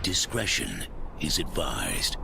Discretion is advised.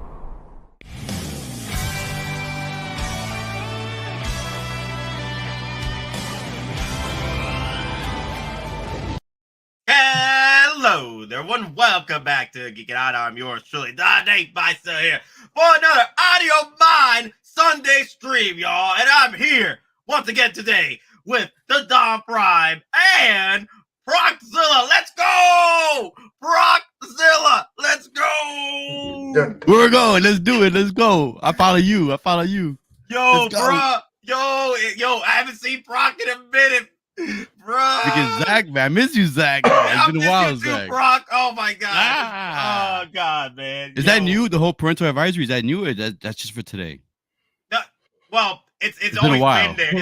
Hello there, everyone. Welcome back to Geekin Out. I'm yours truly, DonPrime here for another Audio Mind Sunday stream, y'all. And I'm here once again today with the DonPrime and Prockzilla. Let's go! Prockzilla, let's go! We're going. Let's do it. Let's go. I follow you. I follow you. Yo, bro. Yo, I haven't seen Prock in a minute. Bro. Freaking Zach, man. I miss you, Zach. It's been a while, Zach. Prock. Oh, my God. Oh, God, man. Is that new? The whole parental advisory, is that new or that's just for today? Well, it's always been there.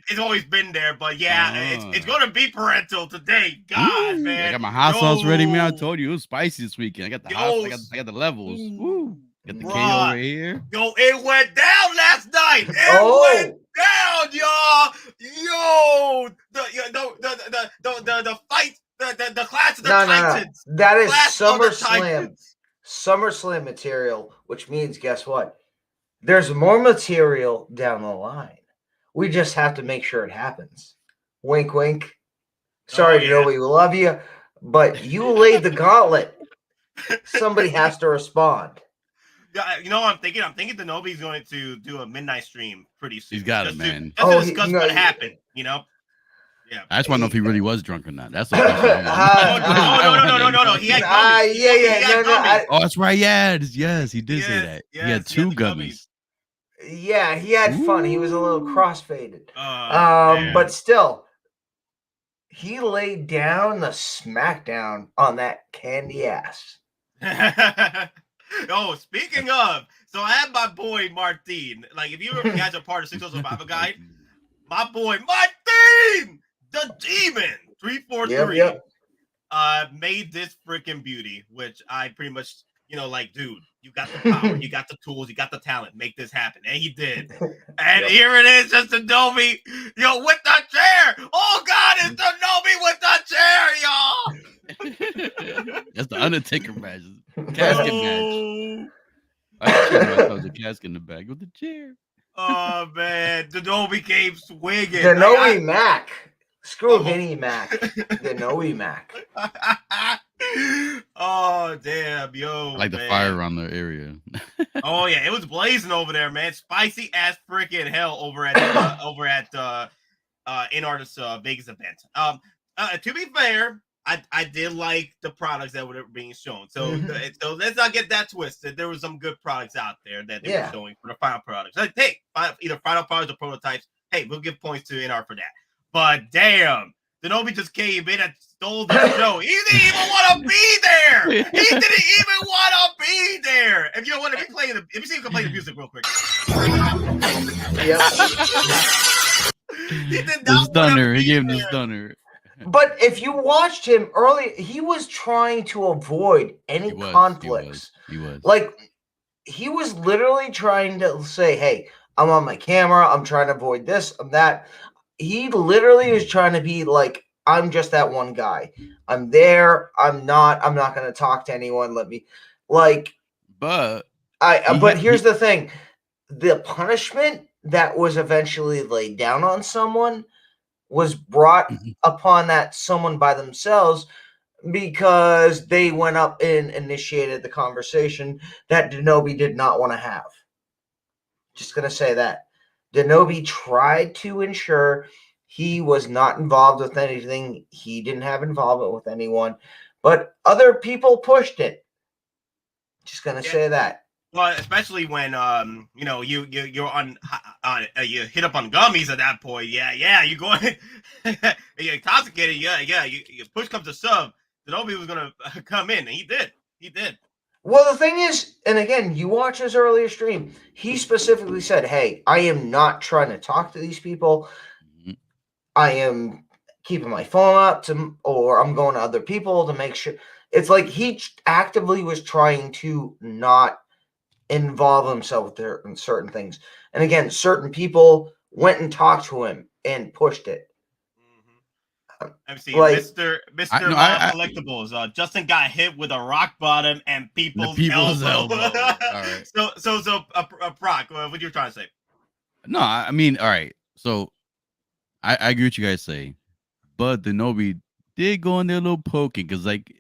It's always been there, but yeah, it's gonna be parental today. God, man. I got my hot sauce ready, man. I told you it was spicy this weekend. I got the hot, I got the levels. Woo. Got the KO right here. Yo, it went down last night. It went down, y'all. Yo, the fight, the Clash of the Titans. No. That is SummerSlam material, which means guess what? There's more material down the line. We just have to make sure it happens. Wink, wink. Sorry, Joey, we love you, but you laid the gauntlet. Somebody has to respond. You know what I'm thinking? I'm thinking Denobi's going to do a midnight stream pretty soon. He's got it, man. Just to discuss what happened, you know? Yeah. I just want to know if he really was drunk or not. That's all. No. He had gummies. Oh, that's right. Yes, he did say that. He had two gummies. Yeah, he had fun. He was a little crossfaded. But still, he laid down the smackdown on that candy ass. Oh, speaking of, so I have my boy Martin. Like, if you guys are part of 6 Survivor Guide, my boy Martin, the Demon 343, made this freaking beauty, which I pretty much, like, dude, you got the power, you got the tools, you got the talent, make this happen, and he did. And here it is, just Adobe, with the chair. Oh God, it's Adobe with the chair, y'all. That's the Undertaker match, casket match. I was a casket in the back with the chair. Oh man, Denobi came swinging. Denobi Mac. Screw Vinny Mac. Denobi Mac. Oh damn, yo. I like the fire around the area. Oh yeah, it was blazing over there, man. Spicy as freaking hell over at Inart's Vegas event. To be fair, I did like the products that were being shown. So so let's not get that twisted. There were some good products out there that they were showing for the final products. Like, hey, either final products or prototypes. Hey, we'll give points to Inart for that. But damn, Denobi just came in and stole the show. He didn't even want to be there. He didn't even want to be there. If you want to play if you see him play the music real quick. He did not. Stunner. He gave him the stunner. But if you watched him early, he was trying to avoid any conflicts. He was. Like, he was literally trying to say, hey, I'm on my camera. I'm trying to avoid this, that. He literally was trying to be like, I'm just that one guy. I'm there. I'm not going to talk to anyone. Let me, like, but here's the thing. The punishment that was eventually laid down on someone was brought upon that someone by themselves because they went up and initiated the conversation that Denobi did not want to have. Just going to say that. Denobi tried to ensure he was not involved with anything. He didn't have involvement with anyone, but other people pushed it. Just going to say that. Well, especially when you're on you hit up on gummies at that point. Yeah, you go you're intoxicated. Yeah. You push comes to shove. Denobi was gonna come in, and he did. Well, the thing is, and again, you watch his earlier stream, he specifically said, hey, I am not trying to talk to these people. I am keeping my phone up or I'm going to other people to make sure. It's like he actively was trying to not involve himself in certain things. And again, certain people went and talked to him and pushed it. Let me see, Mr. Hot Collectibles. Justin got hit with a rock bottom and people's elbow. All right. So, Proc, what you were trying to say? No, I mean, all right. So, I agree with you guys say, but the Nobi did go in there a little poking because, like,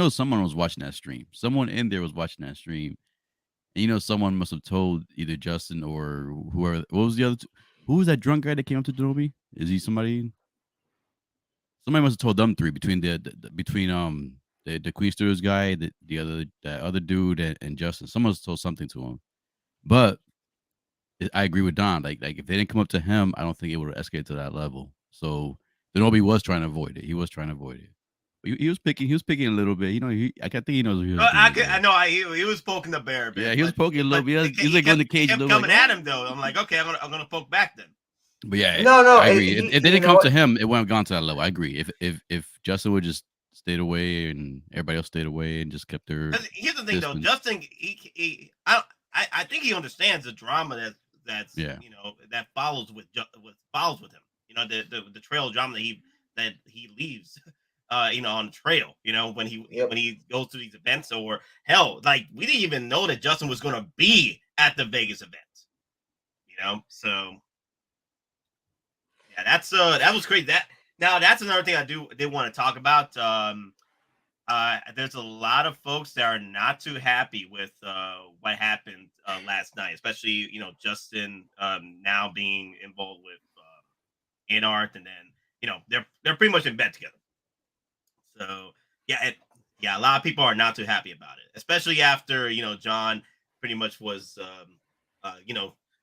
someone was watching that stream. Someone in there was watching that stream. And, someone must have told either Justin or whoever. What was the other two? Who was that drunk guy that came up to Nobi? Is he somebody? Somebody must have told them three between the Queen Studios guy, the other dude, and Justin. Someone must have told something to him. But I agree with Don. Like if they didn't come up to him, I don't think it would have escalated to that level. So Denobi was trying to avoid it. He was trying to avoid it. He was picking a little bit. I think he knows what he was doing. I know. He was poking the bear. Yeah, he was poking a little bit. He's like on the cage. Kept coming at him though. I'm like, okay, I'm gonna poke back then. But yeah, no, I agree. If they didn't come to him, it wouldn't have gone to that level. I agree. If Justin would just stayed away and everybody else stayed away and just kept their. Here's the thing, though. Justin, I think he understands the drama that's that follows with him. The trail drama that he leaves. On the trail. When he goes to these events, or hell, like we didn't even know that Justin was going to be at the Vegas event. So. Yeah, that was crazy. That's another thing I did want to talk about. There's a lot of folks that are not too happy with what happened last night, especially Justin now being involved with Inart, and then they're pretty much in bed together. So a lot of people are not too happy about it, especially after John pretty much was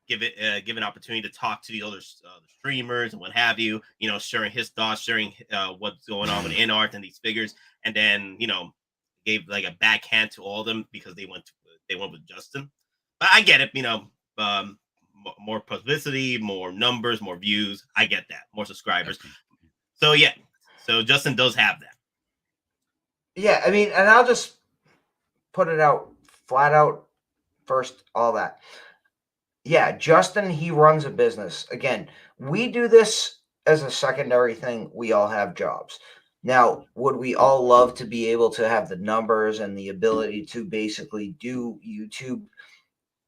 give an opportunity to talk to the other streamers and what have you, sharing his thoughts, sharing what's going on with Inart and these figures, and then gave like a backhand to all of them because they went with Justin. But I get it, more publicity, more numbers, more views. I get that, more subscribers. So Justin does have that. Yeah, I mean, and I'll just put it out flat out first, all that. Yeah, Justin, he runs a business. Again, we do this as a secondary thing. We all have jobs. Now, would we all love to be able to have the numbers and the ability to basically do YouTube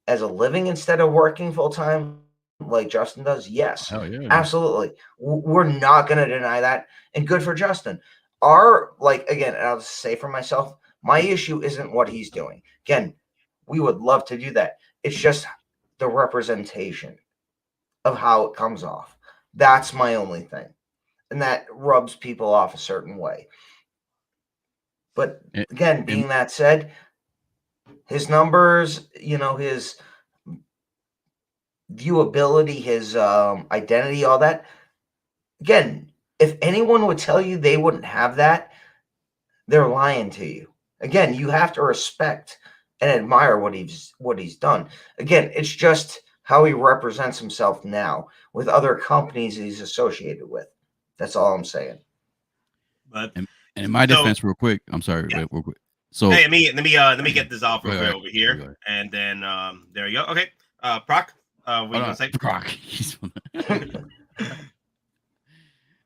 as a living instead of working full time like Justin does? Yes, absolutely. We're not going to deny that. And good for Justin. Again, I'll just say for myself, my issue isn't what he's doing. Again, we would love to do that. It's just the representation of how it comes off. That's my only thing. And that rubs people off a certain way. But again, being that said, his numbers, his viewability, his identity, all that. Again, if anyone would tell you they wouldn't have that, they're lying to you. Again, you have to respect and admire what he's done. Again, it's just how he represents himself now with other companies he's associated with. That's all I'm saying. But and in my defense, real quick, I'm sorry, real quick. So hey, let me get this off real quick over here, and then there you go. Okay, Proc, what you gonna say? Proc.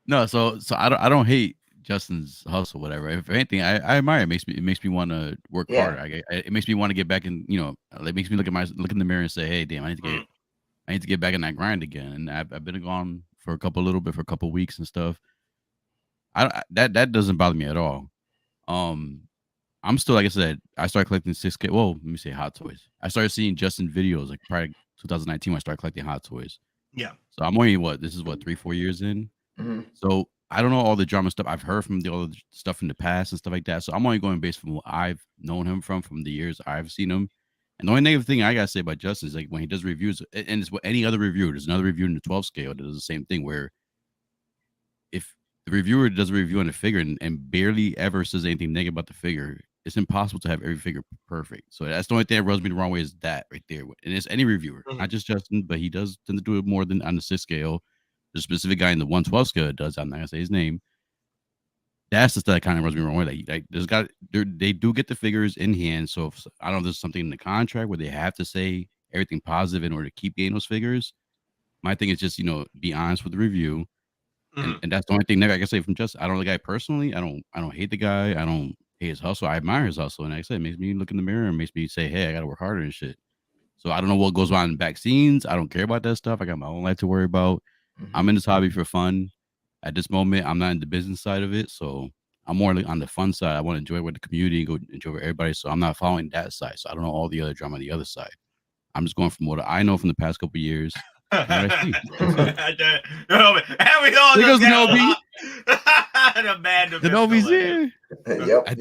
No, so I don't hate Justin's hustle, whatever. If anything, I admire it. It makes me want to work harder. It makes me want to get back in. It makes me look in the mirror and say, "Hey, damn, I need to get back in that grind again." And I've been gone for a couple weeks and stuff. That doesn't bother me at all. I'm still, like I said, I started collecting 6K. Well, let me say Hot Toys. I started seeing Justin videos like probably 2019 when I started collecting Hot Toys. Yeah. So I'm only 3-4 years in. Mm-hmm. So I don't know all the drama stuff. I've heard from the other stuff in the past and stuff like that. So I'm only going based from what I've known him from the years I've seen him. And the only negative thing I gotta say about Justin is like when he does reviews, and it's what any other reviewer. There's another reviewer in the 12 scale that does the same thing. Where if the reviewer does a review on the figure and barely ever says anything negative about the figure, it's impossible to have every figure perfect. So that's the only thing that rubs me the wrong way is that right there. And it's any reviewer, not just Justin, but he does tend to do it more than on the 6 scale. The specific guy in the 112 scale does. I'm not gonna say his name. That's the stuff that kind of rubs me the wrong way. Like they do get the figures in hand. So if, I don't know, there's something in the contract where they have to say everything positive in order to keep getting those figures. My thing is just, be honest with the review. And that's the only thing I can say from Justin. I don't know the guy personally. I don't hate the guy. I don't hate his hustle. I admire his hustle. And like I said, it makes me look in the mirror and makes me say, hey, I gotta work harder and shit. So I don't know what goes on in the back scenes. I don't care about that stuff. I got my own life to worry about. I'm in this hobby for fun. At this moment, I'm not in the business side of it. So I'm more on the fun side. I want to enjoy with the community, go enjoy with everybody. So I'm not following that side. So I don't know all the other drama on the other side. I'm just going from what I know from the past couple of years. And we all there goes Denobi. The man. Denobi's here. Yep. I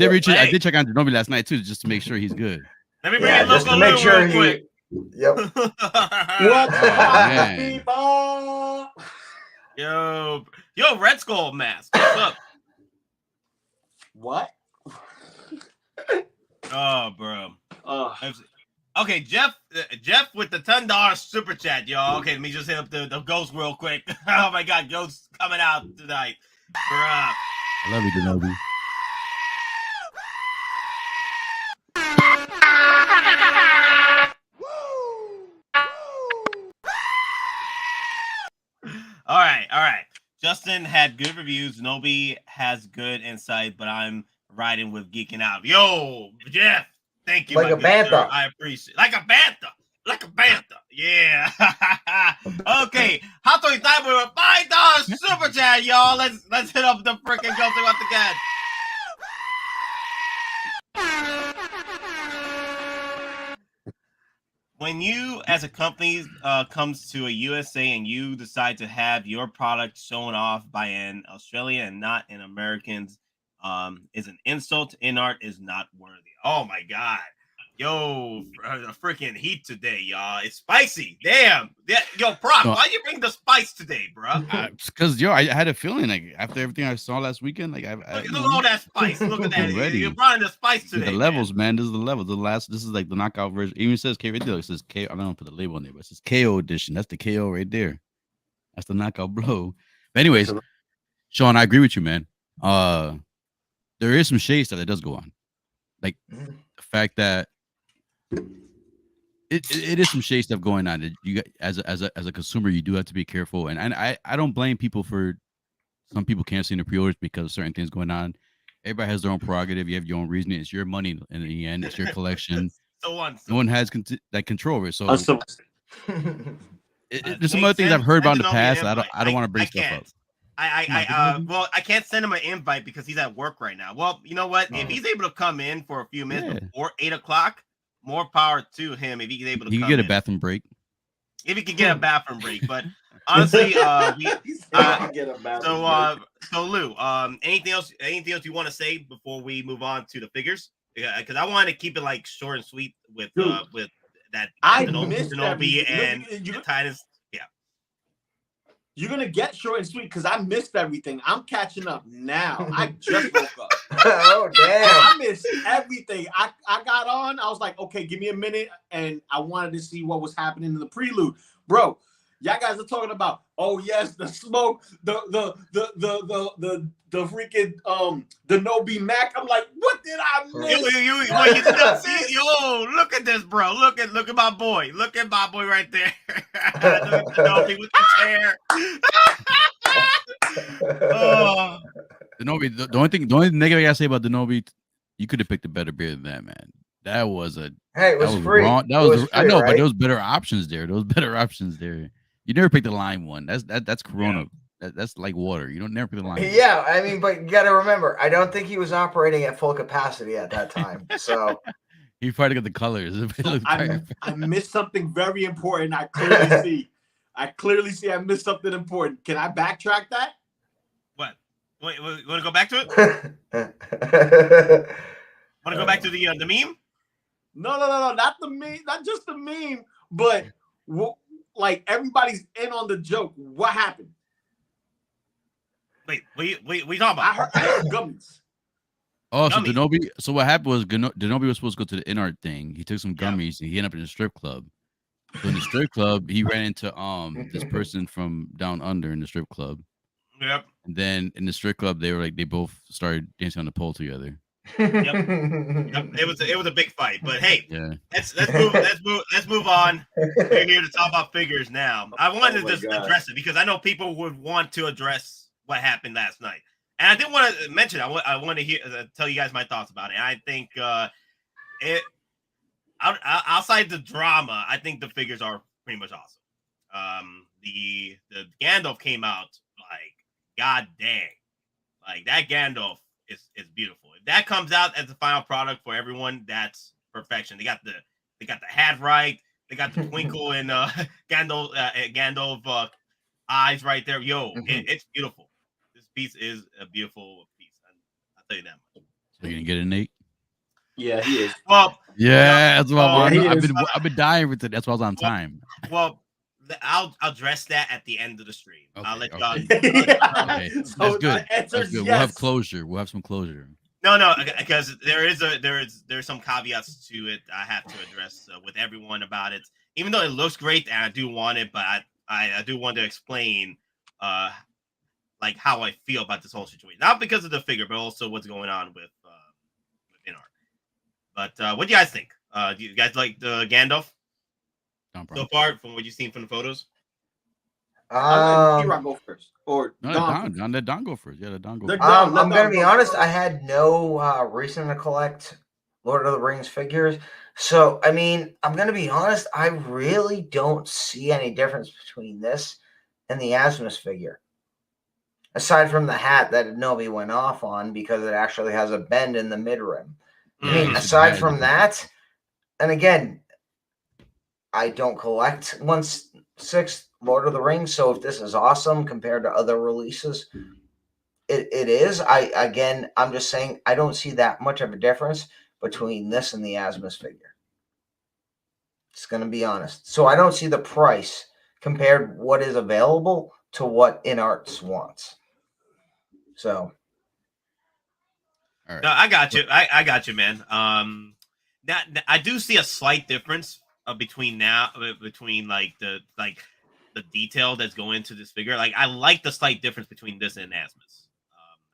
did check on Denobi last night too, just to make sure he's good. Let me bring in Loco Lu real quick. Yep. What's up, people? Yo, Red Skull mask. What's up? What? Oh, bro. Okay, Jeff with the $10 super chat, y'all. Okay, let me just hit up the ghost real quick. Oh my God, ghost coming out tonight, bruh. I love you, Denobi. All right. Justin had good reviews. Nobi has good insight, but I'm riding with Geeking Out. Yo, Jeff, thank you. Like a bantha. I appreciate it. Like a bantha. Yeah. Okay. Hottoys time with a $5 super chat, y'all. Let's hit up the freaking ghost about the cat. When you, as a company, comes to a USA and you decide to have your product shown off by an Australian and not an American's, is an insult. Inart is not worthy. Oh my God. Yo, the freaking heat today, y'all. It's spicy. Damn. Yo, Proc, why you bring the spice today, bro? Because, I had a feeling, like, after everything I saw last weekend, like, look at all that spice. Look at that. You're bringing the spice today. The levels, man. This is the level. This is like the knockout version. Even says K right there. It says K. I don't know, put the label on there, but it says KO edition. That's the KO right there. That's the knockout blow. But anyways, Sean, I agree with you, man. There is some shade stuff that does go on. Like the fact that it is some shade stuff going on that you got as a consumer, you do have to be careful. And I don't blame people for some people canceling the pre-orders because of certain things going on. Everybody has their own prerogative. You have your own reasoning. It's your money in the end. It's your collection. No one has control over it. So there's some other things I've heard about in the past. I don't want to bring stuff up. Well, I can't send him an invite because he's at work right now. Well, you know what? If he's able to come in for a few minutes before 8 o'clock, more power to him. If he's able to, he can get a bathroom break. If he can get a bathroom break, but honestly, so Lou, anything else you want to say before we move on to the figures? Because I want to keep it like short and sweet with that. I missed Denobi and Titus. Yeah, you're gonna get short and sweet because I missed everything. I'm catching up now. I just woke up. Oh damn! I missed everything. I got on. I was like, okay, give me a minute, and I wanted to see what was happening in the prelude, bro. Y'all guys are talking about, oh yes, the smoke, the freaking Denobi Mac. I'm like, what did I miss? Yo, look at this, bro. Look at my boy. Look at my boy right there. Denobi with the chair. Denobi, the only negative I gotta say about Denobi, you could have picked a better beer than that, man. That was a it was free. Wrong. That was free, I know, right? But there was better options there. You never picked the lime one. That's Corona. Yeah. That's like water. You don't never pick the lime. Yeah, I mean, but you got to remember, I don't think he was operating at full capacity at that time. So he probably got the colors. I missed something very important. I clearly see. I missed something important. Can I backtrack that? What? Wait, you want to go back to it? Want to go back to the meme? No, not the meme. Not just the meme, but like everybody's in on the joke. What happened? Wait, we talking about? I heard gummies. Oh, so Gummy. Denobi. So what happened was Denobi was supposed to go to the Inart thing. He took some Yeah. gummies and he ended up in a strip club. So in the strip club, he ran into this person from down under in the strip club. Yep. And then in the strip club, they both started dancing on the pole together. Yep. It was a big fight, but hey, Yeah. let's move on. We're here to talk about figures now. I wanted to address it because I know people would want to address what happened last night, and I didn't want to mention. I want to hear tell you guys my thoughts about it. And I think outside the drama, I think the figures are pretty much awesome. The Gandalf came out like god dang, like that Gandalf is beautiful. If that comes out as the final product for everyone, that's perfection. They got the hat right. They got the twinkle in Gandalf eyes right there. Yo, it's beautiful. This piece is a beautiful piece. I'll tell you that much. So you're gonna get an 8? Yeah, he is. Well, yeah, that's what I've been dying with it. That's why I was on time. Well, I'll address that at the end of the stream. Okay, I'll let okay. y'all. Okay, that's So good. the That's good. yes. We'll have closure. We'll have some closure. No, because there's some caveats to it. I have to address with everyone about it. Even though it looks great and I do want it, but I do want to explain like how I feel about this whole situation. Not because of the figure, but also what's going on with Inart. But what do you guys think? Do you guys like the Gandalf so far from what you've seen from the photos? I'll let D-Rock go first. Or No, Don. let Don go first. Yeah, let Don go first. I'm going to be honest. I had no reason to collect Lord of the Rings figures. So, I mean, I'm going to be honest. I really don't see any difference between this and the Asmus figure. Aside from the hat that Nobi went off on because it actually has a bend in the mid-rim. I mean, aside from that, and again, I don't collect 1/6 Lord of the Rings, so if this is awesome compared to other releases, it is. I'm just saying I don't see that much of a difference between this and the Asmus figure. It's going to be honest. So I don't see the price compared what is available to what Inarts wants. So. All right. No, I got you. I got you, man. That I do see a slight difference between like the detail that's going into this figure. Like I like the slight difference between this and Asmus.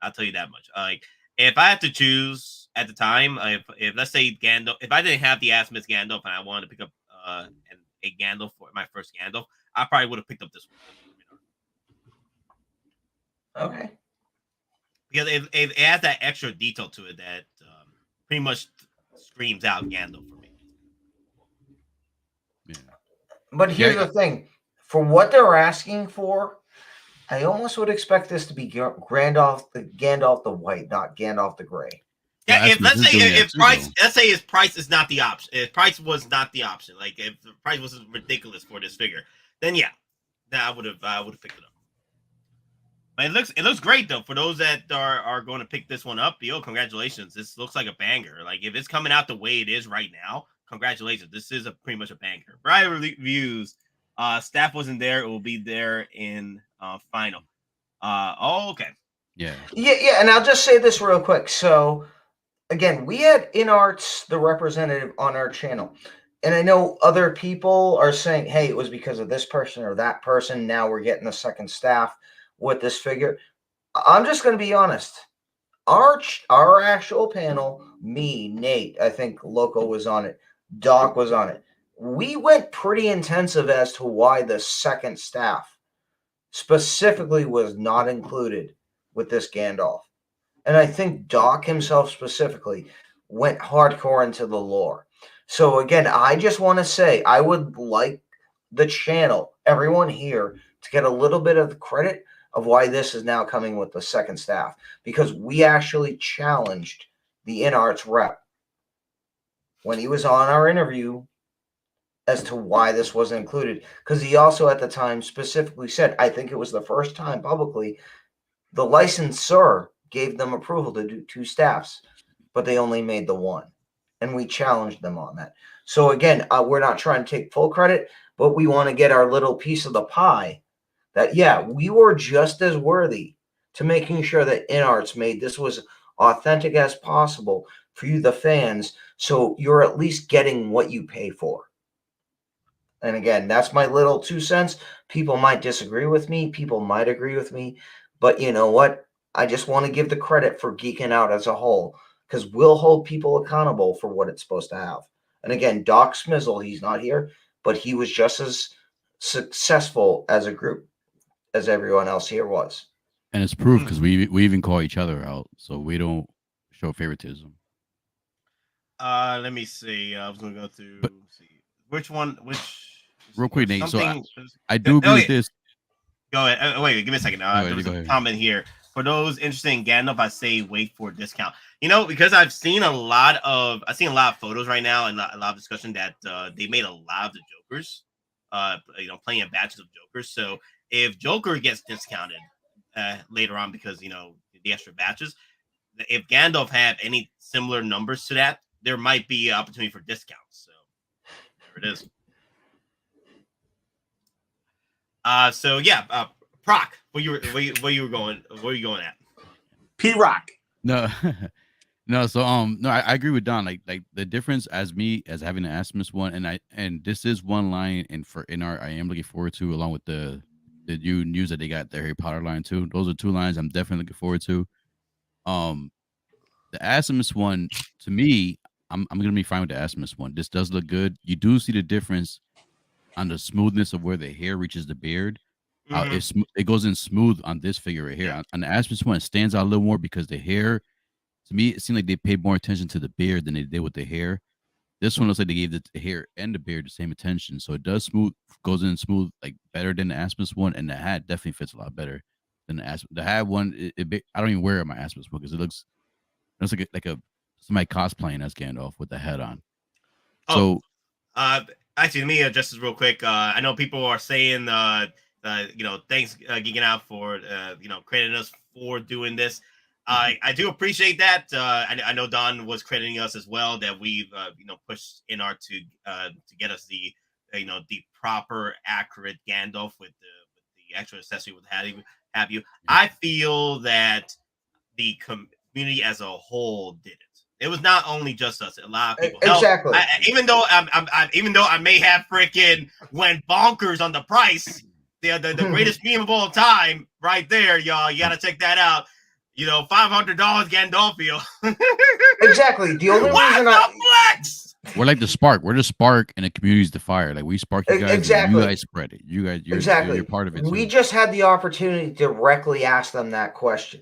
I'll tell you that much. Like if I had to choose at the time, if let's say Gandalf, if I didn't have the Asmus Gandalf and I wanted to pick up a Gandalf for my first Gandalf, I probably would have picked up this one. Okay. Because it has that extra detail to it that pretty much screams out Gandalf for me. Yeah. But here's the thing. For what they're asking for, I almost would expect this to be Gandalf the White, not Gandalf the Gray. Yeah, let's say his price is not the option. If price was not the option, like if the price was ridiculous for this figure, then yeah, I would have picked it up. But it looks great though for those that are going to pick this one up. Yo, congratulations! This looks like a banger. Like if it's coming out the way it is right now, congratulations! This is pretty much a banger. Brian reviews. Staff wasn't there. It will be there in final. Okay. Yeah. And I'll just say this real quick. So again, we had Inarts, the representative, on our channel. And I know other people are saying, hey, it was because of this person or that person. Now we're getting the second staff with this figure. I'm just going to be honest. Our actual panel, me, Nate, I think Loco was on it. Doc was on it. We went pretty intensive as to why the second staff specifically was not included with this Gandalf. And I think Doc himself specifically went hardcore into the lore. So again, I just want to say I would like the channel, everyone here, to get a little bit of the credit of why this is now coming with the second staff. Because we actually challenged the Inarts rep when he was on our interview as to why this wasn't included. Because he also at the time specifically said, I think it was the first time publicly, the licensor gave them approval to do 2 staffs, but they only made the 1. And we challenged them on that. So again, we're not trying to take full credit, but we want to get our little piece of the pie that, yeah, we were just as worthy to making sure that Inarts made this was authentic as possible for you, the fans, so you're at least getting what you pay for. And again, that's my little 2 cents. People might disagree with me. People might agree with me. But you know what? I just want to give the credit for Geeking Out as a whole, because we'll hold people accountable for what it's supposed to have. And again, Doc Smizzle, he's not here, but he was just as successful as a group as everyone else here was. And it's proof because we even call each other out, so we don't show favoritism. Let me see. I was gonna go through. See which one. Real quick, Nate. So I do agree with this. Go ahead. Wait, give me a second. There was a comment here. For those interested in Gandalf, I say wait for a discount. You know, because I've seen a lot of photos right now and a lot of discussion that they made a lot of the Jokers, playing in batches of Jokers. So if Joker gets discounted later on because the extra batches, if Gandalf have any similar numbers to that, there might be an opportunity for discounts. So there it is. Proc, where you were going at? P-Rock. No, no. So no, I agree with Don. Like the difference as having an Asmus one, and this is one line for Inart I am looking forward to, along with the new news that they got their Harry Potter line too. Those are 2 lines I'm definitely looking forward to. The Asmus one, to me, I'm gonna be fine with the Asmus one. This does look good. You do see the difference on the smoothness of where the hair reaches the beard. It goes in smooth on this figure right here. On the Asmus one, it stands out a little more because the hair, to me, it seemed like they paid more attention to the beard than they did with the hair. This one looks like they gave the hair and the beard the same attention. So it goes in smooth, like better than the Asmus one. And the hat definitely fits a lot better than the Asmus. The hat one, I don't even wear it on my Asmus one because it looks like somebody cosplaying as Gandalf with the hat on. Actually, let me just real quick. I know people are saying, thanks Geeking Out for crediting us for doing this. I do appreciate that. I know Don was crediting us as well that we've pushed Inart to get us the proper accurate Gandalf with the extra accessory with have you. I feel that the community as a whole did it. It was not only just us; a lot of people. Exactly. Even though I may have freaking went bonkers on the price, the greatest meme of all time, right there, y'all. You gotta check that out. $500 Gandalfio. Exactly. The only reason flex. We're like the spark. We're the spark, and the community's the fire. Like we spark you guys. Exactly. And you guys spread it. You guys, you're part of it. We just had the opportunity to directly ask them that question,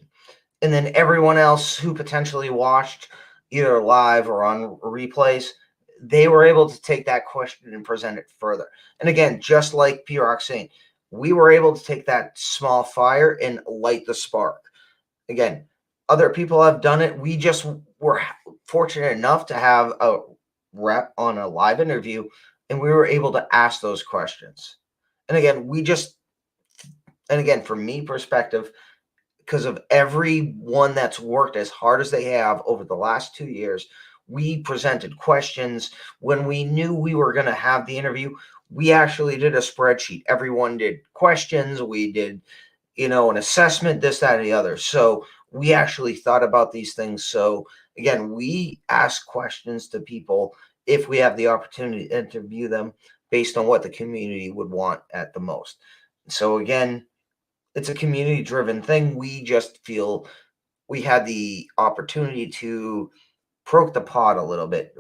and then everyone else who potentially watched either live or on replays, they were able to take that question and present it further. And again, just like P-Rock saying, we were able to take that small fire and light the spark. Again, other people have done it. We just were fortunate enough to have a rep on a live interview, and we were able to ask those questions. And again, from me perspective, because of everyone that's worked as hard as they have over the last 2 years, we presented questions. When we knew we were going to have the interview, we actually did a spreadsheet. Everyone did questions. We did, an assessment, this, that, and the other. So we actually thought about these things. So again, we ask questions to people if we have the opportunity to interview them based on what the community would want at the most. So again, it's a community-driven thing. We just feel we had the opportunity to poke the pot a little bit,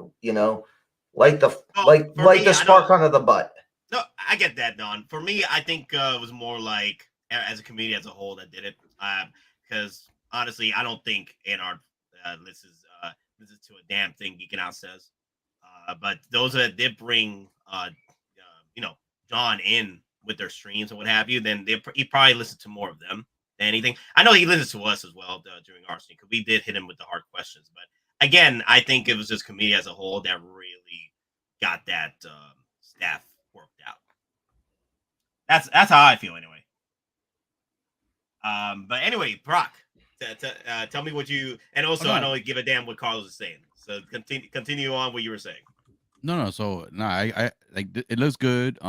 like the spark under the butt. No, I get that, Don. For me, I think it was more like as a community as a whole that did it. Because honestly, I don't think Inart listens to a damn thing Geekin Out says. But those that did bring John in with their streams and what have you, then he probably listened to more of them than anything. I know he listens to us as well during our stream because we did hit him with the hard questions. But again, I think it was just community as a whole that really got that staff worked out. That's how I feel anyway. But anyway, Brock, tell me what you, and also I don't give a damn what Carlos is saying. So continue on what you were saying. No. So I like it looks good.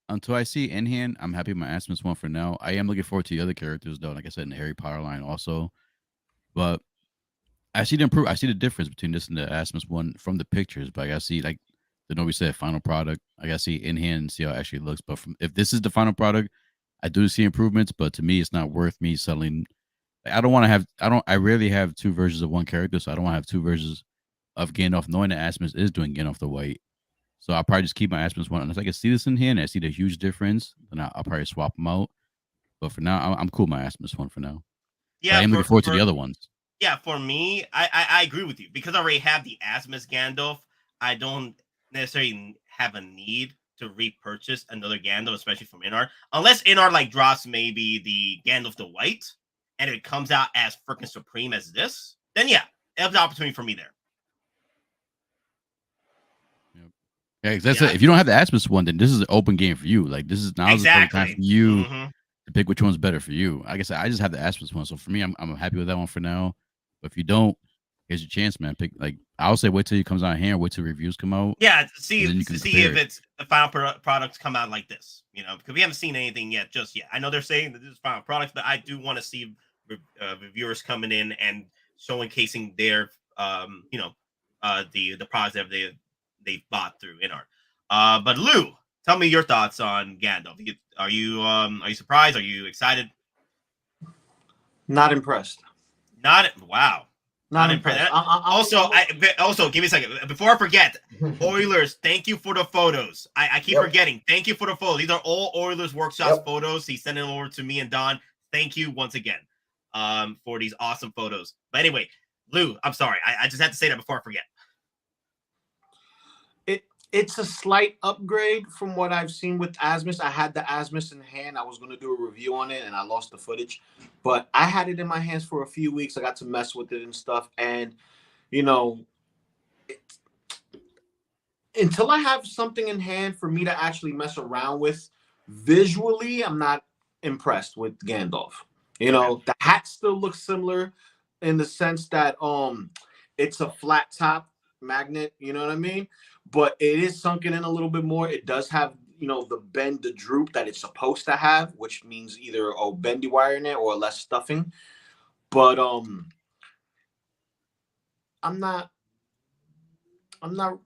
Until I see in hand, I'm happy with my Asmus one for now. I am looking forward to the other characters though. Like I said, in the Harry Potter line also. But I see the improve. I see the difference between this and the Asmus one from the pictures. But I gotta see, like the Nobi said, final product. I gotta see in hand and see how it actually looks. But if this is the final product, I do see improvements. But to me, it's not worth me selling. I don't want to have. I rarely have two versions of one character, so I don't want to have two versions of Gandalf, knowing that Asmus is doing Gandalf the White. So I'll probably just keep my Asmus one unless I can see this in hand and I see the huge difference. Then I'll probably swap them out. But for now, I'm cool with my Asmus one for now. Yeah, but I am looking forward to the other ones. Yeah, for me, I agree with you because I already have the Asmus Gandalf. I don't necessarily have a need to repurchase another Gandalf, especially from Inart, unless Inart like drops maybe the Gandalf the White and it comes out as freaking supreme as this. Then yeah, it's an opportunity for me there. Yeah, that's it. If you don't have the Asmus one, then this is an open game for you. Like this is now exactly the time for you to pick which one's better for you. Like I said, I just have the Asmus one, so for me, I'm happy with that one for now. But if you don't, here's your chance, man. Pick like I'll say, wait till it comes out here, wait till reviews come out. Yeah, see if it's the final products come out like this, you know, because we haven't seen anything yet just yet. I know they're saying that this is final products, but I do want to see reviewers coming in and showcasing their the products that they bought through Inart. But Lou, tell me your thoughts on Gandalf. Are you surprised? Are you excited? Not impressed. Wow. Not impressed. Also, give me a second before I forget. Oilers, thank you for the photos. I keep forgetting. Thank you for the photos. These are all Oilers Workshops photos. He sent them over to me and Don. Thank you once again for these awesome photos. But anyway, Lou, I'm sorry. I just had to say that before I forget. It's a slight upgrade from what I've seen with Asmus. I had the Asmus in hand. I was going to do a review on it, and I lost the footage. But I had it in my hands for a few weeks. I got to mess with it and stuff. And, you know, until I have something in hand for me to actually mess around with, visually, I'm not impressed with Gandalf. You know, the hat still looks similar in the sense that it's a flat top magnet. You know what I mean? But it is sunken in a little bit more. It does have, you know, the bend, the droop that it's supposed to have, which means either a bendy wire in it or less stuffing. But I'm not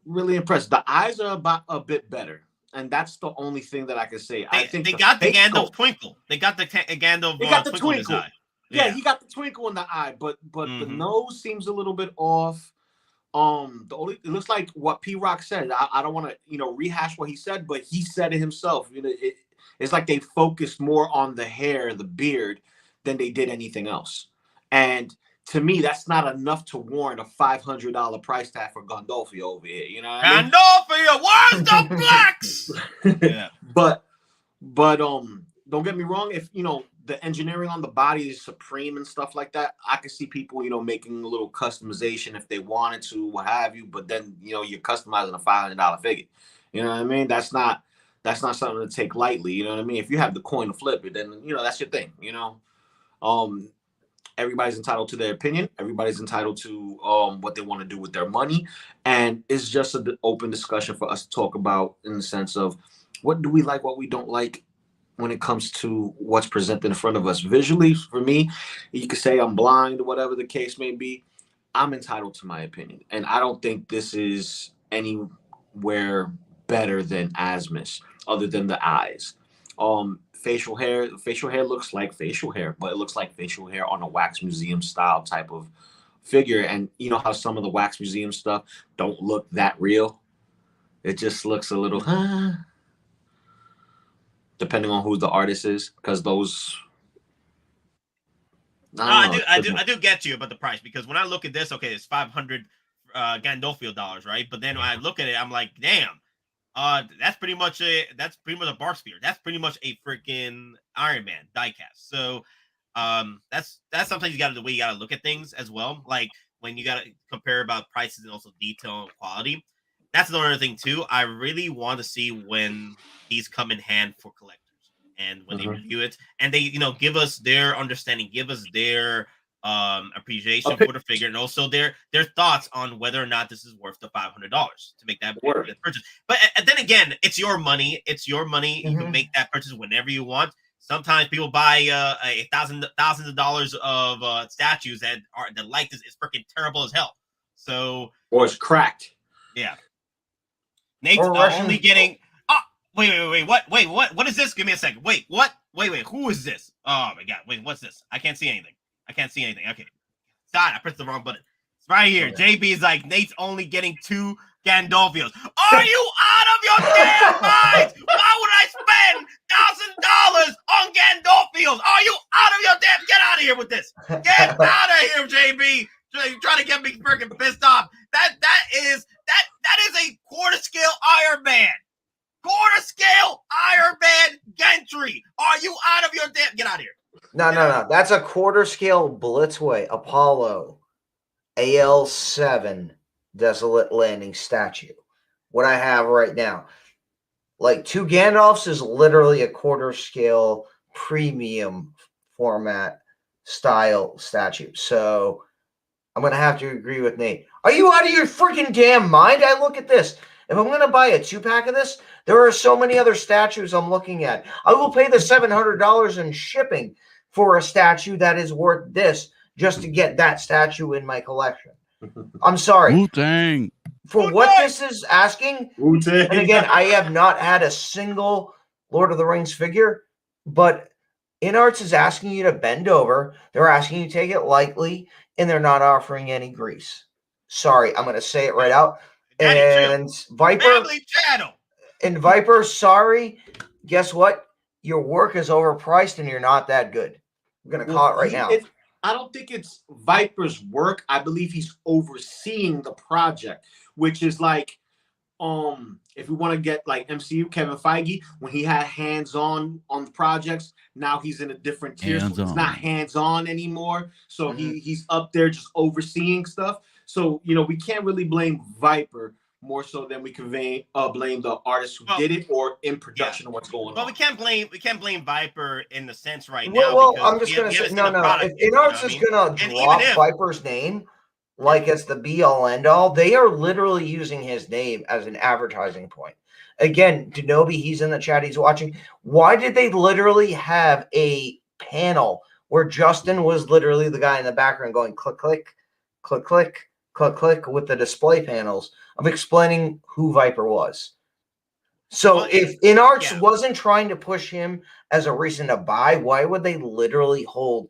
really impressed. The eyes are about a bit better, and that's the only thing that I can say. I think they got the Gandalf twinkle. They got the Gandalf. They got the twinkle. In his eye. Yeah, he got the twinkle in the eye, but the nose seems a little bit off. It looks like what P Rock said. I don't want to, you know, rehash what he said, but he said it himself. You know, it's like they focused more on the hair, the beard, than they did anything else. And to me, that's not enough to warrant a $500 price tag for Gandolfo over here. You know what I mean? Gandolfo, where's the blacks? Yeah. But don't get me wrong. If you know the engineering on the body is supreme and stuff like that, I can see people, you know, making a little customization if they wanted to, what have you. But then, you know, you're customizing a $500 figure. You know what I mean? That's not something to take lightly. You know what I mean? If you have the coin to flip it, then, you know, that's your thing. You know, everybody's entitled to their opinion. Everybody's entitled to what they want to do with their money. And it's just an open discussion for us to talk about in the sense of what do we like, what we don't like when it comes to what's presented in front of us. Visually, for me, you could say I'm blind or whatever the case may be. I'm entitled to my opinion. And I don't think this is anywhere better than Asmus other than the eyes. Facial hair looks like facial hair, but it looks like facial hair on a wax museum style type of figure. And you know how some of the wax museum stuff don't look that real? It just looks a little, depending on who the artist is, because those. I do get you about the price, because when I look at this, okay, it's 500 Gandolfo dollars, right? But then when I look at it, I'm like, damn. That's pretty much a bark spear. That's pretty much a freaking Iron Man diecast. So that's something you gotta look at things as well. Like when you gotta compare about prices and also detail and quality. That's another thing too. I really want to see when these come in hand for collectors and when they review it and they, you know, give us their understanding, give us their appreciation for the figure, and also their thoughts on whether or not this is worth the $500 to make that purchase. But then again, it's your money. You can make that purchase whenever you want. sometimes people buy thousands of dollars of statues that the likeness is freaking terrible as hell. So or it's cracked. Yeah. Nate's Or Russian- only getting. Oh, wait. What is this? Give me a second. Wait, what? Wait. Who is this? Oh my god. Wait, what's this? I can't see anything. Okay. God, I pressed the wrong button. It's right here. Okay. JB is like, Nate's only getting 2 Gandalfios. Are you out of your damn minds? Why would I spend $1,000 on Gandalfios? Are you out of your damn? Get out of here with this. Get out of here, JB. You're trying to get me freaking pissed off. That is a quarter scale Iron Man. Quarter scale Iron Man Gentry. Are you out of your damn? Get out of here. No. That's a quarter scale Blitzway Apollo AL7 Desolate Landing statue. What I have right now. Like 2 Gandalfs is literally a quarter scale premium format style statue. So I'm going to have to agree with Nate. Are you out of your freaking damn mind? I look at this. If I'm going to buy a 2-pack of this, there are so many other statues I'm looking at. I will pay the $700 in shipping for a statue that is worth this just to get that statue in my collection. I'm sorry. Wu-Tang. For what this is asking, and again, I have not had a single Lord of the Rings figure, but Inarts is asking you to bend over. They're asking you to take it lightly, and they're not offering any grease. Sorry, I'm going to say it right out. And Viper, Family channel. and Viper, sorry. Guess what? Your work is overpriced, and you're not that good. I'm going to call it right now. I don't think it's Viper's work. I believe he's overseeing the project, which is like, if we want to get like MCU, Kevin Feige, when he had hands-on on the projects, now he's in a different tier. So it's not hands-on anymore. So he's up there just overseeing stuff. So, we can't really blame Viper more so than we can blame the artist who did it or in production of what's going on. Well, we can't blame Viper in the sense right now. Well, I'm just going to say, no. If Inarts is going to drop Viper's name, like it's the be-all, end-all, they are literally using his name as an advertising point. Again, Denobi, he's in the chat, he's watching. Why did they literally have a panel where Justin was literally the guy in the background going click, click, click, click, click, click with the display panels of explaining who Viper was? So if Inarts wasn't trying to push him as a reason to buy, why would they literally hold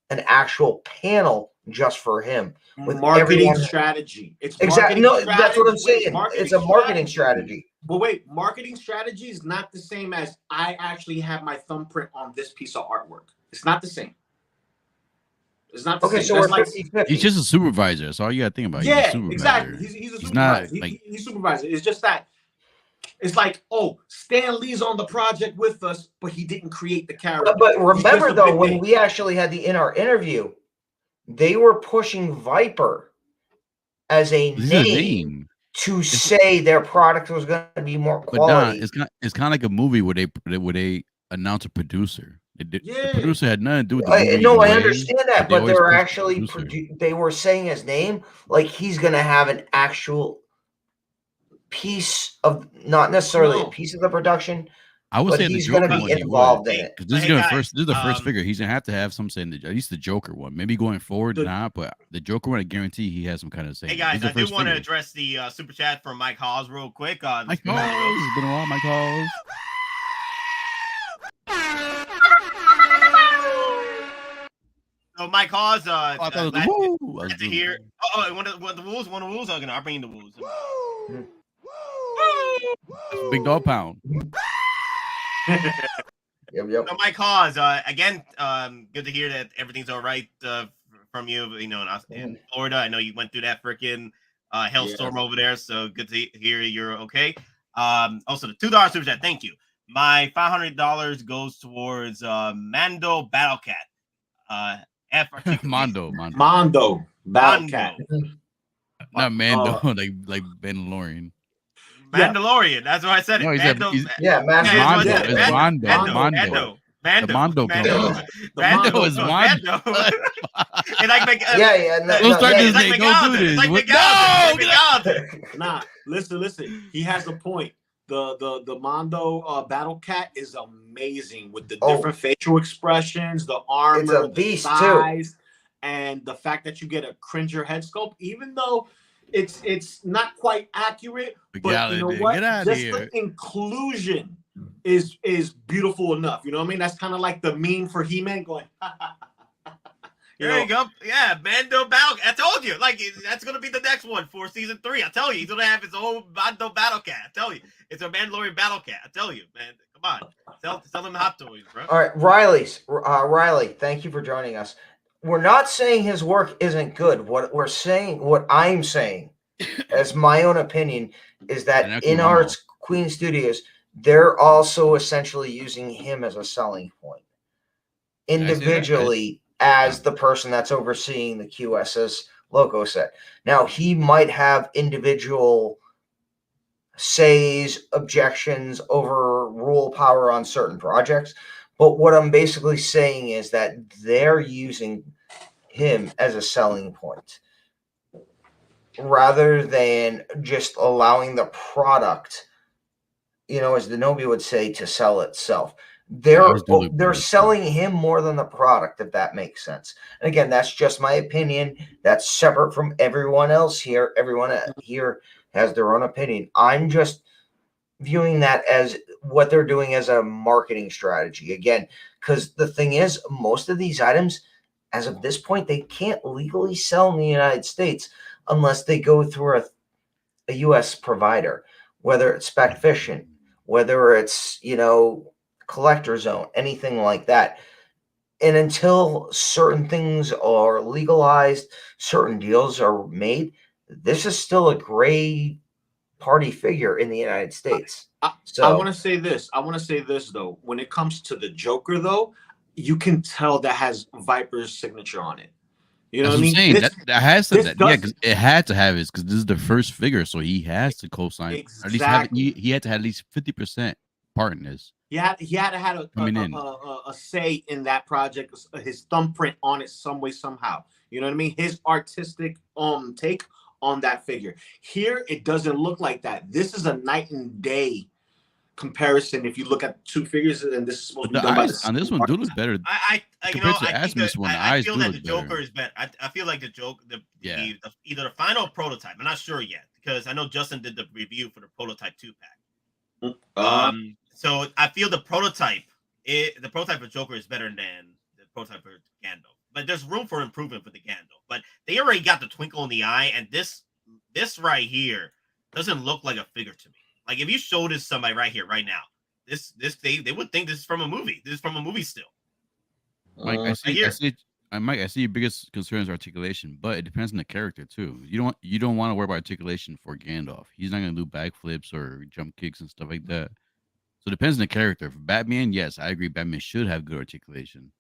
an actual panel just for him? With marketing strategy. It's exactly that's what I'm saying. It's a marketing strategy. But wait, marketing strategy is not the same as I actually have my thumbprint on this piece of artwork. It's not the same. It's not the same. So we're 50-50. He's just a supervisor. That's all you got to think about. Yeah, exactly. He's a supervisor. Not, like, he's supervisor. It's just that it's like, Stan Lee's on the project with us, but he didn't create the character. But remember, though, when we actually had the Inart interview, they were pushing Viper as a name to say their product was going to be more quality. But it's kind of like a movie where they announce a producer. The producer had nothing to do with the movie. No, I understand that, but they were actually they were saying his name like he's going to have an actual piece of, not necessarily a piece of the production. I would say he's going to be involved in it. This is the first figure. He's gonna have to have some saying. At least the Joker one. Maybe going forward, not. But the Joker one, I guarantee he has some kind of saying. Hey guys, I do want to address the super chat from Mike Halls real quick. Mike Halls, it's been a while. Mike Halls. So Mike Halls, I thought it was the woo. I to hear. One of the wolves. I'll bring in the wolves. Big dog pound. Yep. So Mike Hawes, again, good to hear that everything's all right from you. In Florida, I know you went through that freaking hellstorm over there, so good to hear you're okay. Also, the $2 super chat, thank you. My $500 goes towards Mando Battlecat. Mondo Battlecat. Not Mando, like Mandalorian. Mandalorian. That's what I said. No, Mando. Mondo. Mando is Mondo. Don't start this thing. Don't do this. No. Nah, listen. He has a point. The Mondo Battle Cat is amazing with the different facial expressions, the armor, it's a beast the size, and the fact that you get a cringer head sculpt, even though it's not quite accurate, but you know what? Get out Just here. the inclusion is beautiful enough. You know what I mean? That's kind of like the meme for He-Man going. There you go. Yeah, Mando Battle. I told you, like that's gonna be the next one for season 3. I tell you, he's gonna have his own Mando Battle Cat. I tell you, it's a Mandalorian Battle Cat. I tell you, man. Come on, sell them Hot Toys, bro. All right, Riley, thank you for joining us. We're not saying his work isn't good. What I'm saying, as my own opinion, is that Inart's Queen Studios, they're also essentially using him as a selling point individually. As the person that's overseeing the QS's Loco set. Now, he might have individual says, objections, overrule power on certain projects, but what I'm basically saying is that they're using him as a selling point rather than just allowing the product, you know, as the Nobi would say, to sell itself. They're selling him more than the product, if that makes sense. And again, that's just my opinion. That's separate from everyone else here. Everyone here has their own opinion. I'm just viewing that as what they're doing as a marketing strategy. Again, because the thing is, most of these items, as of this point, they can't legally sell in the United States unless they go through a U.S. provider, whether it's Specfiction, whether it's, you know, Collector Zone, anything like that. And until certain things are legalized, certain deals are made, this is still a gray party figure in the United States. I want to say this. I want to say this, though. When it comes to the Joker, though, you can tell that has Viper's signature on it. You know what I mean? Saying. That has to, yeah, because it had to have it because this is the first figure, so he has to co-sign. Exactly. At least he had to have at least 50% part in this. He had to have a say in that project, his thumbprint on it some way, somehow. You know what I mean? His artistic take on that figure. Here, it doesn't look like that. This is a night and day comparison. If you look at two figures, and this is supposed to be done by on this one do look better. I feel that the Joker is better. I feel like the Joker, either the final prototype. I'm not sure yet because I know Justin did the review for the prototype 2-pack. So I feel the prototype for Joker is better than the prototype for Gandalf. But there's room for improvement for the Gandalf. But they already got the twinkle in the eye, and this right here doesn't look like a figure to me. Like if you showed this to somebody right here, right now, they would think this is from a movie. This is from a movie still. Mike, I see your biggest concern is articulation, but it depends on the character too. You don't want to worry about articulation for Gandalf. He's not gonna do backflips or jump kicks and stuff like that. So it depends on the character. For Batman, yes, I agree. Batman should have good articulation.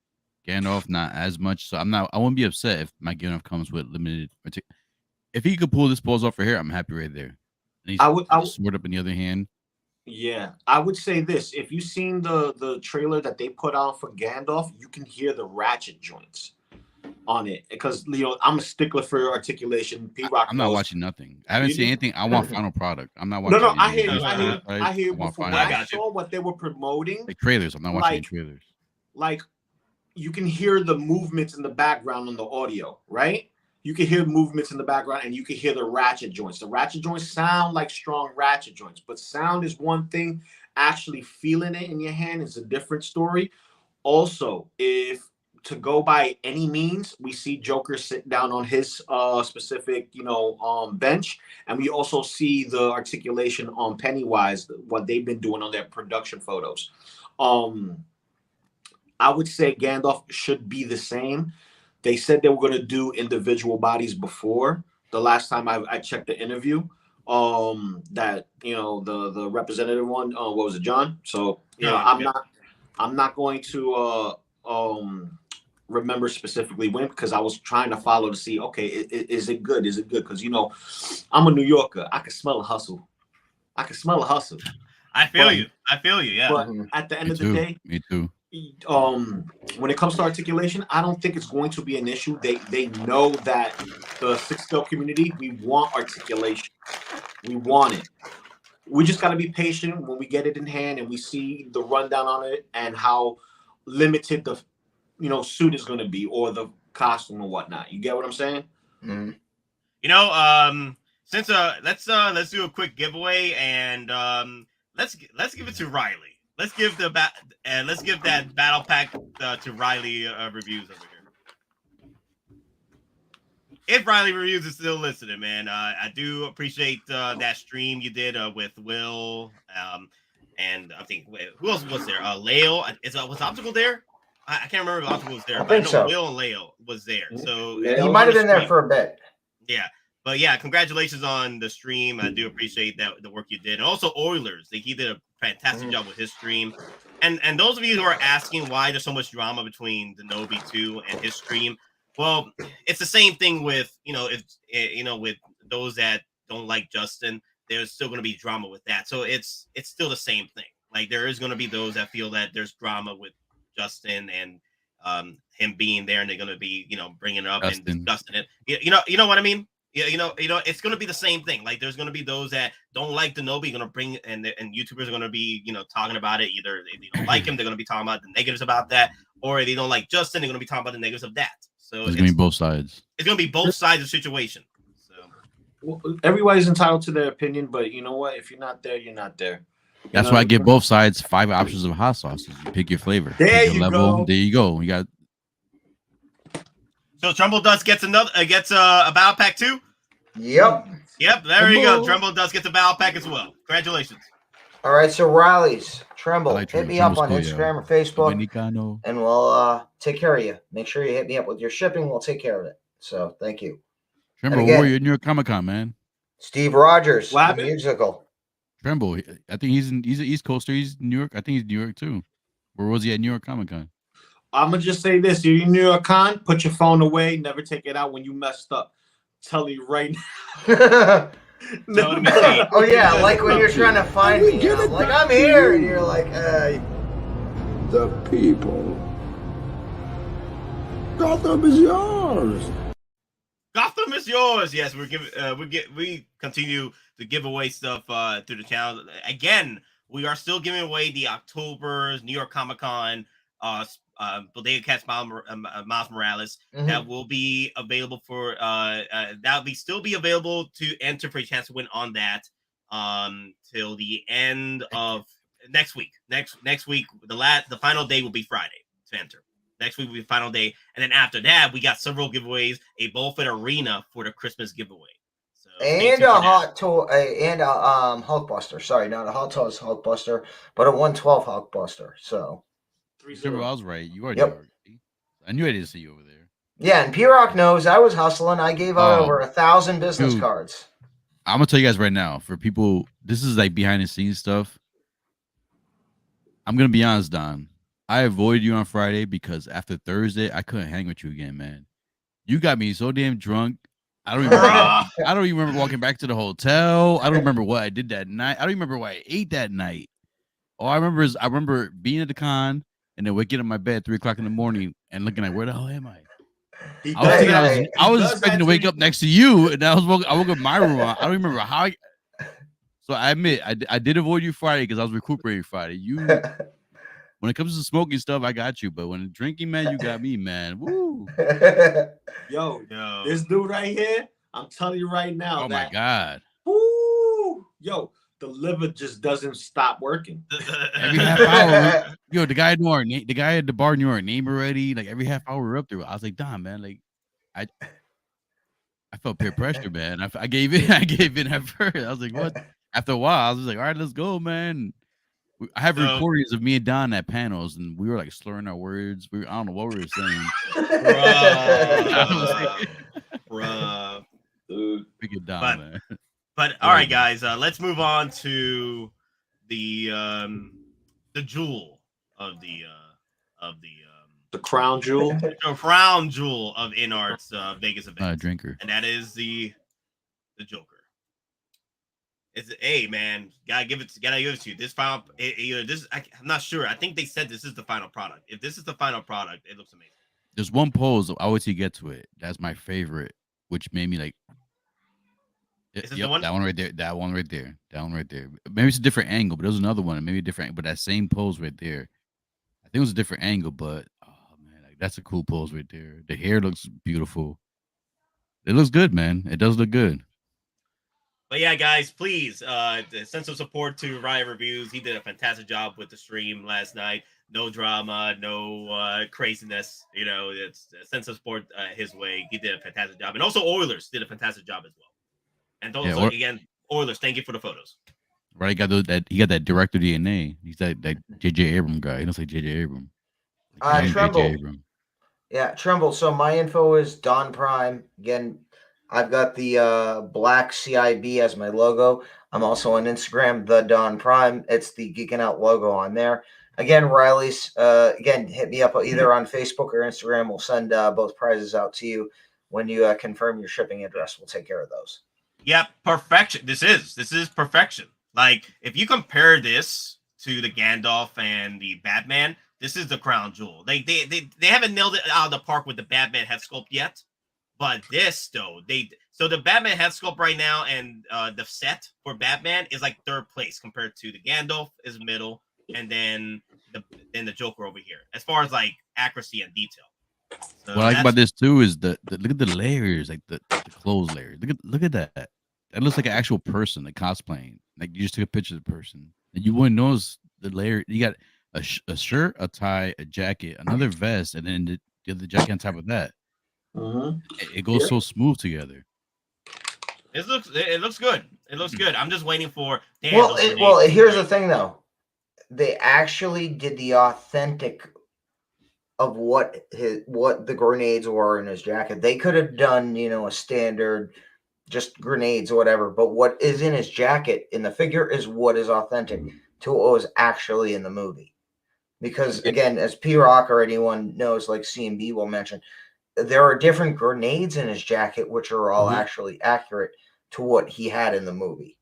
Gandalf, not as much. So I won't be upset if my Gandalf comes with limited. If he could pull this pose off for here, I'm happy right there. And I would sword up in the other hand. Yeah, I would say this. If you've seen the trailer that they put out for Gandalf, you can hear the ratchet joints on it because I'm a stickler for articulation. P-Rock. I'm not watching nothing. I haven't seen anything. I want final product. I'm not watching. No, I hear you. I hear you. Before I saw what they were promoting, like trailers. I'm not watching trailers. Like you can hear the movements in the background on the audio, right? You can hear movements in the background and you can hear the ratchet joints. The ratchet joints sound like strong ratchet joints, but sound is one thing. Actually feeling it in your hand is a different story. Also, if to go by any means, we see Joker sit down on his specific, bench. And we also see the articulation on Pennywise, what they've been doing on their production photos. I would say Gandalf should be the same. They said they were going to do individual bodies before. The last time I checked the interview, that the representative one, what was it, John? So I'm not going to remember specifically when because I was trying to follow to see, okay, is it good? Is it good? Because I'm a New Yorker. I can smell a hustle. I feel you. Yeah. But at the end of the day, me too. When it comes to articulation, I don't think it's going to be an issue. They know that the 6-scale community, we want articulation. We want it. we just got to be patient when we get it in hand and we see the rundown on it and how limited the suit is going to be, or the costume or whatnot. You get what I'm saying? Mm-hmm. You know, since let's do a quick giveaway, and let's give it to Riley. Let's give that battle pack to Riley reviews over here. If Riley Reviews is still listening, man, I do appreciate that stream you did with Will, and I think who else was there? Leo, was Optical there? I can't remember if Optical was there, but I know so. Will and Leo was there. So he might have been there for a bit. Yeah. But yeah, congratulations on the stream. I do appreciate the work you did. And also Oilers, he did a fantastic job with his stream. And those of you who are asking why there's so much drama between the Nobi 2 and his stream, well, it's the same thing with, with those that don't like Justin, there's still going to be drama with that. So it's still the same thing. Like, there is going to be those that feel that there's drama with Justin and him being there, and they're going to be, bringing it up Justin. And discussing it. You know what I mean? Yeah, it's going to be the same thing. Like, there's going to be those that don't like the Nobi, going to bring, and YouTubers are going to be, talking about it. Either they don't like him, they're going to be talking about the negatives about that, or if they don't like Justin, they're going to be talking about the negatives of that. So it's going to be both sides. It's going to be both sides of the situation. So well, everybody's entitled to their opinion, but you know what? If you're not there, you're not there. That's why I give both sides 5 options of hot sauces. You pick your flavor. There you go. There you go. You got. So Trumbull Dust gets a battle pack too. Yep. There you go. Trumbull Dust gets a battle pack as well. Congratulations. All right, so Riley's Tremble, hit me up on Instagram or Facebook, and we'll take care of you. Make sure you hit me up with your shipping. We'll take care of it. So thank you. Tremble, where were you in New York Comic-Con, man? Steve Rogers, musical. Tremble, I think he's an East Coaster. He's New York. I think he's New York too. Where was he at New York Comic-Con? I'm gonna just say this: you're in New York Con, put your phone away. Never take it out when you messed up. Tell you right now. Oh yeah, like when you're trying to find me, I'm like, I'm here, and you're like, the people. Gotham is yours. Gotham is yours. Yes, we continue to give away stuff through the channel. Again, we are still giving away the October's New York Comic Con Bodega Cats Miles Morales. That will be available for that'll still be available to enter for a chance to win on that till the end of next week. Next week, the final day will be Friday to enter. Next week will be the final day, and then after that, we got several giveaways. A Bullfit Arena for the Christmas giveaway. So and a Hulkbuster. Sorry, not a Hottoys Hulkbuster, but a 112 Hulkbuster. So. I was right. You are New York. I knew I didn't see you over there. Yeah, and P-Rock knows I was hustling. I gave out over 1,000 business cards. I'm gonna tell you guys right now, for people, this is like behind the scenes stuff. I'm gonna be honest, Don. I avoided you on Friday because after Thursday, I couldn't hang with you again, man. You got me so damn drunk. I don't even remember walking back to the hotel. I don't remember what I did that night. I don't remember what I ate that night. All I remember being at the con and then waking up in my bed at 3 o'clock in the morning and looking at where the hell am I? I was expecting to wake up next to you, and I woke up in my room. I don't remember how. So I admit I did avoid you Friday because I was recuperating Friday. When it comes to smoking stuff, I got you, but when drinking, man, you got me, man. Woo! Yo, this dude right here, I'm telling you right now. Oh my god! Woo! Yo, the liver just doesn't stop working. Every half hour, the guy at the bar knew our name already. Like every half hour we're up there. I was like, Don, man, like I felt peer pressure, man. I gave in at first. I was like, what? After a while, I was like, all right, let's go, man. I have recordings of me and Don at panels, and we were like slurring our words. I don't know what we were saying. Bruh. Dude. We get down, man. But all right, guys, let's move on to the jewel of the crown jewel, the crown jewel of Inart's Vegas event. Not a drinker, and that is the Joker. Hey man, gotta give it to you. This final, I'm not sure. I think they said this is the final product. If this is the final product, it looks amazing. There's one pose I always get to it. That's my favorite, which made me like. Is this Yep, the one? that one right there. That one right there. That one right there. Maybe it's a different angle, but there's another one, maybe a different, but that same pose right there. I think it was a different angle, but oh man, like, that's a cool pose right there. The hair looks beautiful. It looks good, man. It does look good. But yeah, guys, please send some support to Riot Reviews. He did a fantastic job with the stream last night. No drama, no craziness. You know, it's send some support his way. He did a fantastic job, and also Oilers did a fantastic job as well. And also, again, Oilers, thank you for the photos. Right, he got that director DNA. He's that J.J. Abrams guy. He don't say J.J. Abrams. Tremble. Yeah, Tremble. So my info is DonPrime. Again, I've got the black CIB as my logo. I'm also on Instagram, the DonPrime. It's the Geekin Out logo on there. Again, Riley's, again, hit me up either on Facebook or Instagram. We'll send both prizes out to you when you confirm your shipping address. We'll take care of those. Yep, perfection. This is perfection. Like, if you compare this to the Gandalf and the Batman, this is the crown jewel. They haven't nailed it out of the park with the Batman head sculpt yet, but this though so the Batman head sculpt right now and the set for Batman is like third place compared to the Gandalf is middle, and then the Joker over here as far as like accuracy and detail. So what I like about this too is the look at the layers, like the clothes layers. Look at that. That looks like an actual person, like cosplaying. Like you just took a picture of the person, and you wouldn't notice the layer. You got a shirt, a tie, a jacket, another vest, and then the other jacket on top of that. It goes so smooth together. It looks good. It looks good. I'm just waiting for. Here's the thing though. They actually did the authentic of what the grenades were in his jacket. They could have done, a standard just grenades or whatever, but what is in his jacket in the figure is what is authentic to what was actually in the movie. Because again, as P-Rock or anyone knows, like C&B will mention, there are different grenades in his jacket, which are all actually accurate to what he had in the movie.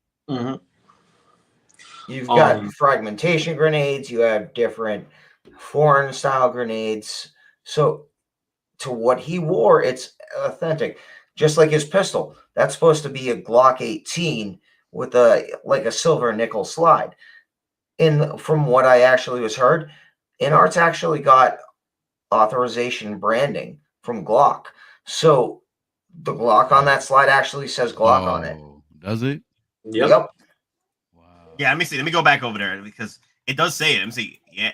You've got fragmentation grenades, you have different foreign style grenades. So to what he wore, it's authentic. Just like his pistol, that's supposed to be a Glock 18 with a silver nickel slide. From what I actually was heard, Inart's actually got authorization branding from Glock. So the Glock on that slide actually says Glock on it. Does it? Yep. Wow. Yeah, let me see. Let me go back over there because it does say it. Let me see. Yeah.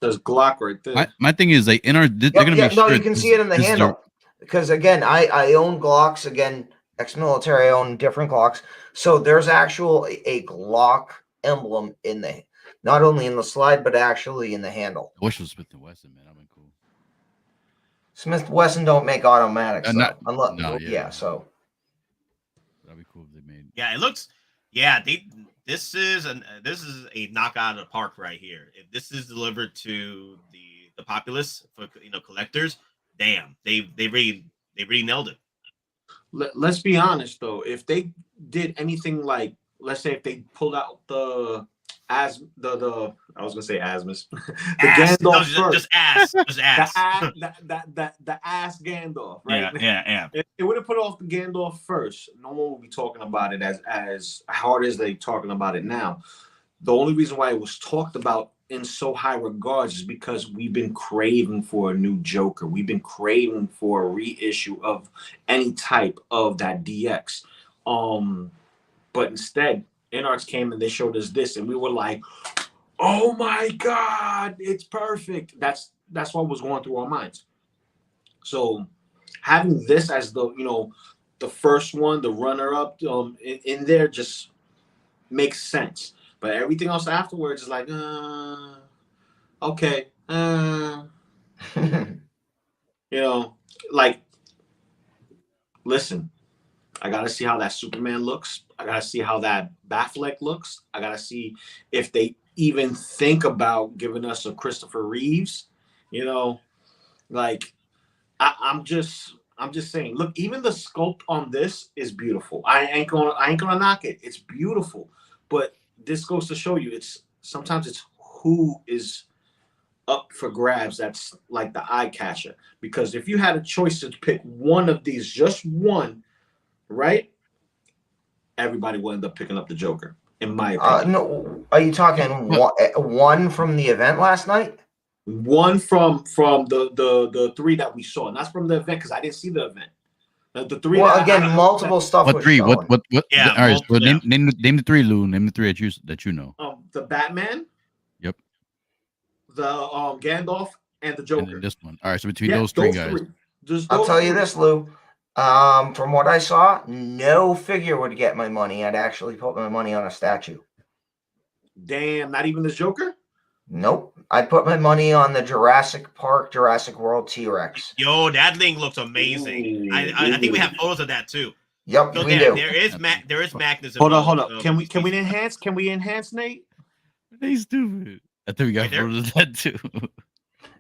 There's Glock right there. My thing is like Inart. They're gonna make sure. No, you can see it in the handle. Because again, I own Glocks. Again, ex-military, I own different Glocks. So there's a Glock emblem in not only in the slide, but actually in the handle. I wish it was Smith & Wesson, man. That'd been cool. Smith & Wesson don't make automatics. So that'd be cool if they made. Yeah, it looks. Yeah, this is a knockout of the park right here. If this is delivered to the populace for collectors, damn, they really nailed it. Let's be honest though, if they did anything like, let's say if they pulled out the I was gonna say Asmus, the Gandalf first. Just ass. the ass Gandalf, right? Yeah. It would have put off the Gandalf first. No one would be talking about it as hard as they talking about it now. The only reason why it was talked about in so high regards is because we've been craving for a new Joker. We've been craving for a reissue of any type of that DX. But instead, Inarts came and they showed us this, and we were like, "Oh my God, it's perfect!" That's what was going through our minds. So having this as the first one, the runner-up in there just makes sense. But everything else afterwards is like, okay, like, listen, I gotta see how that Superman looks. I gotta see how that Batfleck looks. I gotta see if they even think about giving us a Christopher Reeves. Like, I'm just saying. Look, even the sculpt on this is beautiful. I ain't gonna knock it. It's beautiful, but this goes to show you sometimes it's who is up for grabs that's like the eye catcher. Because if you had a choice to pick one of these, just one, right? everybody will end up picking up the Joker. In my opinion. No, are you talking one from the event last night? One from the 3 that we saw, and that's from the event because I didn't see the event. The 3. Well, again, multiple stuff. What 3? What? Yeah. All right. So name the 3, Lou. Name the 3 that you know. The Batman. Yep. The Gandalf and the Joker. And this one. All right. So between those 3 guys, I'll tell you this, Lou. From what I saw, no figure would get my money. I'd actually put my money on a statue. Damn, not even the Joker? Nope. I'd put my money on the Jurassic World T-Rex. Yo, that thing looks amazing. I think we have photos of that too. Yep, So we do. There is Magnus. Hold on. So can we enhance? Can we enhance, Nate? they stupid. I think we got photos of that too.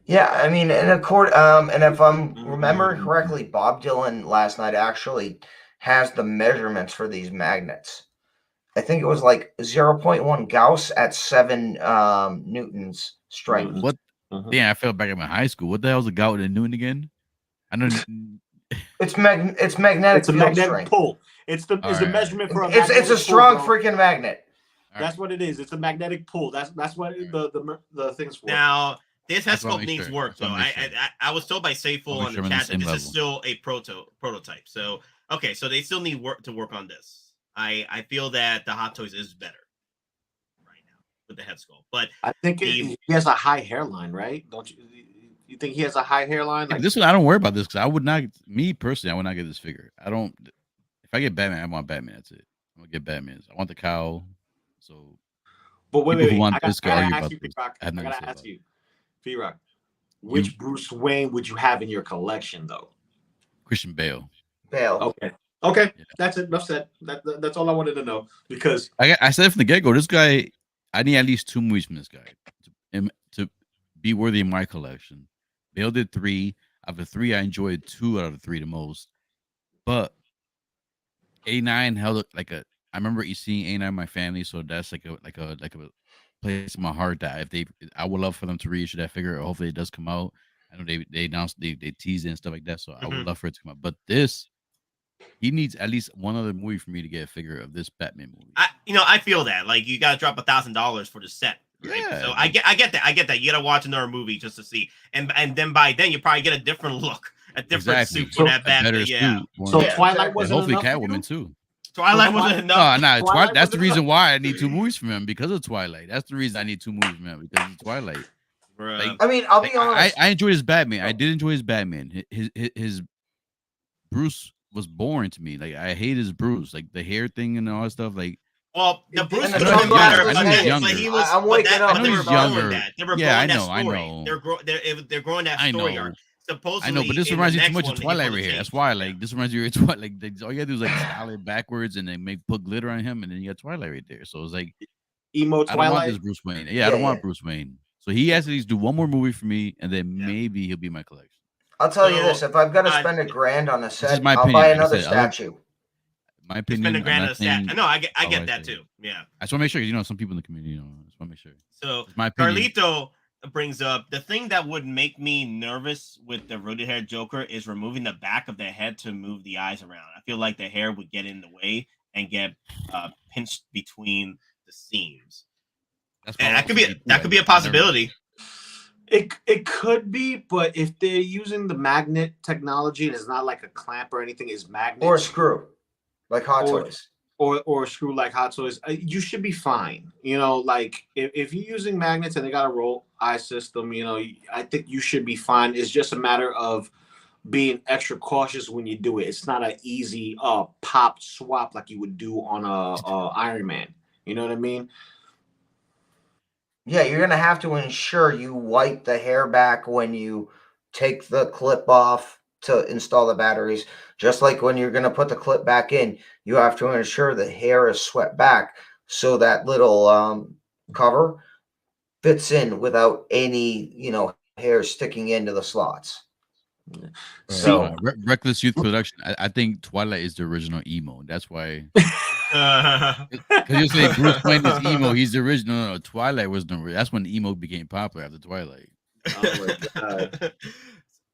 Yeah, I mean, and if I'm remembering correctly, Bob Dylan last night actually has the measurements for these magnets. I think it was like 0.1 Gauss at 7 newtons strength. What? Yeah, I fell back in my high school. What the hell is a Gauss and Newton again? I don't. It's magnetic. It's a magnetic strength. Pull. It's the measurement for a. It's a strong freaking magnet. That's what it is. It's a magnetic pull. That's what the thing's for. Now this head-sculpt needs work though. I was told by Sayful on the chat that this is still a prototype. So okay, so they still need work on this. I feel that the Hottoys is better right now with the head sculpt, but I think he has a high hairline, right? Don't you? You think he has a high hairline? Like, this one, I don't worry about this because I would not. Me personally, I would not get this figure. I don't. If I get Batman, I want Batman. That's it. I'm gonna get Batman. I want the cowl. So, but wait. I gotta ask you, P-Rock. Which Bruce Wayne would you have in your collection, though? Christian Bale. Okay, yeah. That's it. Enough said. That's all I wanted to know because I said from the get go, this guy, I need at least 2 movies from this guy to be worthy in my collection. Bale did 3. Out of the 3, I enjoyed 2 out of the 3 the most. But A9 held like a. I remember seeing A9 in my family, so that's like a place in my heart that I would love for them to reissue that figure. Hopefully, it does come out. I know they announced they teased it and stuff like that, so I would love for it to come out. But this. He needs at least one other movie for me to get a figure of this Batman movie. I feel that like you gotta drop $1,000 for the set. Right? Yeah. So I get that. You gotta watch another movie just to see, and then by then you probably get a different look, a different suit for that Batman. Yeah. So Twilight wasn't hopefully enough Catwoman too. Twilight wasn't enough. No, Twilight that's the reason why I need 2 movies from him because of Twilight. That's the reason I need 2 movies from him because of Twilight. Like, I mean, I'll be honest. I enjoyed his Batman. I did enjoy his Batman. His Bruce was boring to me. Like I hate his Bruce, like the hair thing and all that stuff. Like, well, the Bruce was younger. I'm waking up. I know he's younger. They were growing that story. I know. They're growing that story arc. Supposedly, I know, but this reminds you too much of Twilight right here. That's why, like, this reminds you of Twilight. Like, all you gotta do is like style it backwards and then put glitter on him, and then you got Twilight right there. So it's like emo Twilight. I don't want this Bruce Wayne. Yeah, I don't want Bruce Wayne. So he has to at least do 1 more movie for me, and then maybe he'll be in my collection. I'll tell you this: if I've got to spend $1,000 on a set, I'll opinion. buy another statue. My opinion. Spend $1,000 on a set. No, I get that too. Yeah. I just want to make sure some people in the community. I just want to make sure. So my opinion. Carlito brings up the thing that would make me nervous with the rooted hair Joker is removing the back of the head to move the eyes around. I feel like the hair would get in the way and get pinched between the seams. And that could be a possibility. It could be, but if they're using the magnet technology and it's not like a clamp or anything, it's magnet or a screw, like Hottoys, or a screw like Hottoys, you should be fine. Like if you're using magnets and they got a roll eye system, I think you should be fine. It's just a matter of being extra cautious when you do it. It's not an easy pop swap like you would do on a Iron Man. You know what I mean? Yeah, you're going to have to ensure you wipe the hair back when you take the clip off to install the batteries. Just like when you're going to put the clip back in, you have to ensure the hair is swept back so that little cover fits in without any, hair sticking into the slots. So Reckless Youth Production. I think Twilight is the original emo. That's why. Because you say Bruce Wayne is emo, he's the original. No, Twilight was the. That's when emo became popular after Twilight. Oh my God.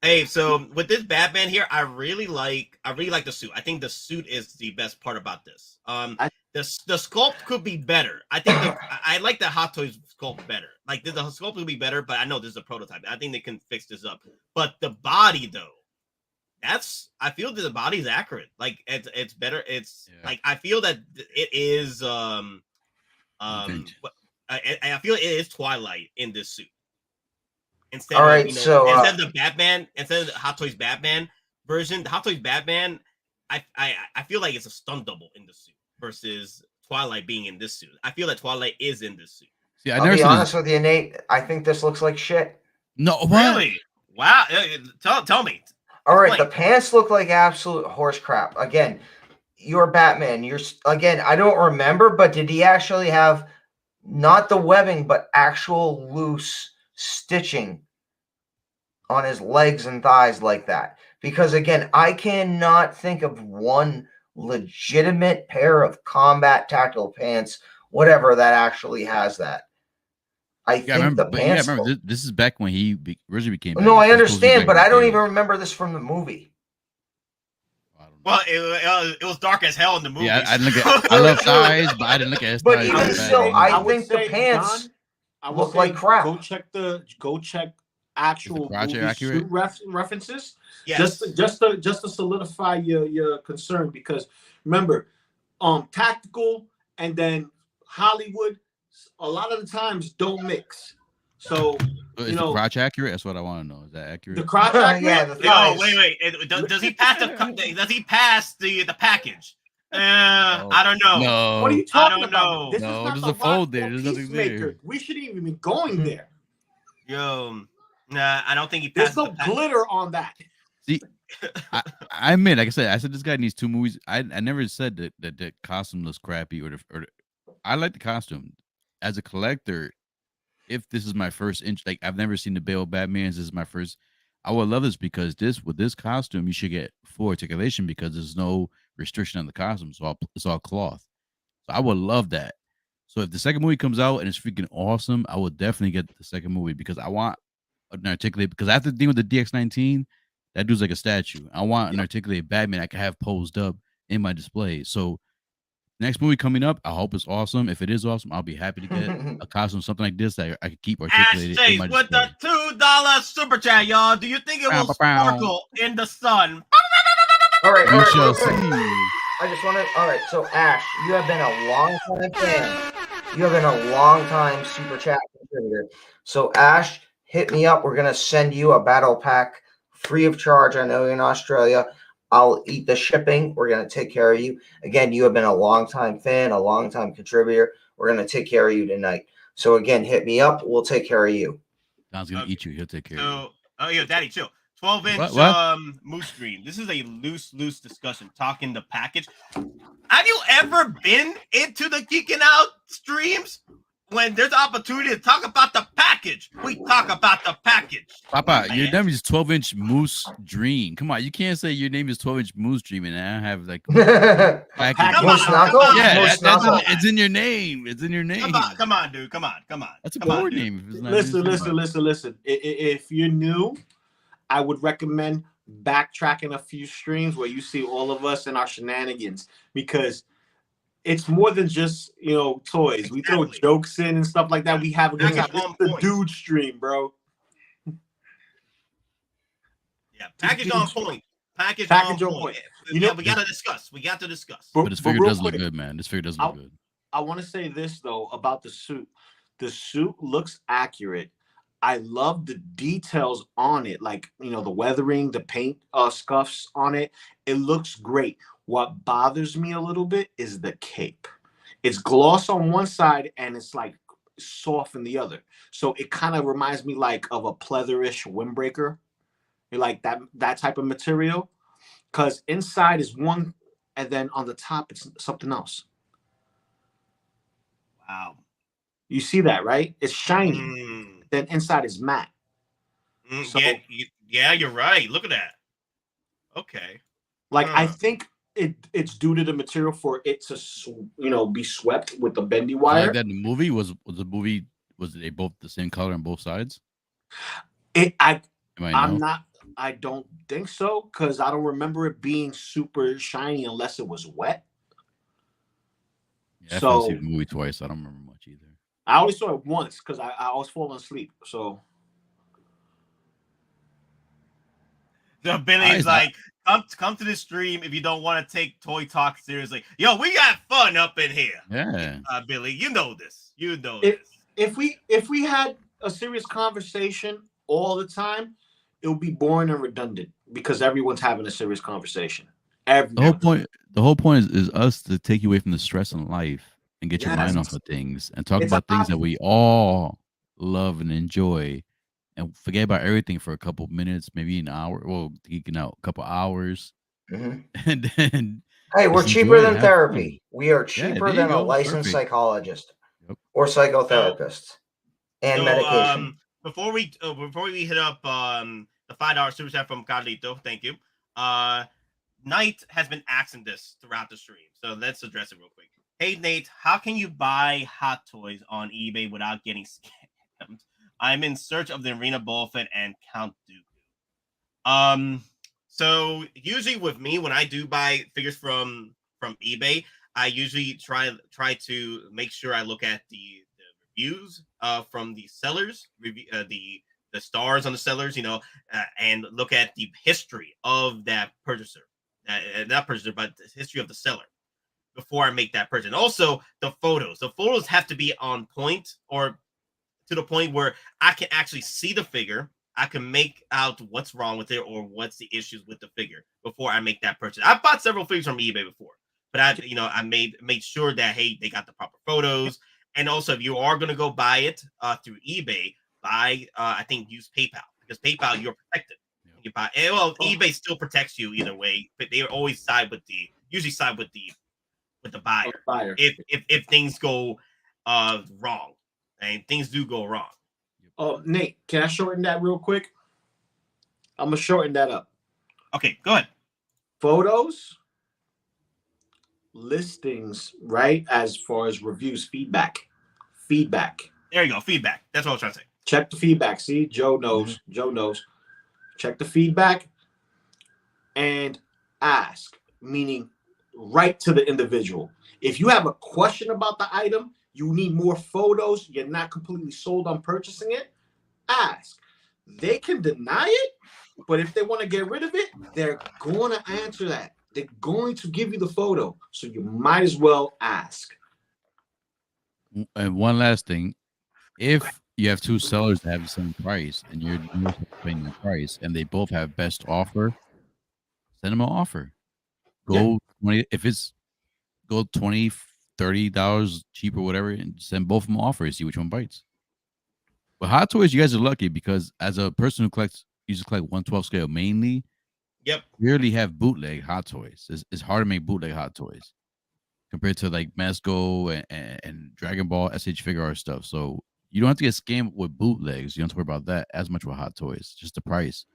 Hey, so with this Batman here, I really like the suit. I think the suit is the best part about this. The sculpt could be better. I think I like the Hot Toys sculpt better. Like the sculpt could be better, but I know this is a prototype. I think they can fix this up. But the body though, I feel that the body is accurate. Like it's better. It's like I feel that it is I feel it is Twilight in this suit. Instead All right, of, instead of the Batman, instead of the Hot Toys Batman version, the Hot Toys Batman, I feel like it's a stunt double in the suit versus Twilight being in this suit. I feel that Twilight is in this suit. See, I'll be honest with you, Nate. I think this looks like shit. No, what? Really? Wow. Tell me. All right, the pants look like absolute horse crap. Again, you're Batman. Again, I don't remember, but did he actually have not the webbing, but actual loose stitching on his legs and thighs like that? Because again, I cannot think of one legitimate pair of combat tactical pants, whatever, that actually has that. I think the pants. Remember, this is back when he originally became. No, I understand, but I don't even remember this from the movie. Well, it was dark as hell in the movie. Yeah, I didn't look at. I love thighs, but I didn't look at his But thighs. even still, I think the pants look like crap. Go check actual suit references. Yes. Just to solidify your concern, because remember, tactical and then Hollywood, a lot of the times don't mix. So is the crotch accurate? That's what I want to know. Is that accurate? The crotch accurate? Yeah, the thighs. Wait. Does he pass the package? I don't know. No. What are you talking about? This no, is not there's a fold there. There's nothing there. We shouldn't even be going there. Yo, nah, I don't think he passed. There's no glitter on that. See, I admit, like I said this guy needs 2 movies. I never said that the costume looks crappy or I like the costume. As a collector, if this is my first like I've never seen the Bale Batman's, this is my first. I would love this because with this costume, you should get full articulation because there's no restriction on the costume. So it's all cloth. So I would love that. So if the second movie comes out and it's freaking awesome, I would definitely get the second movie because I want an articulated. Because after dealing with the DX-19, that dude's like a statue. I want an articulated Batman I can have posed up in my display. So next movie coming up, I hope it's awesome. If it is awesome, I'll be happy to get a costume, something like this that I can keep articulated in my with display. the $2 super chat, y'all. Do you think it will sparkle in the sun? All right. We shall see. I just want to. All right, so Ash, you have been a long time fan. You have been a long time super chat contributor. So Ash, hit me up. We're gonna send you a battle pack free of charge. I know you're in Australia. I'll eat the shipping. We're gonna take care of you. Again, you have been a long time fan, a long time contributor. We're gonna take care of you tonight. So again, hit me up. We'll take care of you. Don's gonna eat you. He'll take care of you. Oh yeah, Daddy, chill. 12-inch moose stream. This is a loose discussion. Talking the package. Have you ever been into the Geekin Out streams when there's opportunity to talk about the package? We talk about the package. Papa, your name is 12-inch Moose Dream. Come on, you can't say your name is 12-inch Moose Dream and I have like package. Moose Knuckle? Yeah, Moose Knuckle. it's in your name. It's in your name. Come on, dude. Come on. That's a board name. If it's not Listen. If you're new, I would recommend backtracking a few streams where you see all of us and our shenanigans, because it's more than just toys. We throw jokes in and stuff like that. We have a good time. It's the dude stream, bro. Yeah, package on point. Package on point. We gotta discuss. But this figure does look good, man. This figure does look good. I want to say this though about the suit. The suit looks accurate. I love the details on it, like the weathering, the paint scuffs on it. It looks great. What bothers me a little bit is the cape. It's gloss on one side and it's like soft in the other. So it kind of reminds me like of a pleatherish windbreaker, like that type of material. Because inside is one, and then on the top it's something else. Wow. You see that, right? It's shiny. Then inside is matte. So, yeah, you're right. Look at that. Okay. Like I think it's due to the material for it to be swept with the bendy wire. Like that in the movie was they both the same color on both sides? I'm not I don't think so, because I don't remember it being super shiny unless it was wet. Yeah, I haven't seen the movie twice. I don't remember much either. I only saw it once because I was falling asleep. So the Billy's like, come to the stream if you don't want to take Toy Talk seriously. Yo, we got fun up in here. Yeah. Billy, you know this. You know this. If we had a serious conversation all the time, it would be boring and redundant because everyone's having a serious conversation. The whole point is us to take you away from the stress in life and get your mind off of things and talk about things that we all love and enjoy, and forget about everything for a couple minutes, maybe an hour. Well, geeking out a couple hours, and then hey, we're cheaper than therapy. We are cheaper than a licensed psychologist or psychotherapist and medication. Before we hit up the $5 super chat from Carlito, thank you. Knight has been asking this throughout the stream, so let's address it real quick. Hey Nate, how can you buy Hot Toys on eBay without getting scammed? I'm in search of the Arena Bullfit and Count Dooku. So usually with me, when I do buy figures from eBay, I usually try to make sure I look at the reviews from the sellers, the stars on the sellers, and look at the history of that purchaser, not purchaser, but the history of the seller before I make that purchase. And also the photos. The photos have to be on point, or to the point where I can actually see the figure. I can make out what's wrong with it or what's the issues with the figure before I make that purchase. I've bought several figures from eBay before, but I made sure that, hey, they got the proper photos. And also, if you are going to go buy it through eBay, I think use PayPal, because PayPal, you're protected. You buy, eBay still protects you either way, but they always usually side with the buyer. If things go wrong, and things do go wrong. Nate, can I shorten that real quick? I'm gonna shorten that up. Okay, go ahead. Photos, listings, right? As far as reviews, feedback. There you go, feedback. That's what I was trying to say. Check the feedback. See, Joe knows. Mm-hmm. Joe knows. Check the feedback and ask, meaning write to the individual. If you have a question about the item, you need more photos, you're not completely sold on purchasing it, ask. They can deny it, but if they want to get rid of it, they're going to answer that. They're going to give you the photo, so you might as well ask. And one last thing, if you have two sellers that have the same price and you're paying the price and they both have best offer, send them an offer. Go 20, if it's go $20, $30 cheap or whatever, and send both of them offers, see which one bites. But Hot Toys, you guys are lucky, because as a person who used to collect 1/12 scale mainly, you rarely have bootleg Hot Toys. It's hard to make bootleg Hot Toys compared to like Mezco and Dragon Ball SH Figure Art stuff. So you don't have to get scammed with bootlegs. You don't have to worry about that as much with Hot Toys, just the price.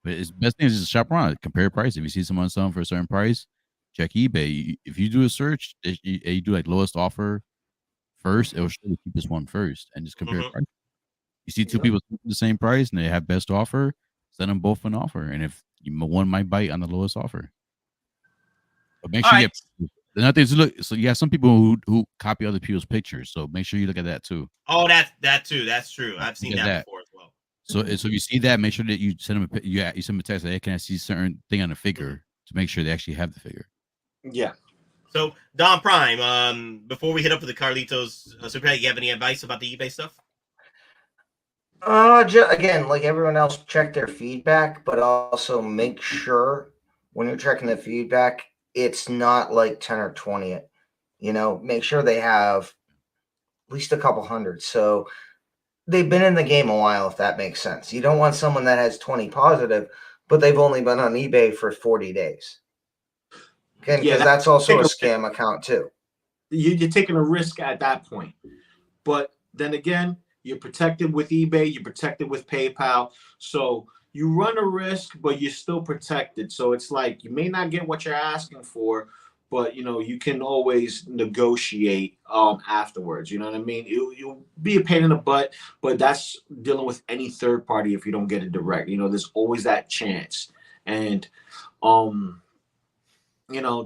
But it's best thing is just shop around, compare price. If you see someone selling for a certain price, check eBay. If you do a search, you do like lowest offer first, it will show the cheapest one first, and just compare price. You see two people the same price and they have best offer, send them both an offer. And if one might bite on the lowest offer, but make sure you get another thing to look. So you have some people who copy other people's pictures, so make sure you look at that too. Oh, that too. That's true. I've seen that before as well. So if you see that, make sure that you send them you send them a text. Hey, can I see certain thing on the figure to make sure they actually have the figure. Yeah. So DonPrime, before we hit up with the Carlitos super chat, you have any advice about the eBay stuff? Again, like everyone else, check their feedback, but also make sure when you're checking the feedback, it's not like 10 or 20. Make sure they have at least a couple hundred. So they've been in the game a while, if that makes sense. You don't want someone that has 20 positive, but they've only been on eBay for 40 days. Again, because that's also a scam account too. You're taking a risk at that point. But then again, you're protected with eBay, you're protected with PayPal. So you run a risk, but you're still protected. So it's like you may not get what you're asking for, but you can always negotiate afterwards. You know what I mean? You'll be a pain in the butt, but that's dealing with any third party if you don't get it direct. There's always that chance. And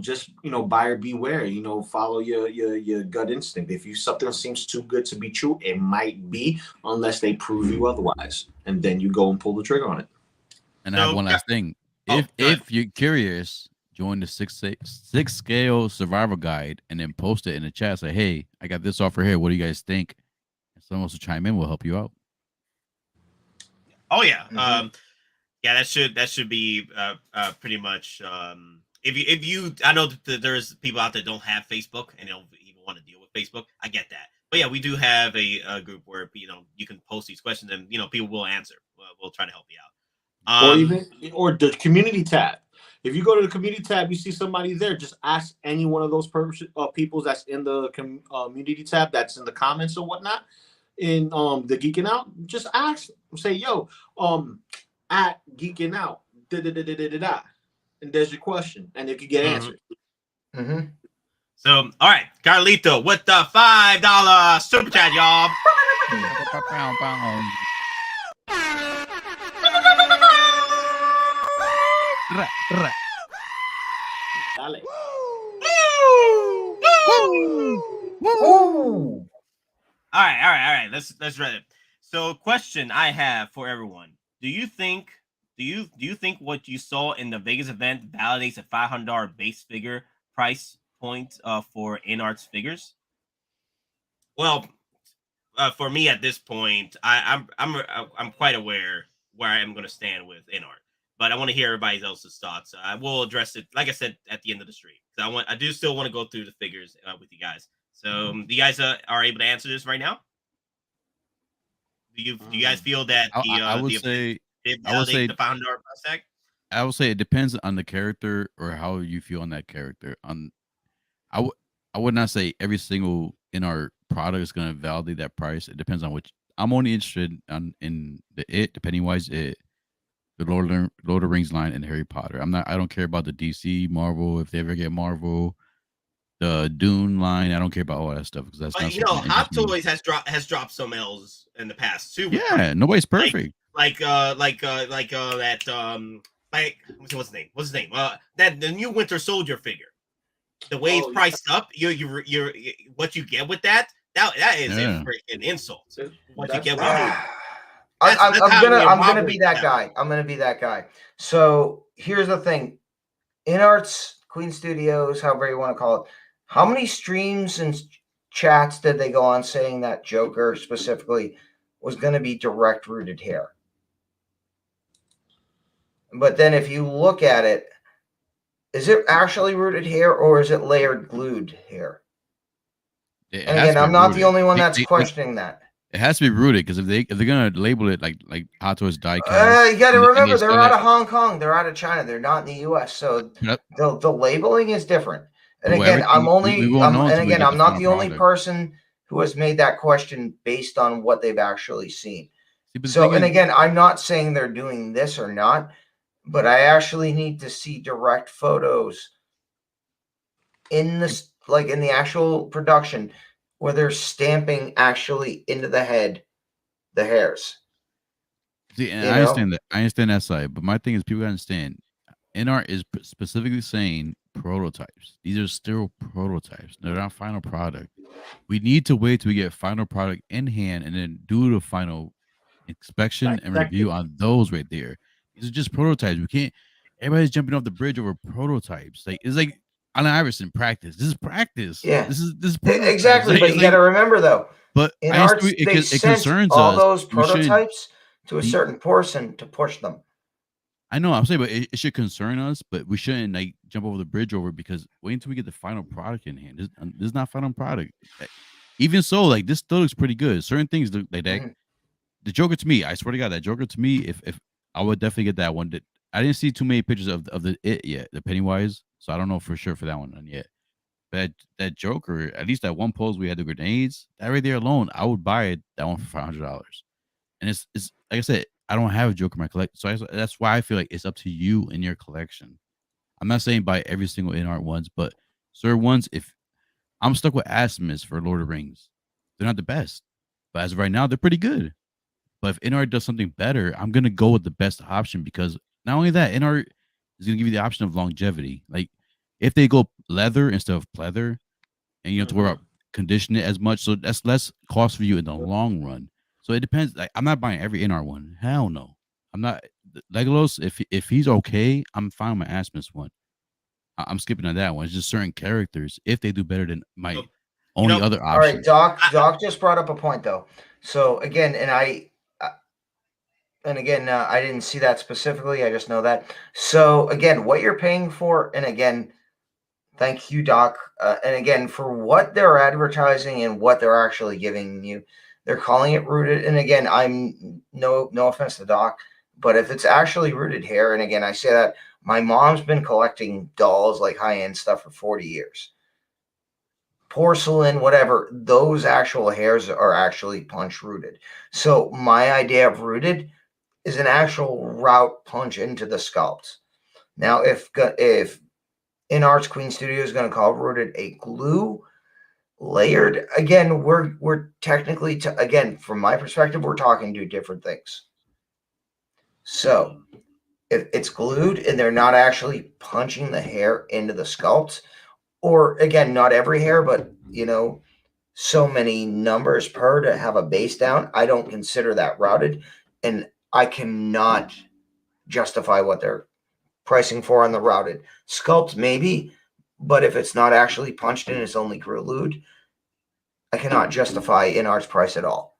just buyer beware. Follow your gut instinct. If something seems too good to be true, it might be, unless they prove you otherwise, and then you go and pull the trigger on it. And I have one last thing. If you're curious, join the six scale survival guide and then post it in the chat. Say, hey, I got this offer here. What do you guys think? If someone wants to chime in, we'll help you out. Oh yeah, yeah. That should be pretty much. If you, I know that there's people out there that don't have Facebook and they don't even want to deal with Facebook. I get that, but yeah, we do have a group where you can post these questions and people will answer. We'll try to help you out. Or the community tab. If you go to the community tab, you see somebody there, just ask any one of those people that's in the community tab, that's in the comments or whatnot, in the Geekin Out. Just ask, say, yo, at Geekin Out, da-da-da-da-da-da. And there's your question, and it could get answered. So, all right, Carlito, with the $5 super chat, y'all. Dale. All right. Let's read it. So, question I have for everyone: Do you think what you saw in the Vegas event validates a $500 base figure price point for Inart's figures? Well, for me at this point, I'm quite aware where I am going to stand with Inart, but I want to hear everybody else's thoughts. I will address it, like I said, at the end of the stream. I do still want to go through the figures with you guys. So, do you guys are able to answer this right now? Do you guys feel that I would say the $500 price tag? I would say it depends on the character or how you feel on that character. I would not say every single Inart product is going to validate that price. It depends on which. I'm only interested in the Pennywise, the Lord of the Rings line, and Harry Potter. I don't care about the DC, Marvel. If they ever get Marvel, the Dune line, I don't care about all that stuff because that's not. Hottoys has dropped some L's in the past too. Yeah, nobody's perfect. Like what's his name? That the new Winter Soldier figure. The way it's priced up, you're what you get with that is a freaking insult. What you get with it. I'm gonna be that guy. I'm gonna be that guy. So here's the thing: Inart's Queen Studios, however you want to call it, how many streams and chats did they go on saying that Joker specifically was going to be direct rooted hair? But then if you look at it, is it actually rooted hair or is it layered glued hair? And again, I'm not the only one that's questioning that. It has to be rooted because if they're gonna label it like Hottoys diecast, you got to remember they're out of Hong Kong, they're out of China, they're not in the U.S. So the labeling is different. And again, I'm not the only person who has made that question based on what they've actually seen. So, and again, I'm not saying they're doing this or not, but I actually need to see direct photos in this, like in the actual production, where they're stamping actually into the head, the hairs. See, and I understand that side, but my thing is people understand Inart is specifically saying prototypes. These are still prototypes. They're not final product. We need to wait till we get final product in hand and then do the final inspection and review on those right there. These are just prototypes. We can't. Everybody's jumping off the bridge over prototypes. Like it's like Allen Iverson practice. This is practice. Yeah, this is exactly. But you got to remember though. But it concerns all us. Those prototypes to a certain person to push them. I know I'm saying, but it should concern us, but we shouldn't like jump over the bridge over because wait until we get the final product in hand. This is not final product. Even so, like this still looks pretty good. Certain things look like that. The Joker to me, I swear to God, that Joker to me, if I would definitely get that one. I didn't see too many pictures of the it yet, the Pennywise, so I don't know for sure for that one yet. But that Joker, at least that one pose we had the grenades, that right there alone, I would buy that one for $500. And it's like I said, I don't have a Joker in my collection, so that's why I feel like it's up to you in your collection. I'm not saying buy every single Inart ones, but certain ones, if I'm stuck with Asmus for Lord of the Rings, they're not the best, but as of right now, they're pretty good. But if Inart does something better, I'm gonna go with the best option because not only that, Inart is gonna give you the option of longevity. Like if they go leather instead of pleather, and you don't have to worry about condition it as much, so that's less cost for you in the long run. So it depends. Like I'm not buying every Inart one. Hell no. I'm not Legolas. If he's okay, I'm fine with my Asmus one. I'm skipping on that one. It's just certain characters. If they do better than my only other option. All right, Doc just brought up a point though. So again, I didn't see that specifically. I just know that. So again, what you're paying for, and again, thank you, Doc. And again, for what they're advertising and what they're actually giving you, they're calling it rooted. And again, I'm no offense to Doc, but if it's actually rooted hair, and again, I say that my mom's been collecting dolls, like high-end stuff, for 40 years. Porcelain, whatever, those actual hairs are actually punch rooted. So my idea of rooted is an actual route punch into the sculpt. Now, if Inart's Queen Studio is going to call rooted a glue layered, again, we're technically, again, from my perspective, we're talking two different things. So if it's glued and they're not actually punching the hair into the sculpt, or again, not every hair, but so many numbers per to have a base down, I don't consider that routed, and I cannot justify what they're pricing for on the routed sculpt, maybe, but if it's not actually punched in, it's only glued, I cannot justify Inart's price at all.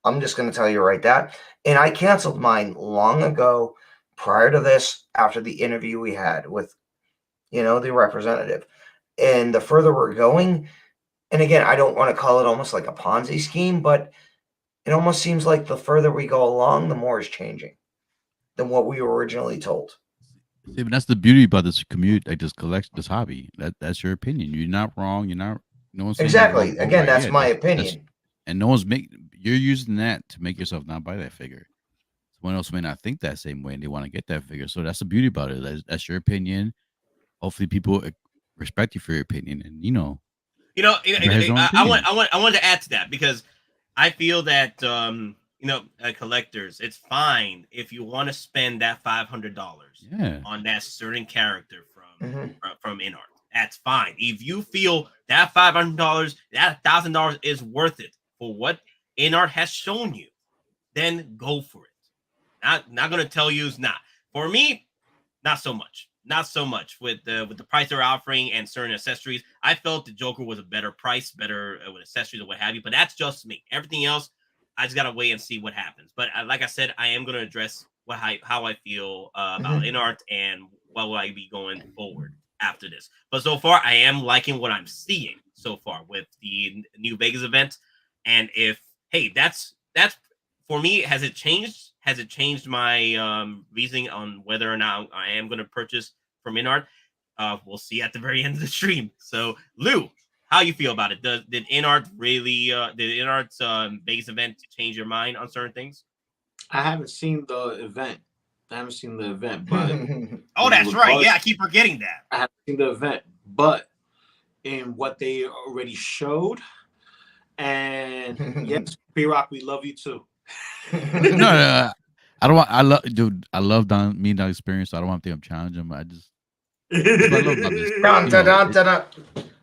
I'm just going to tell you right that. And I canceled mine long ago, prior to this, after the interview we had with, the representative. And the further we're going, and again, I don't want to call it almost like a Ponzi scheme, but it almost seems like the further we go along, the more is changing than what we were originally told. See, but that's the beauty about this community, like this hobby. That's your opinion. You're not wrong. You're not. No one's exactly. Again, that's my opinion. And no one's you're using that to make yourself not buy that figure. Someone else may not think that same way, and they want to get that figure. So that's the beauty about it. That's your opinion. Hopefully, people respect you for your opinion, and I want to add to that because I feel that collectors, it's fine if you want to spend that $500 on that certain character from Inart. That's fine. If you feel that $500, that $1,000 is worth it for what Inart has shown you, then go for it. Not going to tell you it's not. For me, not so much. Not so much with the price they're offering and certain accessories. I felt the Joker was a better price, better with accessories or what have you. But that's just me. Everything else, I just gotta wait and see what happens. But like I said, I am gonna address how I feel about Inart and what will I be going forward after this. But so far, I am liking what I'm seeing so far with the new Vegas event. And that's for me. Has it changed? Has it changed my reasoning on whether or not I am going to purchase from Inart? We'll see at the very end of the stream. So, Lou, how you feel about it? Did Inart did Inart's Vegas event change your mind on certain things? I haven't seen the event. But oh, that's right. Yeah, I keep forgetting that. I haven't seen the event, but in what they already showed, and yes, P-Rock, we love you too. No, I don't want. I love Don experience. So I don't want to think I'm challenging him. I just. I love about this,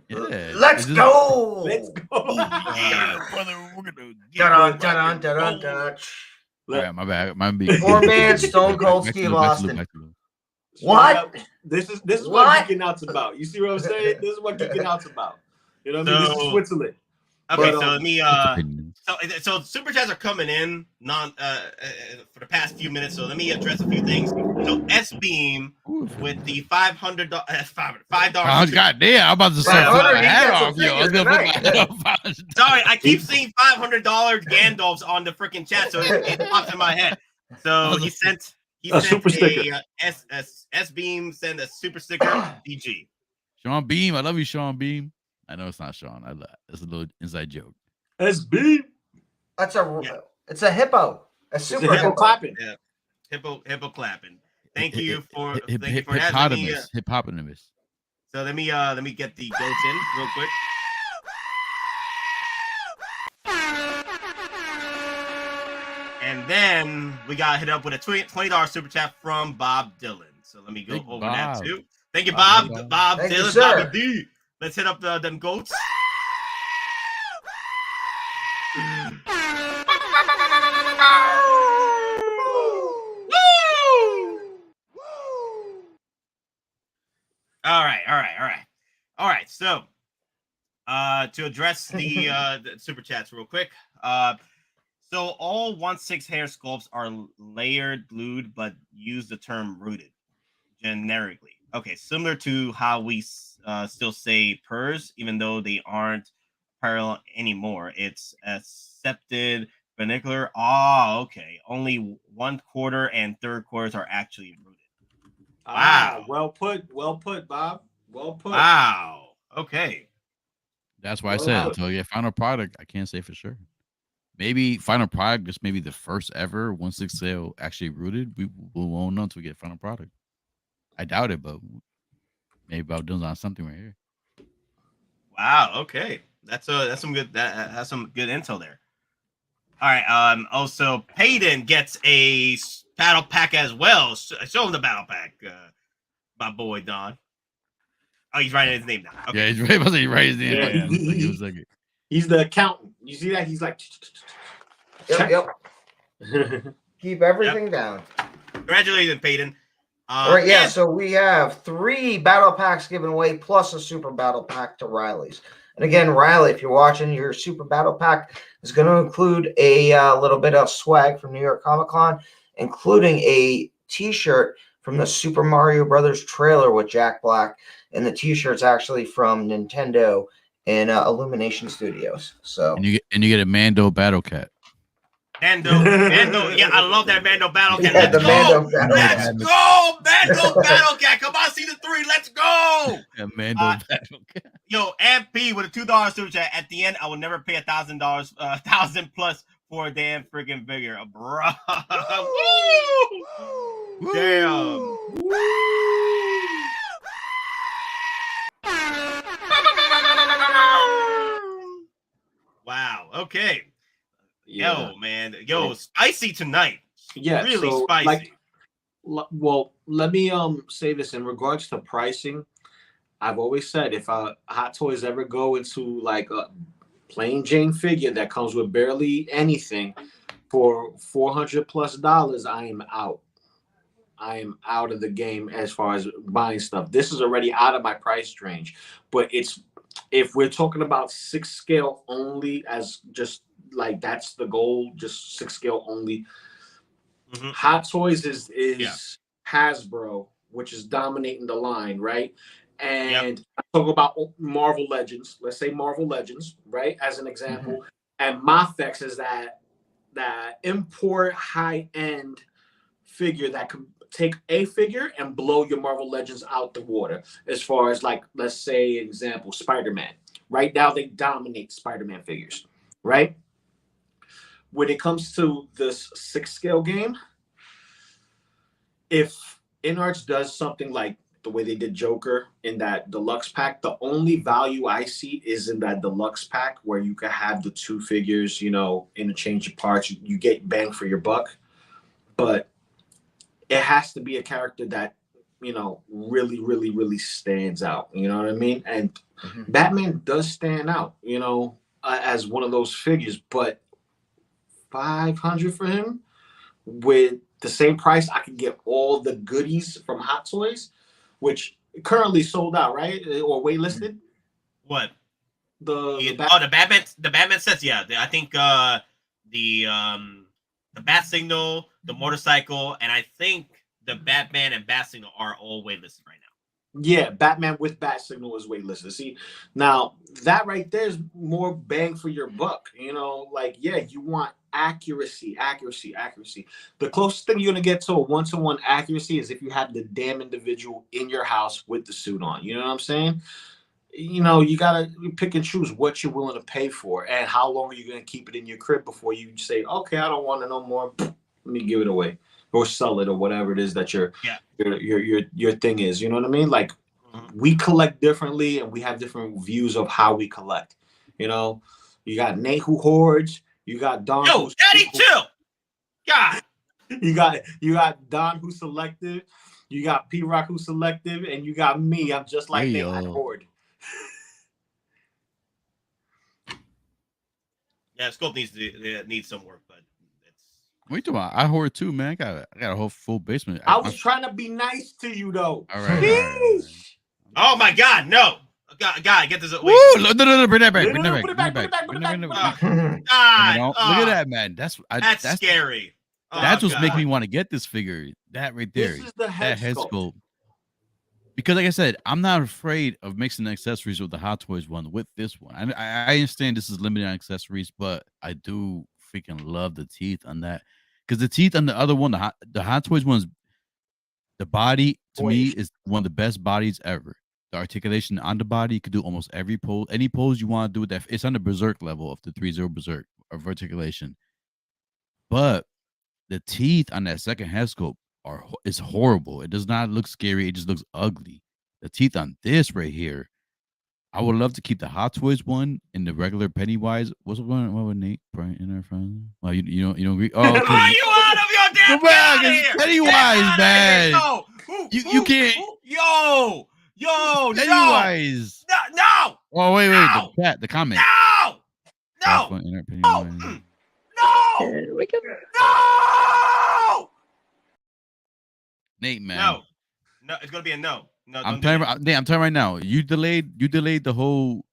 yeah, Let's go. All right, my bad. My bad. Poor Stone Cold Steve Austin. What? This is what Geekin Out's about. You see what I'm saying? This is what Geekin Out's about. You know what I mean? This is Switzerland. Okay, so let me so super chats are coming in for the past few minutes. So let me address a few things. So S Beam with the $500. God damn! I'm about to say my hat off, yo. Sorry, I keep seeing $500 Gandalfs on the freaking chat, so it pops in my head. So he sent a super sticker. S Beam sent a super sticker. DG. Sean Beam, I love you, Sean Beam. I know it's not Sean. It's a little inside joke. SB. It's a hippo. A super hippo clapping. Yeah. Hippo clapping. Thank you for hippopotamus. Hippopotamus. So let me get the goats in real quick. And then we got hit up with a $20 super chat from Bob Dylan. So let me go over that too. Thank you, Bob. Bob Thank Dylan, you, sir. Bobby D. Let's hit up them goats. All right. So, to address the super chats real quick. So all 1/6 hair sculpts are layered, glued, but use the term rooted generically. Okay, similar to how we still say purs, even though they aren't parallel anymore. It's accepted vernacular. Okay. Only 1/4 and 3rd quarters are actually rooted. Wow. Well put, Bob. Well put. Wow. Okay. That's why I said until you get final product, I can't say for sure. Maybe final product is maybe the first ever 1/6 sale actually rooted. We won't know until we get final product. I doubt it, but maybe Bob Dylan's on something right here. Wow. Okay. That's some good intel there. All right. Also, Peyton gets a battle pack as well. Show him the battle pack, my boy Don. Oh, he's writing his name now. Okay. Yeah, he's writing his name. Yeah. He's the accountant. You see that? He's like, Yep. Keep everything down. Congratulations, Peyton. All right, yeah. So we have 3 battle packs given away plus a super battle pack to Riley's. And again, Riley, if you're watching, your super battle pack is going to include a little bit of swag from New York Comic Con, including a T-shirt from the Super Mario Brothers trailer with Jack Black, and the T-shirt's actually from Nintendo and Illumination Studios. So and you get a Mando Battle Cat. Mando, yeah, I love that Mando Battle Cat. Yeah, Let's go, Mando Battle Cat. Come on, season 3, let's go. Yeah, Mando Battle Cat. Yo, MP with a $2 super chat. At the end, I will never pay $1,000, $1,000 plus for a damn freaking figure, bro. Damn. Wow. Okay. yeah. Yo, man. Yo, spicy tonight. Yeah, Really so, spicy. Well, let me say this in regards to pricing. I've always said if Hot Toys ever go into like a plain Jane figure that comes with barely anything for $400+, I am out. I am out of the game as far as buying stuff. This is already out of my price range. But if we're talking about 6 scale only, as just like that's the goal, just 6 scale only. Mm-hmm. Hot Toys is Hasbro, which is dominating the line, right? And I talk about Marvel Legends. Let's say Marvel Legends, right? As an example. And Mafex is that import high-end figure that could take a figure and blow your Marvel Legends out the water. As far as like, let's say, example, Spider-Man. Right now, they dominate Spider-Man figures, right? When it comes to this 6 scale game, if Inart does something like the way they did Joker in that deluxe pack, the only value I see is in that deluxe pack where you can have the 2 figures, you know, interchange of parts. You get bang for your buck, but it has to be a character that, you know, really, really, really stands out. You know what I mean? And Batman does stand out, you know, as one of those figures, but $500 for him with the same price, I can get all the goodies from Hot Toys, which currently sold out, right? Or waitlisted. What? The Batman sets. Yeah, I think the Bat Signal, the motorcycle, and I think the Batman and Bat Signal are all waitlisted right now. Yeah, Batman with Bat Signal is waitlisted. See, now that right there is more bang for your buck. You know, like, yeah, you want accuracy. The closest thing you're gonna get to a 1-to-1 accuracy is if you have the damn individual in your house with the suit on. You know what I'm saying? You know, you gotta pick and choose what you're willing to pay for and how long are you gonna keep it in your crib before you say, okay, I don't want it no more. Let me give it away or sell it or whatever it is that your thing is. You know what I mean? Like we collect differently, and we have different views of how we collect. You know, you got Nate who hoards. You got Don. Yo, Daddy, chill. God. You got Don who's selective. You got P Rock who's selective, and you got me. I'm just like Nate. I hoard. Yeah, scope needs some work, but it's. What you talking about? I hoard too, man. I got a whole full basement. I was trying to be nice to you, though. All right. Oh my God, no! God, get this. Woo! No, bring that back. Bring that back. God, look at that, man. That's scary. That's what's making me want to get this figure. That right there. This is the head sculpt. Because, like I said, I'm not afraid of mixing accessories with the Hot Toys one with this one. I understand this is limited on accessories, but I do freaking love the teeth on that. Because the teeth on the other one, the Hot Toys one's the body to me is one of the best bodies ever. The articulation on the body, you could do almost every pose, any pose you want to do with that. It's on the Berserk level of the 3-0 Berserk of articulation. But the teeth on that second head sculpt is horrible. It does not look scary. It just looks ugly. The teeth on this right here, I would love to keep the Hot Toys one and the regular Pennywise. What's one? What would Nate Brian in our friend? Well, you don't agree. Oh, okay. Are you out of your damn? Come back, it's Pennywise, man. No. You can't. Yo, Pennywise. No. Oh wait, No. the comment. No. Nate, man. No, it's gonna be a no. No, I'm telling you right now. You delayed the whole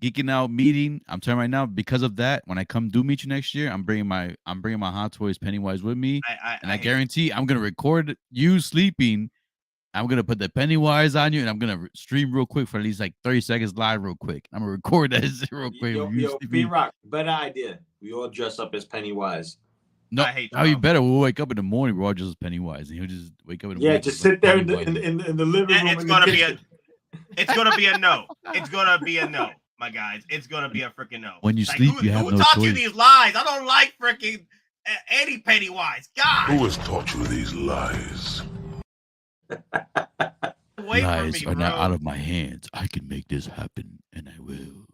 Geeking Out meeting. I'm telling you right now, because of that, when I come do meet you next year, I'm bringing my Hot Toys Pennywise with me, and I guarantee I'm gonna record you sleeping. I'm gonna put the Pennywise on you, and I'm gonna stream real quick for at least like 30 seconds live, real quick. I'm gonna record that real quick. Yo, P-Rock, better idea. We all dress up as Pennywise. No, how you better? We'll wake up in the morning. We're all just as Pennywise, and he'll just wake up in the morning. Yeah, just sit there in the living room. It's gonna be it's gonna be a no. It's gonna be a no, my guys. It's gonna be a freaking no. When you sleep, you have no choice. Who taught you these lies? I don't like freaking any Pennywise. God. Who has taught you these lies? Lies are not out of my hands. I can make this happen, and I will.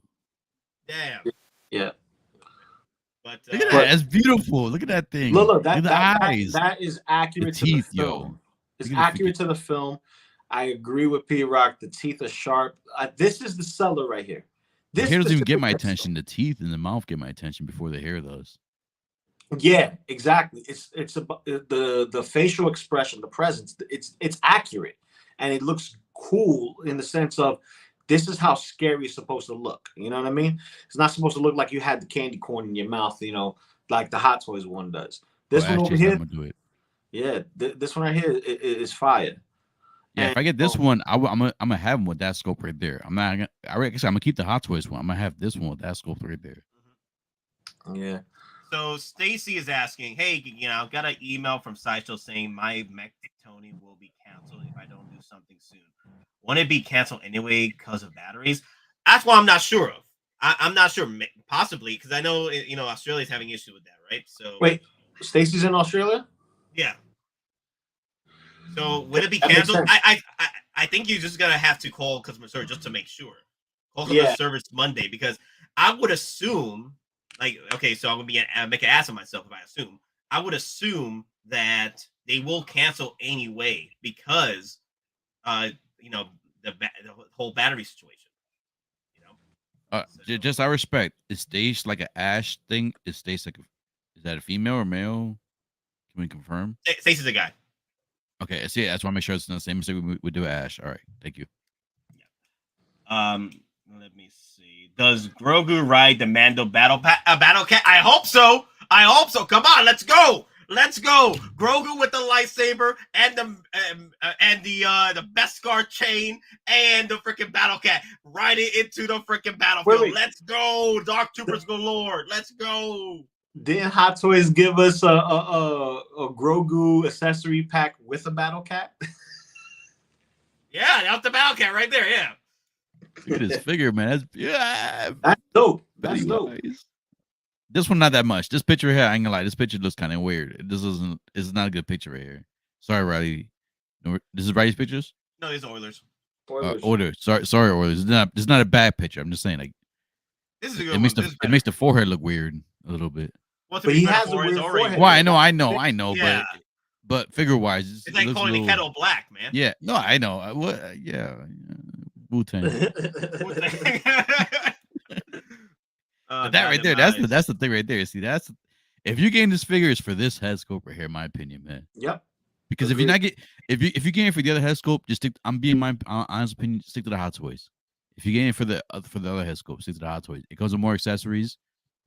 Damn. Yeah. But look at that. That's beautiful. Look at that thing. Look, that eyes. That is accurate to the film. It's accurate to the film. I agree with P-Rock. The teeth are sharp. This is the seller right here. The hair doesn't even get my attention. The teeth and the mouth get my attention before the hair does. Yeah, exactly. It's about the facial expression, the presence. It's accurate, and it looks cool in the sense of this is how scary it's supposed to look. You know what I mean? It's not supposed to look like you had the candy corn in your mouth, you know, like the Hot Toys one does. This one over here, yeah, this one right here is fire. Yeah, if I get this one, I'm gonna have them with that scope right there. I'm gonna keep the Hot Toys one. I'm gonna have this one with that scope right there. Yeah. So Stacy is asking, hey, got an email from Sideshow saying my Tony will be canceled if I don't do something soon. Won't it be canceled anyway because of batteries? That's what I'm not sure of. I'm not sure, possibly, because I know Australia's having issues with that, right? So wait, Stacy's in Australia? Yeah. So would it be canceled? I think you're just gonna have to call customer service just to make sure. Call customer service Monday, because I would assume, like, okay, so I'm gonna make an ass of myself if I assume. I would assume that they will cancel anyway because the whole battery situation. Just I respect. It stays like an Ash thing. It stays like is that a female or male? Can we confirm? Stacey's a guy. Okay, see, that's why I make sure it's not the same mistake we do Ash. All right, thank you. Yeah. Let me see. Does Grogu ride the Mando battle cat? I hope so. Come on, let's go. Grogu with the lightsaber and the Beskar chain and the freaking battle cat. Ride it into the freaking battlefield. Wait. Let's go. Dark Troopers galore. Let's go. Didn't Hot Toys give us a Grogu accessory pack with a battle cat? Yeah, that's the battle cat right there. Yeah. Look at his figure, man. That's dope. That's dope. This one not that much. This picture here, I ain't gonna lie. This picture looks kind of weird. It's not a good picture right here. Sorry, Riley. This is Riley's pictures? No, these are Oilers. Order. Sorry, Order. It's not a bad picture. I'm just saying, like, This is a good it one. makes This is it better. makes the forehead look weird a little bit. Well, to But be he fair, has a forehead's weird already forehead. Well, I know, Yeah. but figure wise, It's like looks calling a the little, kettle black, man. Yeah, no, I know. Yeah, Wu-Tang. But that right there, that's the thing right there. See, that's if you gain this figure, it's for this head sculpt right here, in my opinion, man. Yep. Because if you gain it for the other head sculpt, just stick. I'm being my honest opinion. Stick to the Hot Toys. If you gain it for the other head sculpt, stick to the Hot Toys. It comes with more accessories.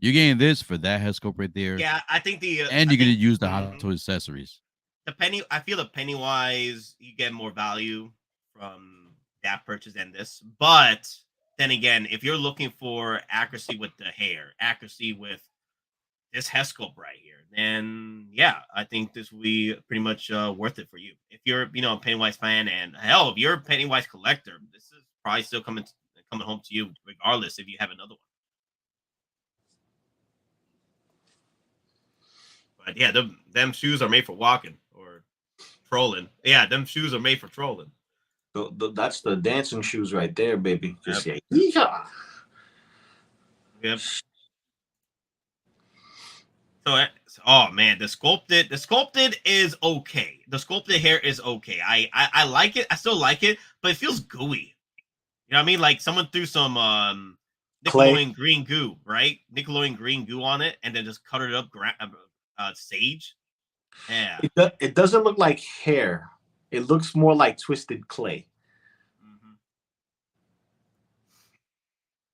You're getting this for that head sculpt right there. Yeah, I think and you're gonna use the Hot Toys accessories. I feel the Pennywise, you get more value from that purchase than this. But then again, if you're looking for accuracy with the hair, accuracy with this head sculpt right here, then yeah, I think this will be pretty much worth it for you. If you're, a Pennywise fan, and hell, if you're a Pennywise collector, this is probably still coming home to you, regardless if you have another one. But yeah, them shoes are made for walking or trolling. Yeah, them shoes are made for trolling. That's the dancing shoes right there, baby. Just Yep. yeah. Yep. So, oh man, the sculpted is okay. The sculpted hair is okay. I like it. I still like it, but it feels gooey. You know what I mean? Like someone threw some Nickelodeon green goo, right? Nickelodeon green goo on it, and then just cut it up sage. Yeah. It doesn't look like hair. It looks more like twisted clay.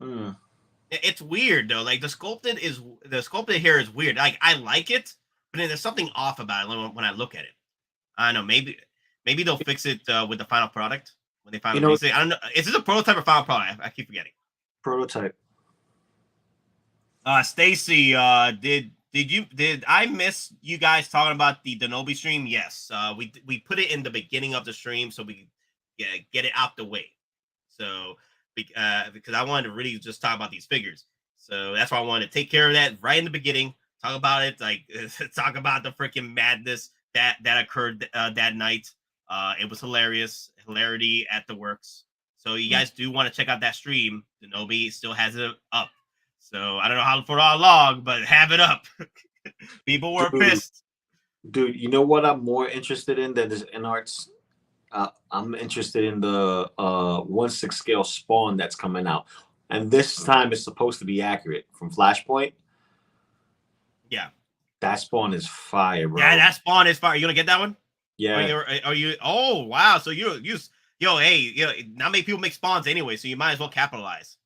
Mm-hmm. It's weird though. Like the sculpted hair is weird. Like I like it, but then there's something off about it when I look at it. I don't know. Maybe they'll fix it with the final product when they finally release it. I don't know. Is this a prototype or final product? I keep forgetting. Prototype. Stacy, did I miss you guys talking about the Denobi stream? Yes. We put it in the beginning of the stream so we get it out the way. So because I wanted to really just talk about these figures. So that's why I wanted to take care of that right in the beginning. Talk about it, like talk about the freaking madness that occurred that night. It was hilarious. Hilarity at the works. So you guys do want to check out that stream. Denobi still has it up. So I don't know for how long, but have it up. People were pissed. Dude, you know what I'm more interested in than this Inart's? I'm interested in the 1/6 scale Spawn that's coming out. And this time it's supposed to be accurate from Flashpoint. Yeah. That Spawn is fire, bro. Yeah, that Spawn is fire. You gonna get that one? Yeah. Are you oh wow. So not many people make Spawns anyway, so you might as well capitalize.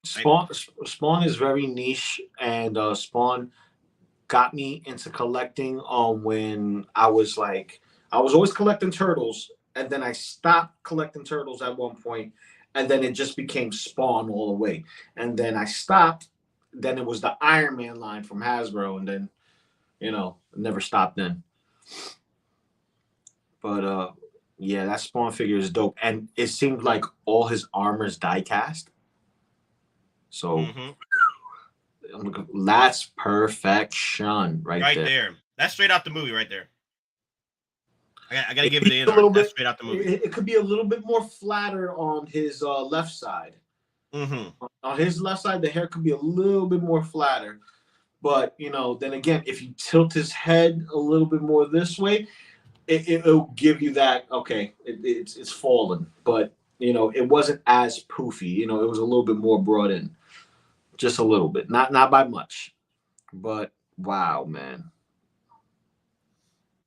Spawn is very niche, and Spawn got me into collecting when I was always collecting turtles, and then I stopped collecting turtles at one point, and then it just became Spawn all the way. And then I stopped, then it was the Iron Man line from Hasbro, and then never stopped then. But yeah, that Spawn figure is dope, and it seemed like all his armor's die cast. So that's perfection right there. That's straight out the movie right there. I gotta give it a little bit straight out the movie. It could be a little bit more flatter on his left side. On his left side, the hair could be a little bit more flatter. But then again, if you tilt his head a little bit more this way, it'll give you that. Okay, it's fallen, but it wasn't as poofy. It was a little bit more brought in. Just a little bit, not by much, but wow, man.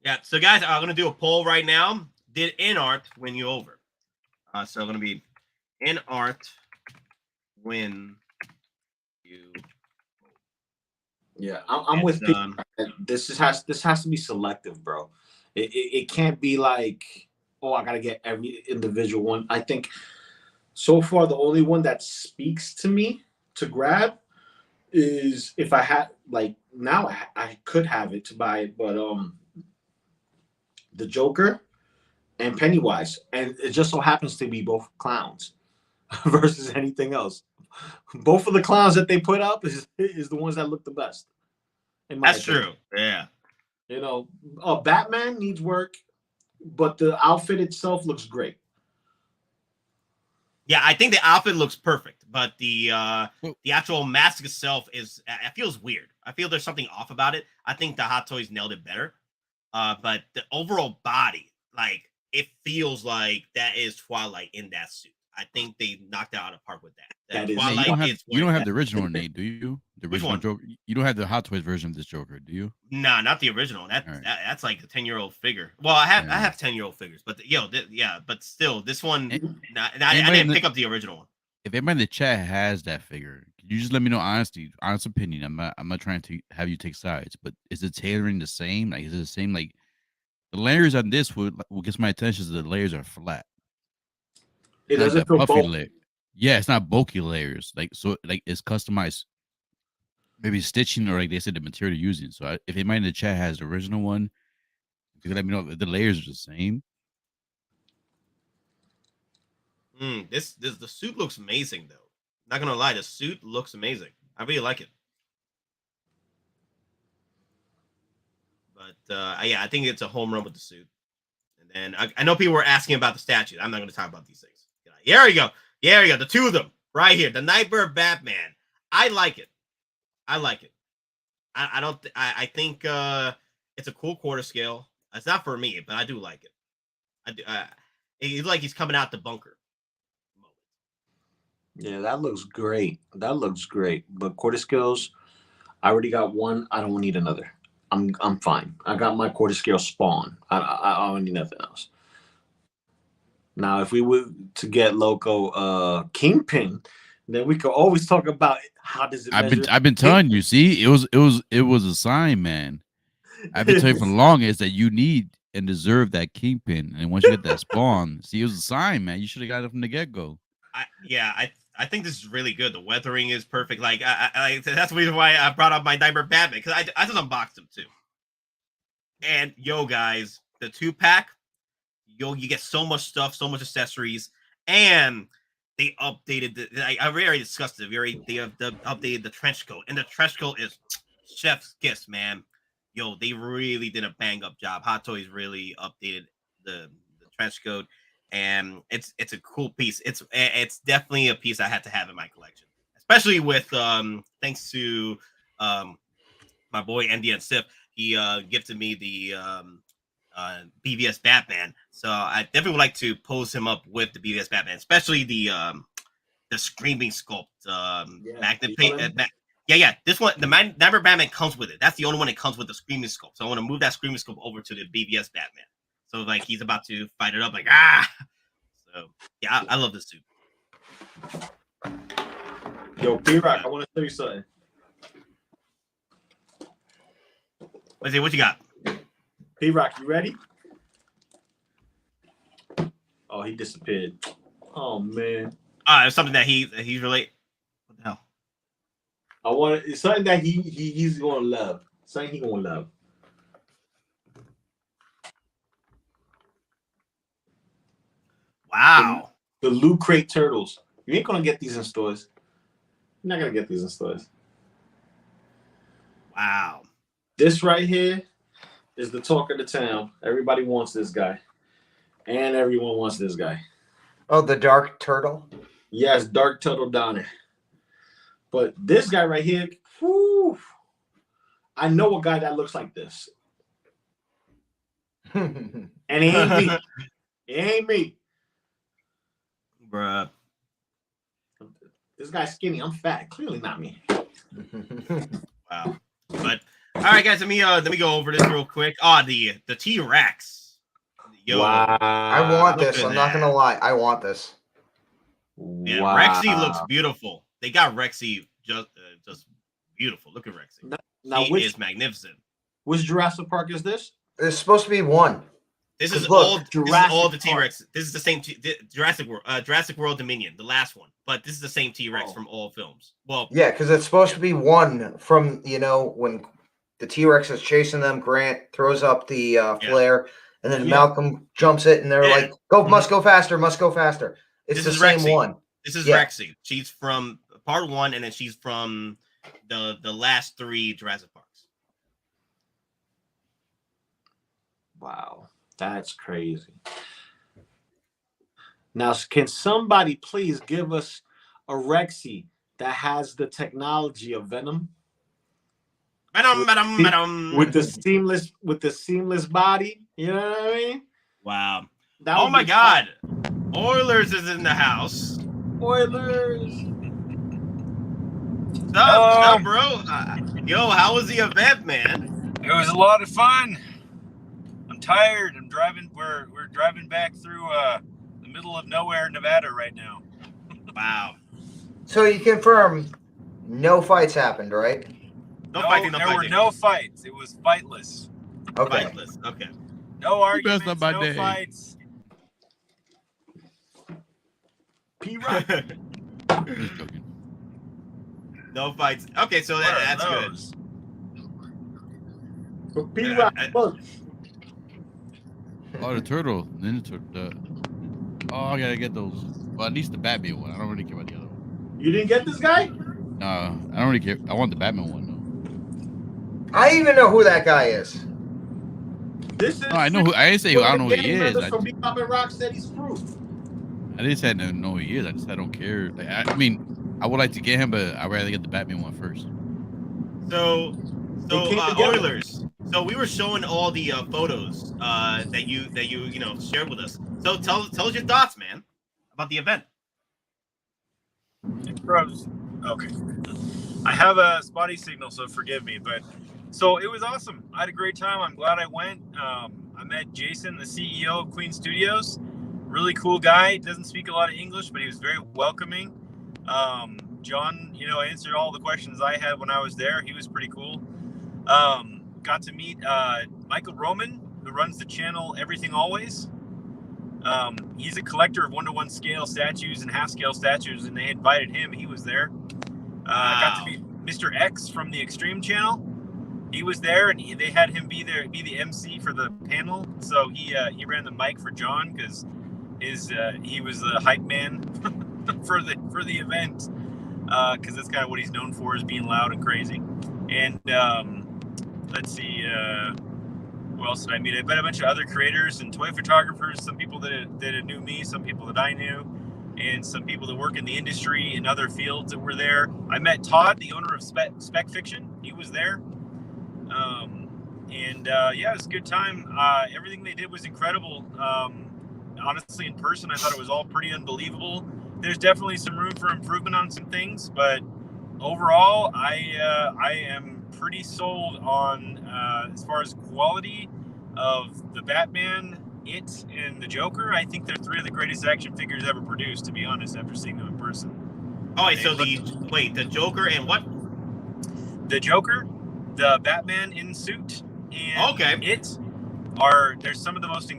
Yeah, so guys, I'm gonna do a poll right now. Did Inart win you over? So I'm gonna be Inart win you. Yeah, I'm with you. This has to be selective, bro. It can't be like, oh, I gotta get every individual one. I think so far the only one that speaks to me to grab is if I had now I could have it to buy it, but the Joker and Pennywise, and it just so happens to be both clowns versus anything else. Both of the clowns that they put up is the ones that look the best. That's true. Yeah. Batman needs work, but the outfit itself looks great. Yeah, I think the outfit looks perfect, but the actual mask itself it feels weird. I feel there's something off about it. I think the Hot Toys nailed it better. But the overall body, like it feels like that is Twilight in that suit. I think they knocked it out of the park with that. That is- Twilight you don't have the original Nate, do you? The Which original one? Joker. You don't have the Hot Toys version of this Joker, do you? No, not the original. Right. That's like a 10-year-old figure. Well, I have Yeah. 10-year-old figures, but but still, this one, I anybody didn't pick up the original one. If anybody in the chat has that figure, can you just let me know honest opinion? I'm not trying to have you take sides, but is the tailoring the same? Like, is it the same? Like, the layers on this what gets my attention is the layers are flat. It Not doesn't that feel puffy bulky. layer. Yeah, it's not bulky layers. Like, so like it's customized, maybe stitching or like they said the material using. So if anybody in the chat has the original one, if you could let me know if the layers are the same. The suit looks amazing though. Not gonna lie, the suit looks amazing. I really like it. But yeah, I think it's a home run with the suit. And then I know people were asking about the statue. I'm not gonna talk about these things. Here we go. Here we go. The two of them right here. The Nightbird Batman. I like it. I like it. I don't. I think it's a cool quarter scale. It's not for me, but I do like it. I do. It's like he's coming out the bunker. Yeah, that looks great. That looks great. But quarter scales, I already got one. I don't need another. I'm fine. I got my quarter scale spawn. I don't need nothing else. Now, if we were to get Loco Kingpin, then we could always talk about how does it. I've been telling you. See, it was a sign, man. I've been telling you for the longest that you need and deserve that Kingpin, and once you get that spawn, see, it was a sign, man. You should have got it from the get go. I think this is really good. The weathering is perfect. Like that's the reason why I brought up my Nightmare Batman, because I just unboxed him too. And yo, guys, the 2-pack, you get so much stuff, so much accessories, and they updated I already discussed it. They updated the trench coat, and the trench coat is chef's kiss, man. Yo, they really did a bang up job. Hot Toys really updated the trench coat. And it's a cool piece. It's definitely a piece I had to have in my collection, especially with thanks to my boy MD and Sif. He gifted me the BBS Batman, so I definitely would like to pose him up with the BBS Batman, especially the Screaming Sculpt magnet. Yeah. This one, the Nightmare Batman comes with it. That's the only one that comes with the Screaming Sculpt. So I want to move that Screaming Sculpt over to the BBS Batman. So like he's about to fight it up, like So yeah, I love this suit. Yo, P-Rock, I want to tell you something. Let's see what you got. P-Rock, you ready? Oh, he disappeared. Oh man. It's something that he's relate. What the hell? It's something that he's gonna love. Something he's gonna love. Wow. The Loot Crate Turtles. You ain't gonna get these in stores. You're not gonna get these in stores. Wow. This right here is the talk of the town. Everybody wants this guy. And everyone wants this guy. Oh, the Dark Turtle? Yes, Dark Turtle Donner. But this guy right here, whew, I know a guy that looks like this. And it ain't me. It ain't me. Bruh. This guy's skinny. I'm fat. Clearly not me. Wow. But all right, guys, let me go over this real quick. The T-Rex. Yo, wow. I want this. I'm not gonna lie. I want this. Yeah, wow. Rexy looks beautiful. They got Rexy just beautiful. Look at Rexy. Now he is magnificent. Which Jurassic Park is this? It's supposed to be one. This is all the T-Rex. This is the same Jurassic World Dominion, the last one. But this is the same T-Rex from all films. Well, yeah, because it's supposed to be one from, when the T-Rex is chasing them, Grant throws up the flare, and then Malcolm jumps it, and they're like, must go faster, must go faster. It's the same Rexy. one. This is Rexy. She's from part 1, and then she's from the last 3 Jurassic Parks. Wow. That's crazy. Now, can somebody please give us a Rexy that has the technology of Venom? Venom. With the seamless body. You know what I mean? Wow. That Oh would my be God. Oilers is in the house. Oilers. Stop, bro. Yo, how was the event, man? It was a lot of fun. I'm tired. I'm driving. We're driving back through the middle of nowhere, Nevada, right now. Wow. So you confirm no fights happened, right? No fighting. There were no fights. It was fightless. Okay. Fightless. Okay. No arguments. up my No day. fights. P-Rock. Just joking. No fights. Okay, so that's good. P-Rock. Look. Oh, the turtle. Then oh, I gotta get those. Well, at least the Batman one. I don't really care about the other one. You didn't get this guy? No, I don't really care. I want the Batman one though. I even know who that guy is. This is. No, I know who. I didn't say I don't know who he is. From Bebop and Rocksteady's crew. I didn't say I didn't know who he is. I just I don't care. Like, I mean, I would like to get him, but I'd rather get the Batman one first. So came together. Oilers. So we were showing all the photos that you shared with us. So tell us your thoughts, man, about the event. Okay. I have a spotty signal, so forgive me. But so it was awesome. I had a great time. I'm glad I went. I met Jason, the CEO of Queen Studios. Really cool guy. Doesn't speak a lot of English, but he was very welcoming. John, answered all the questions I had when I was there. He was pretty cool. Got to meet Michael Roman, who runs the channel Everything Always. He's a collector of 1-to-1 scale statues and half-scale statues, and they invited him. He was there. Got to meet Mr. X from the Extreme channel. He was there, and they had him be the MC for the panel. So he ran the mic for John because he was the hype man for the event, because that's kind of what he's known for, is being loud and crazy. And let's see, who else did I meet? I met a bunch of other creators and toy photographers, some people that knew me, some people that I knew, and some people that work in the industry in other fields that were there. I met Todd, the owner of Specfiction. He was there. Yeah, it was a good time. Everything they did was incredible. Honestly, in person, I thought it was all pretty unbelievable. There's definitely some room for improvement on some things, but overall, I am pretty sold on as far as quality of the Batman, It, and the Joker. I think they're three of the greatest action figures ever produced, to be honest, after seeing them in person. Oh, wait, so the Joker and what? The Joker, the Batman in suit, and Okay. It there's some of the most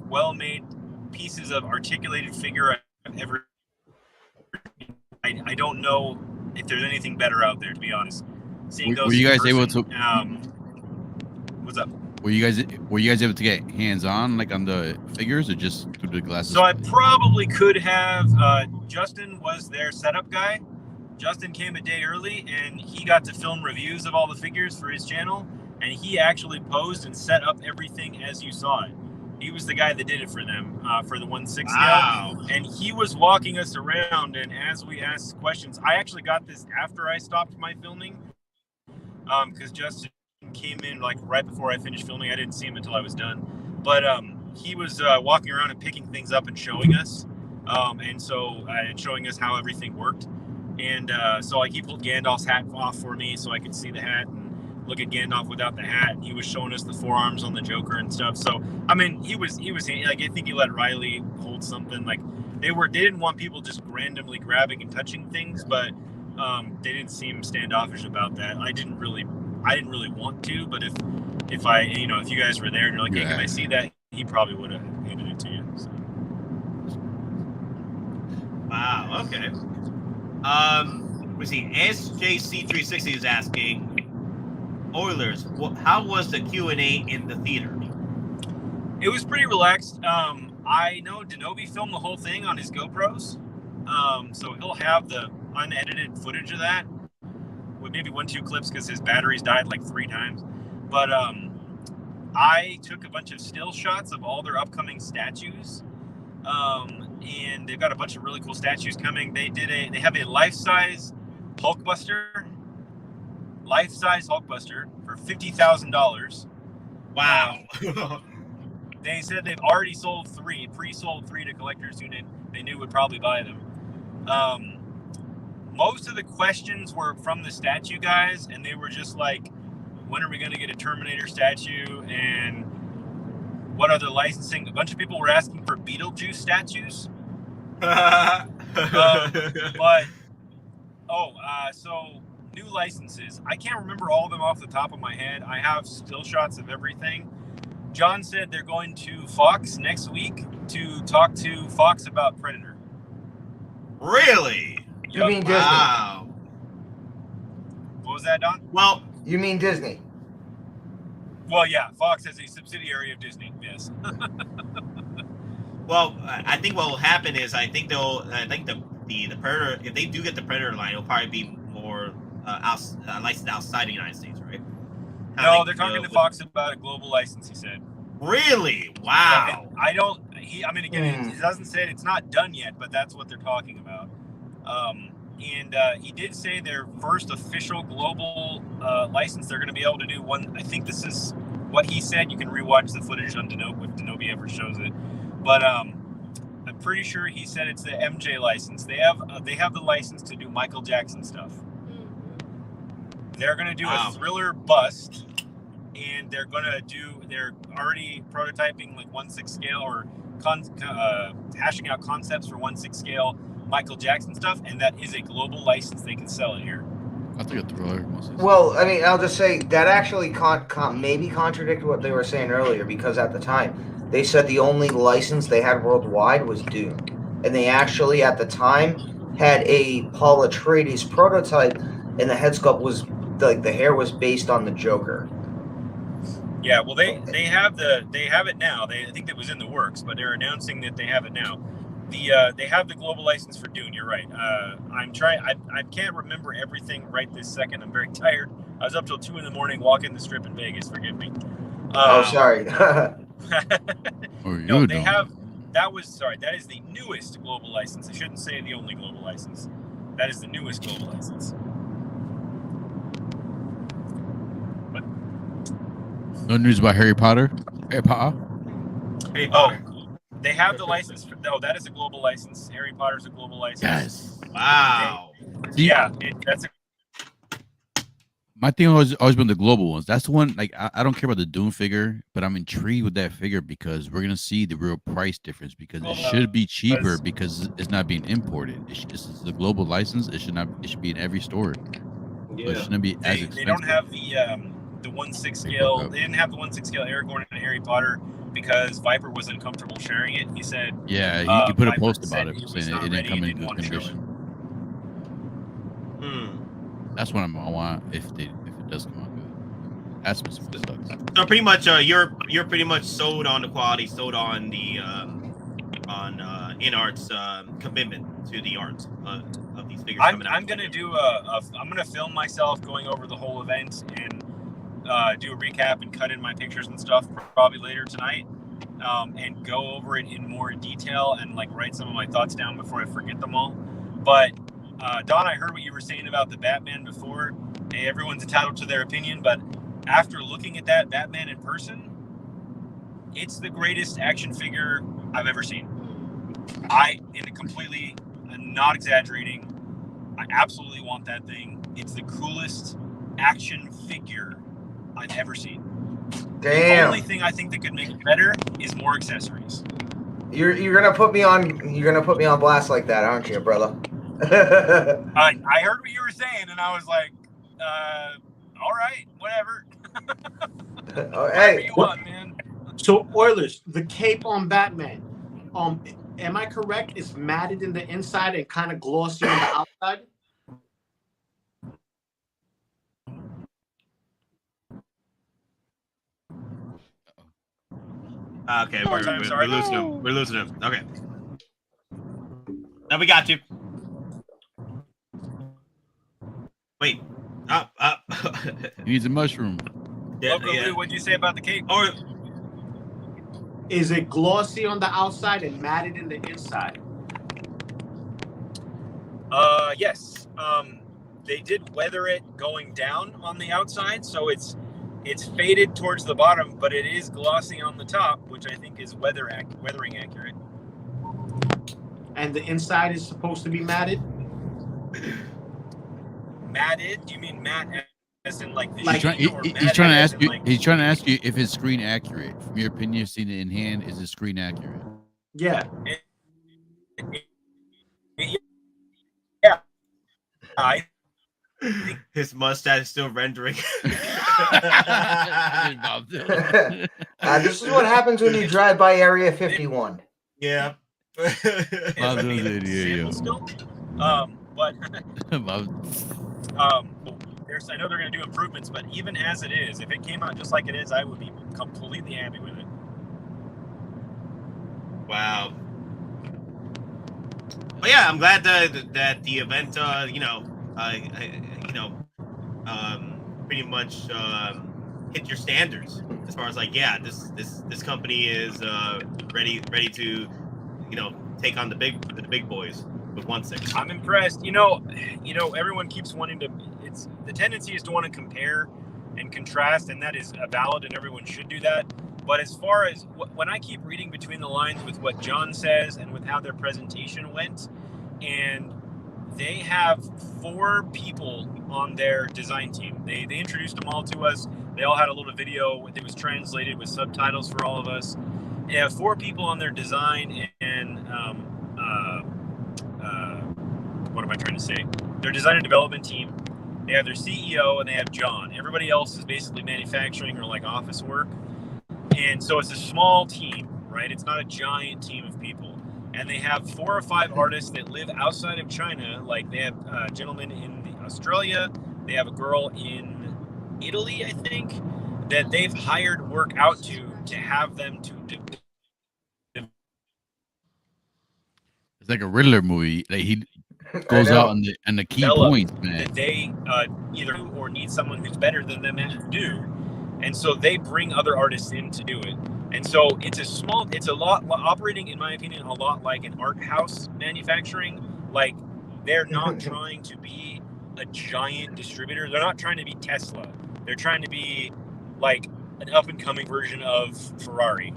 well-made pieces of articulated figure I've ever. I don't know if there's anything better out there, to be honest. Seeing those Were you guys in able person, to? What's up? Were you guys able to get hands on on the figures, or just through the glasses? So I probably could have. Justin was their setup guy. Justin came a day early, and he got to film reviews of all the figures for his channel, and he actually posed and set up everything as you saw it. He was the guy that did it for them, for the 1/6 Wow. scale. And he was walking us around, and as we asked questions, I actually got this after I stopped my filming, because Justin came in right before I finished filming. I didn't see him until I was done. But he was walking around and picking things up and showing us, and showing us how everything worked. And so he pulled Gandalf's hat off for me so I could see the hat and look at Gandalf without the hat. He was showing us the forearms on the Joker and stuff. So I mean, he was I think he let Riley hold something. They didn't want people just randomly grabbing and touching things, but they didn't seem standoffish about that. I didn't really want to, but if you guys were there and you're like, hey, can I see that? He probably would have handed it to you. So. Wow. Okay. We see SJC360 is asking, Oilers, how was the Q&A in the theater? It was pretty relaxed. I know Denobi filmed the whole thing on his GoPros, so he'll have the unedited footage of that with maybe 1-2 clips because his batteries died 3 times. But I took a bunch of still shots of all their upcoming statues. and they've got a bunch of really cool statues coming. They have a life-size Hulkbuster for $50,000. Wow. They said they've already pre-sold three to collectors who they knew would probably buy them. Most of the questions were from the statue guys, and they were just like, when are we going to get a Terminator statue, and what other licensing? A bunch of people were asking for Beetlejuice statues. So new licenses. I can't remember all of them off the top of my head. I have still shots of everything. John said they're going to Fox next week to talk to Fox about Predator. Really? You mean Disney? Wow. What was that, Don? Well, You mean Disney? Well, yeah, Fox is a subsidiary of Disney. Yes. well, I think what will happen is I think the Predator, if they do get the Predator line, it'll probably be more licensed outside the United States, right? No, they're talking to Fox about a global license, he said. Really? Wow. Yeah, it doesn't say it's not done yet, but that's what they're talking about. And he did say their first official global license, they're going to be able to do one. I think this is what he said. You can rewatch the footage on Denobi if Denobi ever shows it. But I'm pretty sure he said it's the MJ license. They have the license to do Michael Jackson stuff. They're going to do a Thriller bust, and they're already prototyping like 1/6 scale or hashing out concepts for 1/6 scale Michael Jackson stuff, and that is a global license. They can sell it here. I think a Thriller. Well, I mean, I'll just say that actually maybe contradict what they were saying earlier, because at the time they said the only license they had worldwide was Dune, and they actually at the time had a Paul Atreides prototype, and the head sculpt was like the hair was based on the Joker. Yeah, well, they have it now. I think that was in the works, but they're announcing that they have it now. They have the global license for Dune. You're right. I can't remember everything right this second. I'm very tired. I was up till 2 a.m. walking the strip in Vegas. Forgive me. Sorry. No, they have. That is the newest global license. I shouldn't say the only global license. That is the newest global license. But No news about Harry Potter. Harry Potter. They have the license for. No, that is a global license. Harry Potter's a global license. Yes. Wow. That's a. My thing has always been the global ones. That's the one. Like I don't care about the Dune figure, but I'm intrigued with that figure because we're gonna see the real price difference. Because it should be cheaper because it's not being imported. This is the global license. It should not. It should be in every store. Yeah. So it shouldn't be as expensive. They don't have the 1/6 scale. They didn't have the 1/6 scale Aragorn and Harry Potter because Viper was uncomfortable sharing it. He said. Yeah, he put a Viper post said about it he was saying not it didn't ready, come he in didn't good want to show it. condition. That's what I want if it does come out good. That's what sucks. So pretty much, you're pretty much sold on the quality, sold on the Inart's commitment to the art of these figures. I'm gonna do I'm gonna film myself going over the whole event and do a recap and cut in my pictures and stuff probably later tonight, and go over it in more detail and like write some of my thoughts down before I forget them all. But Don, I heard what you were saying about the Batman before. Hey, everyone's entitled to their opinion, but after looking at that Batman in person, it's the greatest action figure I've ever seen. I'm not exaggerating, I absolutely want that thing. It's the coolest action figure I've ever seen. Damn. The only thing I think that could make it better is more accessories. You're gonna put me on blast like that, aren't you, brother? I heard what you were saying, and I was like, all right, whatever. Hey, you want, man. So Oilers, the cape on Batman, am I correct? It's matted in the inside and kind of glossy on the outside. Okay, we're losing him. We're losing him. Okay. Now we got you. Wait. Up. He needs a mushroom. Loco Lu, what'd you say about the cape? Or Is it glossy on the outside and matted in the inside? Yes. They did weather it going down on the outside, so it's faded towards the bottom, but it is glossy on the top, which I think is weathering accurate. And the inside is supposed to be matted. Matted? Do you mean matte as in like the He's sheen, or trying to as ask in, you. like, He's trying to ask you if it's screen accurate. From your opinion, seeing it in hand, is it screen accurate? Yeah. Yeah. His mustache is still rendering. This is what happens when you drive by Area 51. Yeah. Bob's an idiot, Still, but I know they're going to do improvements, but even as it is, if it came out just like it is, I would be completely happy with it. Wow. But yeah, I'm glad that the event, pretty much hit your standards as far as like, yeah, this company is ready to, take on the big boys with 1/6. I'm impressed. Everyone keeps wanting to. The tendency is to want to compare and contrast, and that is valid, and everyone should do that. But as far as when I keep reading between the lines with what John says and with how their presentation went, and they have 4 people on their design team. They introduced them all to us. They all had a little video that was translated with subtitles for all of us. They have 4 people on their design and what am I trying to say? Their design and development team. They have their CEO and they have John. Everybody else is basically manufacturing or like office work. And so it's a small team, right? It's not a giant team of people. And they have 4 or 5 artists that live outside of China. Like they have a gentleman in Australia. They have a girl in Italy, I think, that they've hired work out to have them to do. It's like a Riddler movie. Like he goes out on the key points, man. That they either or need someone who's better than them to do, and so they bring other artists in to do it. And so it's a lot operating, in my opinion, a lot like an art house manufacturing. Like they're not trying to be a giant distributor. They're not trying to be Tesla. They're trying to be like an up and coming version of Ferrari.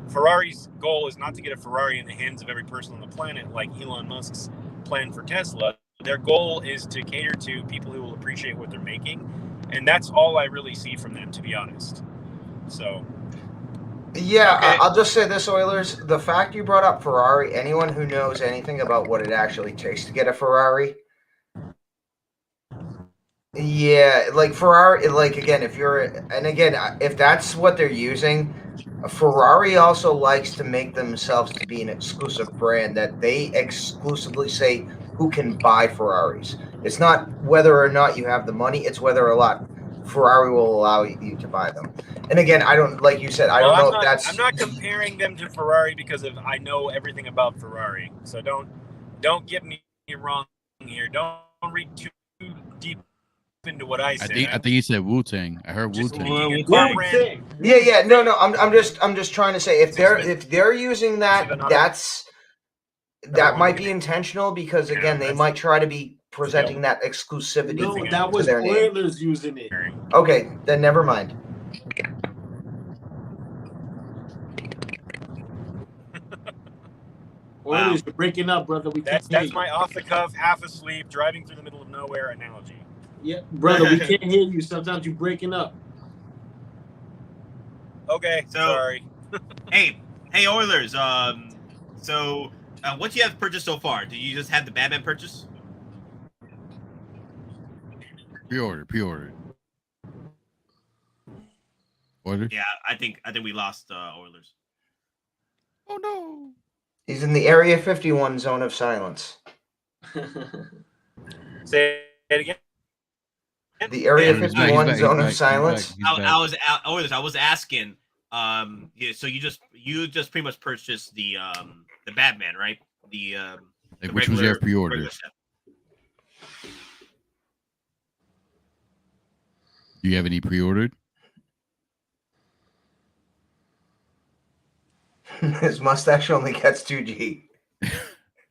Ferrari's goal is not to get a Ferrari in the hands of every person on the planet like Elon Musk's plan for Tesla. Their goal is to cater to people who will appreciate what they're making, and that's all I really see from them, to be honest. So yeah, okay. I'll just say this, Oilers. The fact you brought up Ferrari, anyone who knows anything about what it actually takes to get a Ferrari, yeah, like Ferrari, like again, if that's what they're using, Ferrari also likes to make themselves to be an exclusive brand that they exclusively say who can buy Ferraris. It's not whether or not you have the money, it's whether or not Ferrari will allow you to buy them. And again, I don't, like you said, I don't know if that's... I'm not comparing them to Ferrari because I know everything about Ferrari. So don't get me wrong here. Don't read too deep into what I said. I think he said Wu-Tang. I heard Wu-Tang. Yeah. No. I'm just trying to say if they're using that, that might be intentional because again they might try to be presenting that exclusivity. No, that was their Oilers using it. Okay, then never mind. Oilers, you're breaking up, brother. That's my off the cuff, half asleep, driving through the middle of nowhere analogy. Yeah, brother, we can't hear you. Sometimes you're breaking up. Okay, sorry. hey, Oilers. So what you have purchased so far? Did you just have the Batman purchase? Pre-order. Order? Yeah, I think we lost Oilers. Oh no. He's in the Area 51 zone of silence. Say it again. The Area 51 zone of silence. I was asking. Yeah, so you just pretty much purchased the Batman, right? Which was your pre-order? Do you have any pre-ordered? His mustache only gets 2G.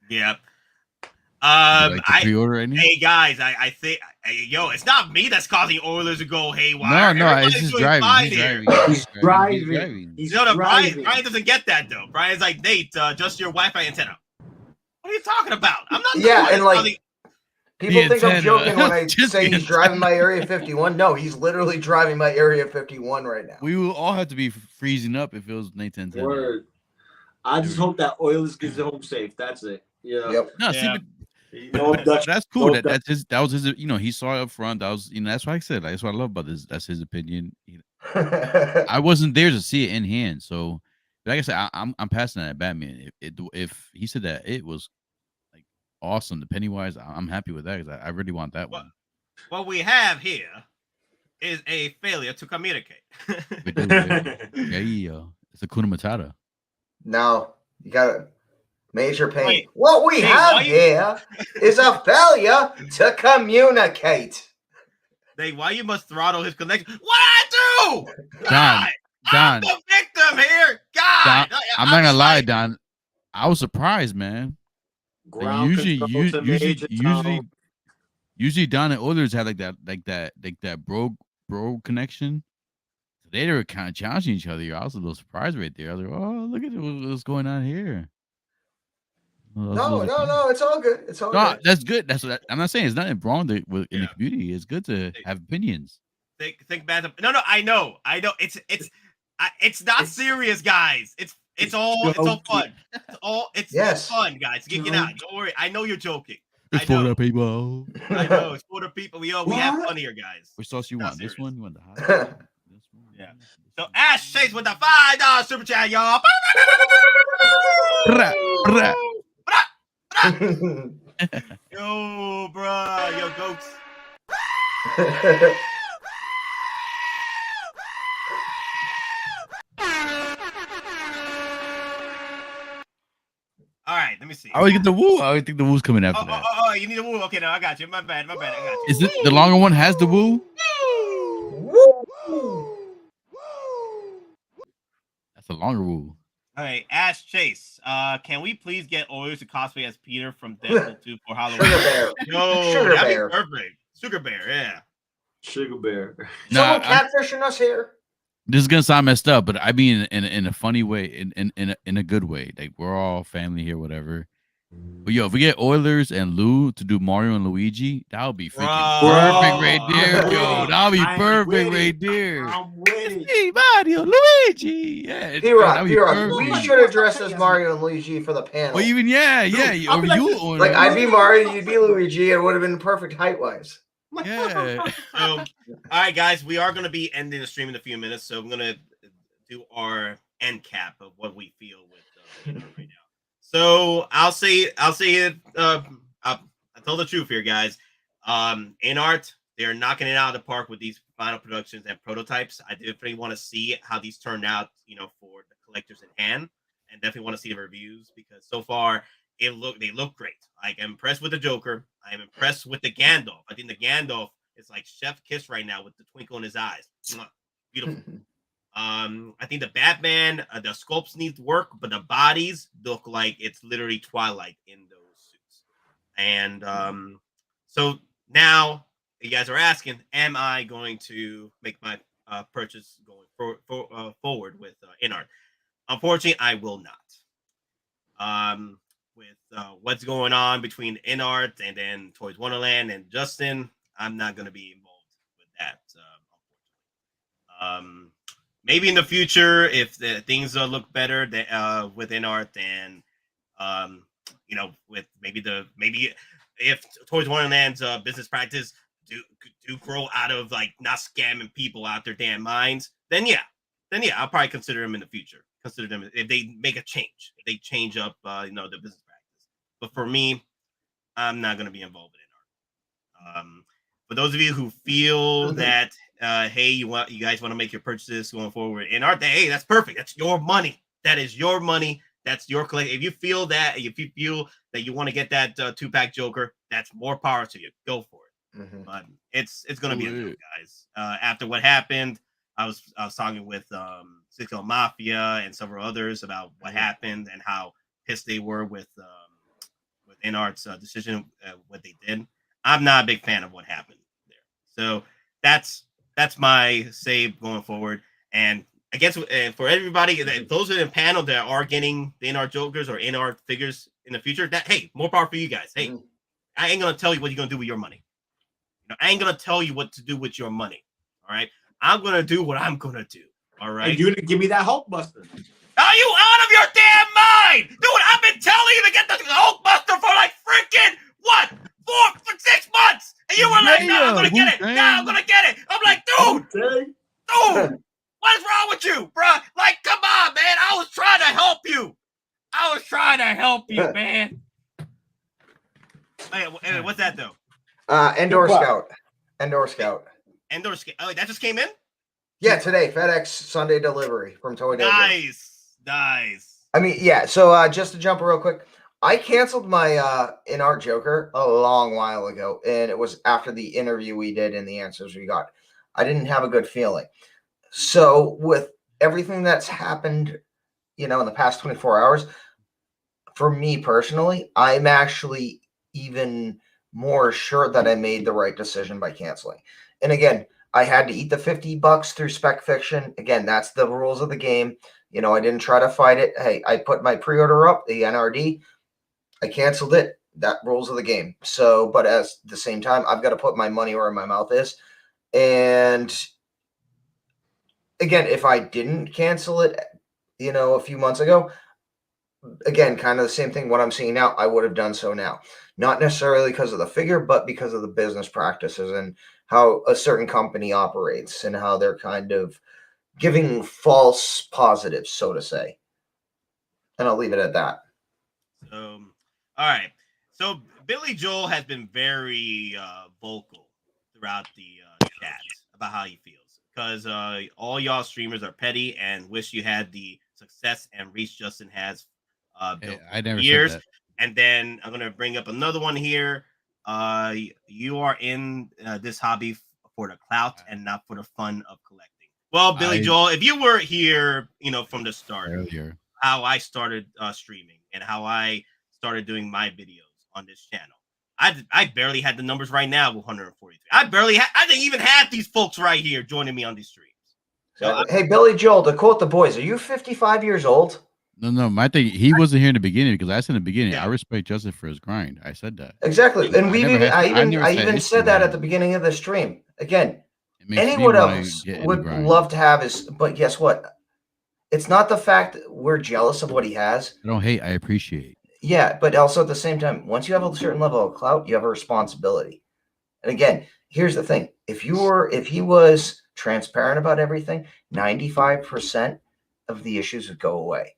Yeah. Like the pre-order any? Hey guys, I think it's not me that's causing Oilers to go haywire. No, it's just driving. He's driving. Brian doesn't get that though. Brian's like, Nate, just your Wi-Fi antenna. What are you talking about? I'm not. Yeah, and like people think I'm antenna. joking when I Just say the he's driving my Area 51. No, he's literally driving my Area 51 right now. We will all have to be freezing up if it was Nate's antenna. Word. I just hope that Oilers gets it home safe. That's it. Yeah. Yep. No, Yeah. that's cool. That was his. He saw it up front. That was that's what I said. That's what I love about this. That's his opinion. I wasn't there to see it in hand, so like I said, I'm passing that at Batman. If he said that it was like awesome, the Pennywise, I'm happy with that because I really want that one. What we have here is a failure to communicate. Yeah, it's a Kuna Matata. No, you got it. Major pain. Wait, what we have here is a failure to communicate. Why you must throttle his connection? What I do? Don. I'm the victim here. God. Don, I'm not gonna lie, Don. I was surprised, man. Usually Don and Oilers had like that bro connection. They were kind of challenging each other. I was a little surprised right there. I was like, oh, look at what's going on here. No, it's all good. It's all good. That's good. That's what I'm not saying. It's nothing wrong in the community. It's good to have opinions. Think bad. No, I know. It's not serious, guys. It's all fun. It's fun, guys. Geeking out. Don't worry. I know you're joking. It's for the people. I know it's for the people. We have fun here, guys. Which sauce you want? Serious. This one? You want the hot? Yeah. So Ash Chase with the $5 super chat, y'all. Yo, bruh. Yo, goats. All right, let me see. I always get the woo. I always think the woo's coming after that. Oh, you need a woo. Okay, no, I got you. My bad. I got you. Is it the longer one has the woo? That's a longer woo. All right, Ash Chase. Can we please get Oilers to cosplay as Peter from Deadpool 2 for Halloween? Sugar Bear. No, Sugar that'd Bear. be perfect. Sugar Bear, yeah. Sugar Bear. Someone catfishing us here. This is gonna sound messed up, but I mean in a funny way, in a good way. Like we're all family here, whatever. But yo, if we get Oilers and Lou to do Mario and Luigi, that would be freaking perfect right there, yo. That would be perfect right there. I'm with it. Hey, Mario, Luigi. Yeah, P-Rock. We should have dressed as Mario and Luigi for the panel. Well, even I'd be Mario, you'd be Luigi, and it would have been perfect height-wise. Yeah. All right, guys, we are going to be ending the stream in a few minutes, so I'm going to do our end cap of what we feel with right now. So I'll say it. I tell the truth here, guys. Inart, they're knocking it out of the park with these final productions and prototypes. I definitely want to see how these turned out, for the collectors in hand, and definitely want to see the reviews because so far they look great. Like, I'm impressed with the Joker. I am impressed with the Gandalf. I think the Gandalf is like chef kiss right now with the twinkle in his eyes. Beautiful. I think the Batman, the sculpts need work, but the bodies look like it's literally Twilight in those suits. And so now you guys are asking, am I going to make my purchase going forward with Inart? Unfortunately, I will not. With what's going on between Inart and then Toys Wonderland and Justin, I'm not going to be involved with that. Unfortunately. Maybe in the future, if the things look better with Inart and with maybe if Toys Wonderland's business practice do grow out of like not scamming people out their damn minds, then yeah, I'll probably consider them in the future. Consider them if they make a change, if they change up the business practice. But for me, I'm not going to be involved in Inart. For those of you who feel that hey, you guys want to make your purchases going forward in Inart, hey, that's perfect. That's your money. That is your money. That's your collection. If you feel that you want to get that 2-pack Joker, that's more power to you. Go for it. Mm-hmm. But it's going to be a no, guys. After what happened, I was talking with Cisco Mafia and several others about what happened and how pissed they were with with Inart's decision, what they did. I'm not a big fan of what happened there. So that's my save going forward. And I guess for everybody, those in the panel that are getting the Inart Jokers or Inart figures in the future, that hey, more power for you guys. Hey, I ain't gonna tell you what you're gonna do with your money. I ain't gonna tell you what to do with your money. All right, I'm gonna do what I'm gonna do. All right. And you didn't give me that Hulk Buster. Are you out of your damn mind, dude? I've been telling you to get the Hulk Buster for like freaking what 6 months, and you were like, "No, I'm gonna get it. No, I'm gonna get it." I'm like, dude, what is wrong with you, bro? Like, come on, man. I was trying to help you, man. Hey, what's that though? Endor Scout. Oh, that just came in? Yeah, today. FedEx Sunday delivery from Toy Dojo. Nice. I mean, yeah. So just to jump real quick, I canceled my Inart Joker a long while ago, and it was after the interview we did and the answers we got. I didn't have a good feeling. So with everything that's happened, in the past 24 hours, for me personally, I'm actually even more sure that I made the right decision by canceling. And again, I had to eat the $50 through Specfiction. Again, that's the rules of the game. I didn't try to fight it. Hey, I put my pre-order up, the NRD. I canceled it. That rules of the game. So, but at the same time, I've got to put my money where my mouth is. And again, if I didn't cancel it, a few months ago, again, kind of the same thing. What I'm seeing now, I would have done so now. Not necessarily because of the figure, but because of the business practices and how a certain company operates and how they're kind of giving false positives, so to say. And I'll leave it at that. All right. So Billy Joel has been very vocal throughout the chat about how he feels because all y'all streamers are petty and wish you had the success and reach Justin has built I never years. said that. And then I'm gonna bring up another one here. You are in this hobby for the clout and not for the fun of collecting. Well, Billy Joel, if you were here, from the start, Earlier, how I started streaming and how I started doing my videos on this channel, I barely had the numbers right now with 143. I didn't even have these folks right here joining me on these streams. So hey, Billy Joel, to quote the boys, are you 55 years old? No. My thing, he wasn't here in the beginning because I said in the beginning, Yeah. I respect Justin for his grind. I said that Exactly, and I even said that at the him. beginning of the stream. Again, It makes me anyone wanna else get in the would grind. love to have his, but guess what? It's not the fact that we're jealous of what he has. I don't hate. I appreciate. Yeah, but also at the same time, once you have a certain level of clout, you have a responsibility. And again, here's the thing: if he was transparent about everything, 95% of the issues would go away.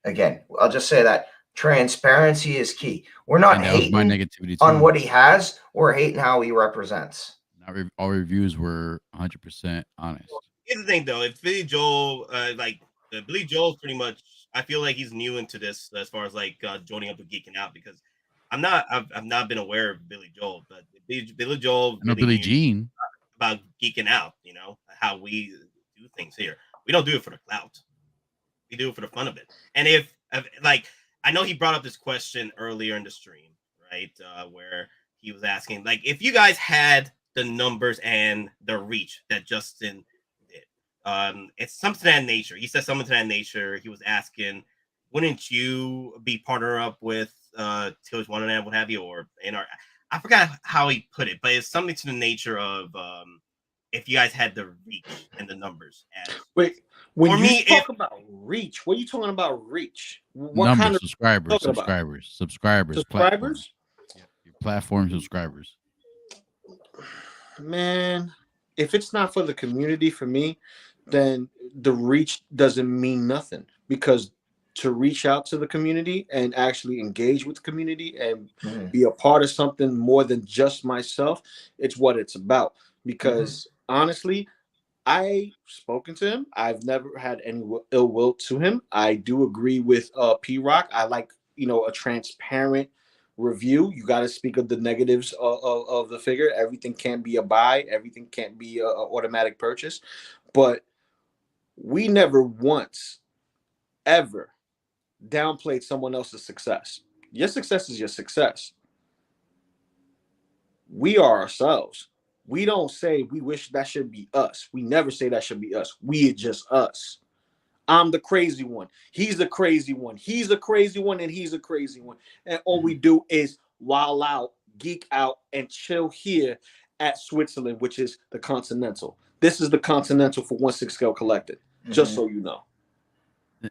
Again, I'll just say that transparency is key. We're not And that was my hating negativity on too. what he has; we're hating how he represents. All reviews were 100% honest. here's the thing, though. If Billy Joel, Billy Joel's pretty much, I feel like he's new into this as far as joining up with Geeking Out because I've not been aware of Billy Joel, but Billy Joel, I know Billie Jean about Geeking Out. How we do things here. We don't do it for the clout. We do it for the fun of it. And if I know he brought up this question earlier in the stream, right? Where he was asking, if you guys had the numbers and the reach that Justin did, it's something to that nature. He said something to that nature. He was asking, wouldn't you be partner up with Tillage Wonderland, what have you, or I forgot how he put it, but it's something to the nature of if you guys had the reach and the numbers. Wait, when you talk about reach, what are you talking about? Reach? What numbers, kind of subscribers? Subscribers? Your platform subscribers. Man, if it's not for the community, for me, then the reach doesn't mean nothing, because to reach out to the community and actually engage with the community and be a part of something more than just myself, it's what it's about. Because honestly, I've spoken to him. I've never had any ill will to him. I do agree with P-Rock. I like, a transparent review. You got to speak of the negatives of the figure. Everything can't be a buy. Everything can't be an automatic purchase. But we never once, ever downplayed someone else's success. Your success is your success. We are ourselves. We don't say we wish that should be us. We never say that should be us. We are just us. I'm the crazy one. He's the crazy one. He's a crazy one, and he's a crazy one. And all we do is wild out, geek out, and chill here at Switzerland, which is the Continental. This is the Continental for 1/6 scale collected, just so you know.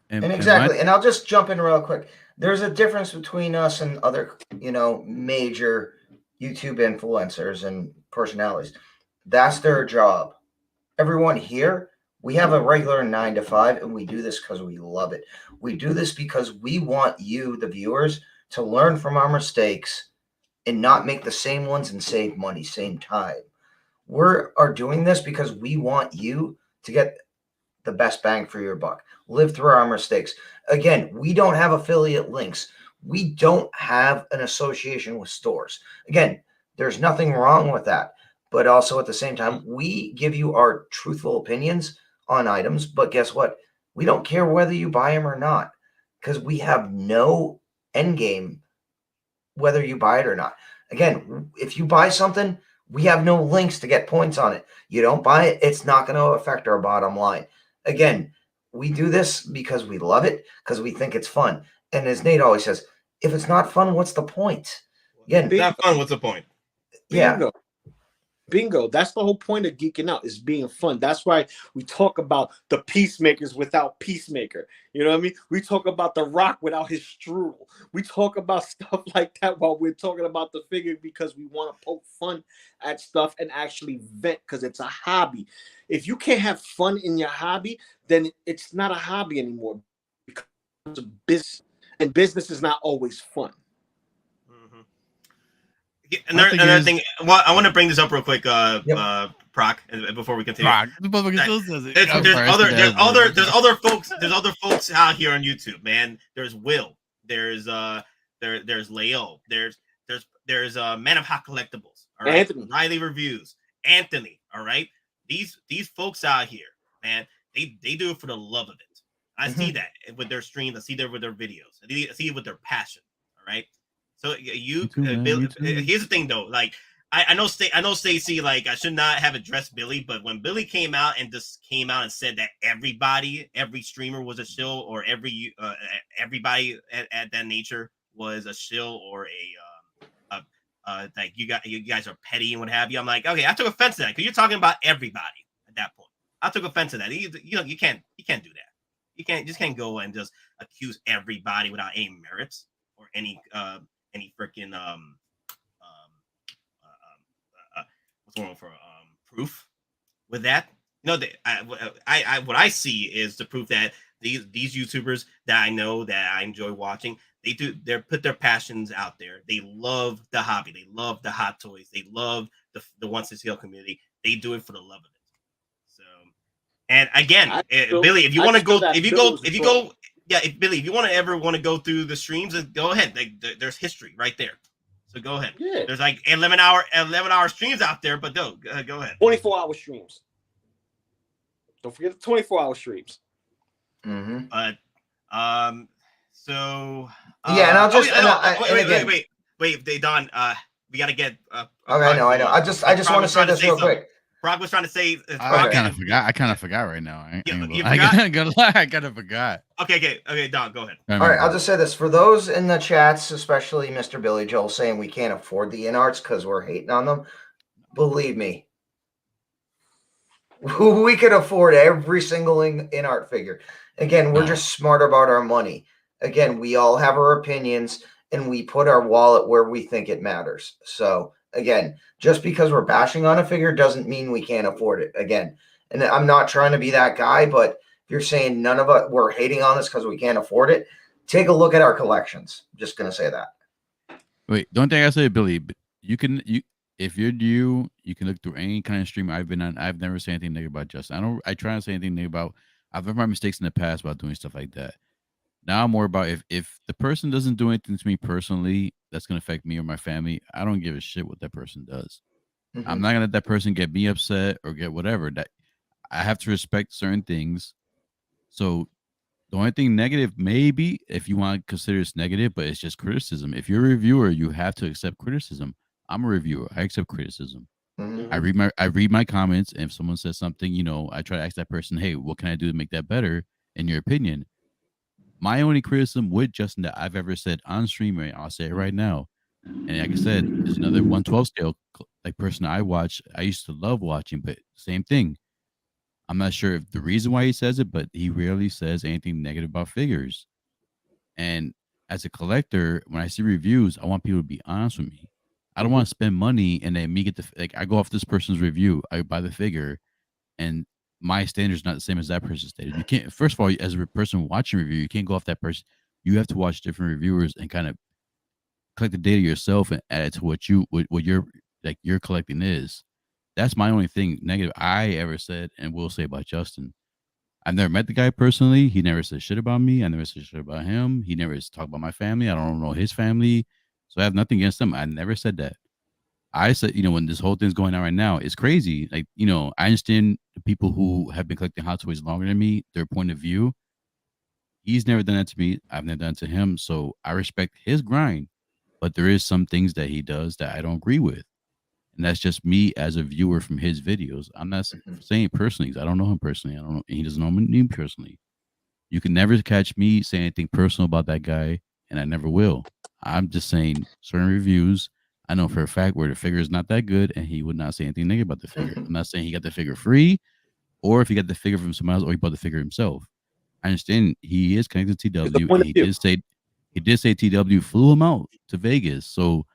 And exactly. And I'll just jump in real quick. There's a difference between us and other, major YouTube influencers and personalities. That's their job. Everyone here, we have a regular 9 to 5, and we do this because we love it. We do this because we want you, the viewers, to learn from our mistakes and not make the same ones and save money, same time. We are doing this because we want you to get the best bang for your buck. Live through our mistakes. Again, we don't have affiliate links. We don't have an association with stores. Again, there's nothing wrong with that. But also at the same time, we give you our truthful opinions on items, but guess what? We don't care whether you buy them or not, because we have no end game whether you buy it or not. Again, if you buy something, we have no links to get points on it. You don't buy it, it's not going to affect our bottom line. Again, we do this because we love it, because we think it's fun. And as Nate always says, if it's not fun, what's the point? Again, if it's not fun, what's the point? Yeah. Bingo. That's the whole point of geeking out, is being fun. That's why we talk about the peacemakers without Peacemaker. You know what I mean? We talk about The Rock without his strudel. We talk about stuff like that while we're talking about the figure, because we want to poke fun at stuff and actually vent, because it's a hobby. If you can't have fun in your hobby, then it's not a hobby anymore, because it's a business, and business is not always fun. Another thing, well, I want to bring this up real quick, Proc, before we continue. There's other folks out here on YouTube, man. There's Will, there's Leo, there's Man of Hot Collectibles, all right, Anthony. Riley Reviews, Anthony, all right. These folks out here, man, they do it for the love of it. I see that with their streams, I see that with their videos, I see it with their passion, all right. So here's the thing though, like I know Stacey, like I should not have addressed Billy, but when Billy came out and said that every streamer was a shill, or everybody at that nature was a shill, or like you guys are petty and what have you, I'm like, okay, I took offense to that, because you're talking about everybody at that point. I took offense to that. You can't do that. You can't go and just accuse everybody without any merits or any freaking what's going on for proof with that. What I see is the proof that these YouTubers that I know, that I enjoy watching, they put their passions out there. They love the hobby, they love the hot toys, they love the 1/6 scale community. They do it for the love of it. So, and again, Billy, if you want to go, Billy, if you want to go through the streams, go ahead. There's history right there. So go ahead. Yeah. There's like 11-hour streams out there, but go ahead. 24-hour streams. Don't forget the 24-hour streams. Mm-hmm. So yeah, and I'll just wait, Don. We gotta get. Okay, I know. I just want to say this real quick. Brock was trying to say. I kind of forgot right now. I kind of forgot. Okay, Don, go ahead. All right, I'll just say this for those in the chats, especially Mr. Billy Joel, saying we can't afford the Inarts because we're hating on them. Believe me, we could afford every single Inart figure. Again, we're just smart about our money. Again, we all have our opinions, and we put our wallet where we think it matters. So. Again, just because we're bashing on a figure doesn't mean we can't afford it. Again, and I'm not trying to be that guy, but if you're saying none of us we're hating on this because we can't afford it, take a look at our collections. Just gonna say that. Wait, don't think I say, Billy. If you're new, you can look through any kind of stream I've been on. I've never said anything negative about Justin. I try to say anything negative about. I've made my mistakes in the past about doing stuff like that. Now I'm more about if the person doesn't do anything to me personally that's going to affect me or my family, I don't give a shit what that person does. Mm-hmm. I'm not going to let that person get me upset or get whatever. That I have to respect certain things. So The only thing negative, maybe, if you want to consider it's negative, but it's just criticism. If you're a reviewer, you have to accept criticism. I'm a reviewer. I accept criticism. Mhm. I read my comments, and if someone says something, I try to ask that person, hey, what can I do to make that better, in your opinion? My only criticism with Justin that I've ever said on stream, I'll say it right now. And like I said, there's another 112 scale person I watch. I used to love watching, but same thing. I'm not sure if the reason why he says it, but he rarely says anything negative about figures. And as a collector, when I see reviews, I want people to be honest with me. I don't want to spend money and then me get I go off this person's review, I buy the figure, and my standard's not the same as that person's standard. You can't. First of all, as a person watching review, you can't go off that person. You have to watch different reviewers and kind of collect the data yourself and add it to what your collecting is. That's my only thing negative I ever said and will say about Justin. I've never met the guy personally. He never said shit about me. I never said shit about him. He never talked about my family. I don't know his family. So I have nothing against him. I never said that. I said, when this whole thing's going on right now, it's crazy. Like, I understand the people who have been collecting Hot Toys longer than me, their point of view. He's never done that to me. I've never done it to him. So I respect his grind. But there is some things that he does that I don't agree with. And that's just me as a viewer from his videos. I'm not saying personally, because I don't know him personally. He doesn't know me personally. You can never catch me saying anything personal about that guy, and I never will. I'm just saying certain reviews. I know for a fact where the figure is not that good, and he would not say anything negative about the figure. I'm not saying he got the figure free, or if he got the figure from someone else, or he bought the figure himself. I understand he is connected to TW, and he did say TW flew him out to Vegas. So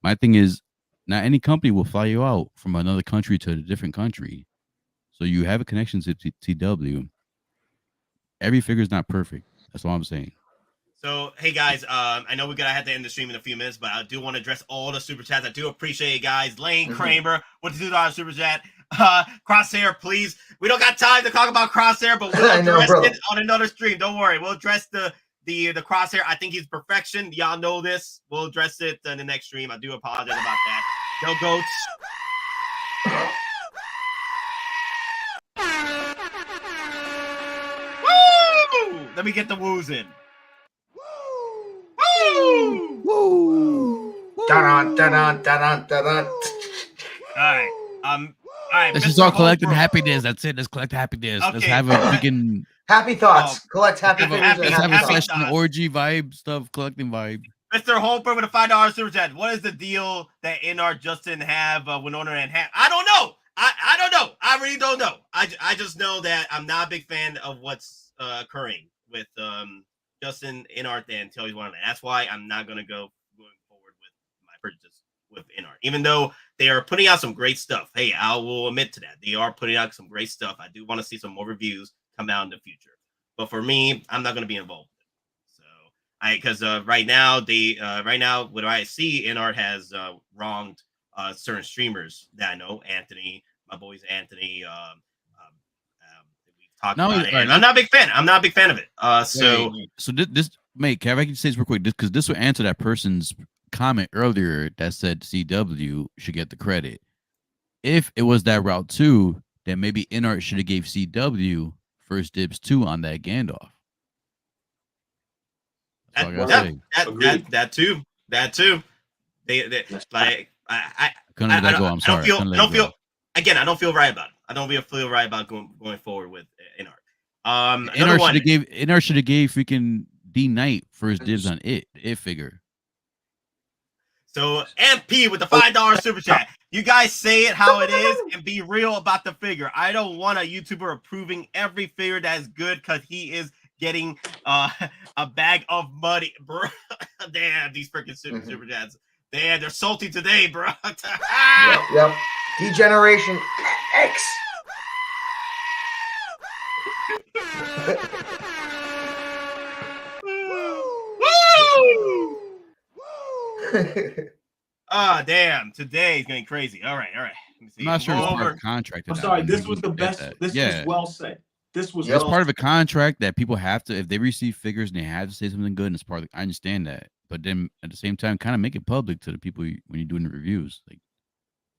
my thing is, not any company will fly you out from another country to a different country. So you have a connection to TW. Every figure is not perfect. That's all I'm saying. So, hey guys, I know we're gonna have to end the stream in a few minutes, but I do want to address all the super chats. I do appreciate you guys. Lane Kramer with the $2 super chat. Crosshair, please. We don't got time to talk about Crosshair, but we'll address it on another stream. Don't worry, we'll address the Crosshair. I think he's perfection. Y'all know this. We'll address it in the next stream. I do apologize about that. Go goats. Woo! Let me get the woos in. Woo! Woo! Dun dun dun dun dun. All right. All right. Let's just all collect happiness. That's it. Let's collect happiness. Okay. Let's have a freaking happy thoughts. Collect happy thoughts. Let's have a session, orgy vibe stuff, collecting vibe. Mr. Holper with a $5 super chat. What is the deal that Inart just didn't have Winona and Ham? I don't know. I don't know. I really don't know. I just know that I'm not a big fan of what's occurring with Justin, Inart, and Tilly's one. That's why I'm not going forward with my purchase with Inart, even though they are putting out some great stuff. Hey, I will admit to that. They are putting out some great stuff. I do want to see some more reviews come out in the future. But for me, I'm not going to be involved. Because right now, what I see, Inart has wronged certain streamers that I know. Anthony, my boys, Anthony. We've talked about it. And I'm not a big fan. I'm not a big fan of it. So this, mate, can I say this real quick? Because this will answer that person's comment earlier that said CW should get the credit. If it was that route too, then maybe Inart should have gave CW first dibs too on that Gandalf. That too. They like I don't feel again. I don't feel right about it. I don't feel right about going forward with Inart. Inart should have gave freaking D Knight first dibs on it figure. So MP with the $5 super chat. You guys say it how it is and be real about the figure. I don't want a YouTuber approving every figure that is good because he is getting a bag of money, bro. Damn, these freaking super chats. Damn, they're salty today, bro. Yep. Degeneration X. Damn, today's getting crazy. All right. Let me see. I'm not sure it's part of the contract. I'm sorry, this was the best. This was well said. This was part of a contract that people have to, if they receive figures and they have to say something good, and it's part of I understand that. But then at the same time, kind of make it public to the people when you're doing the reviews. Like,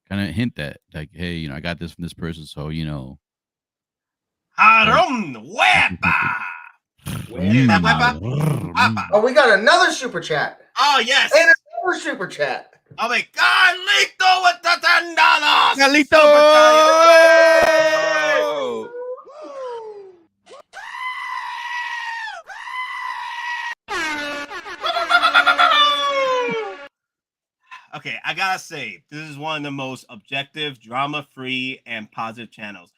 kind of hint that, like, hey, I got this from this person, so, Harum Wepa! Oh, we got another super chat. Oh, yes. And another super chat. Oh, my God. Carlito with the $10. Carlito! Okay, I gotta say, this is one of the most objective, drama-free, and positive channels.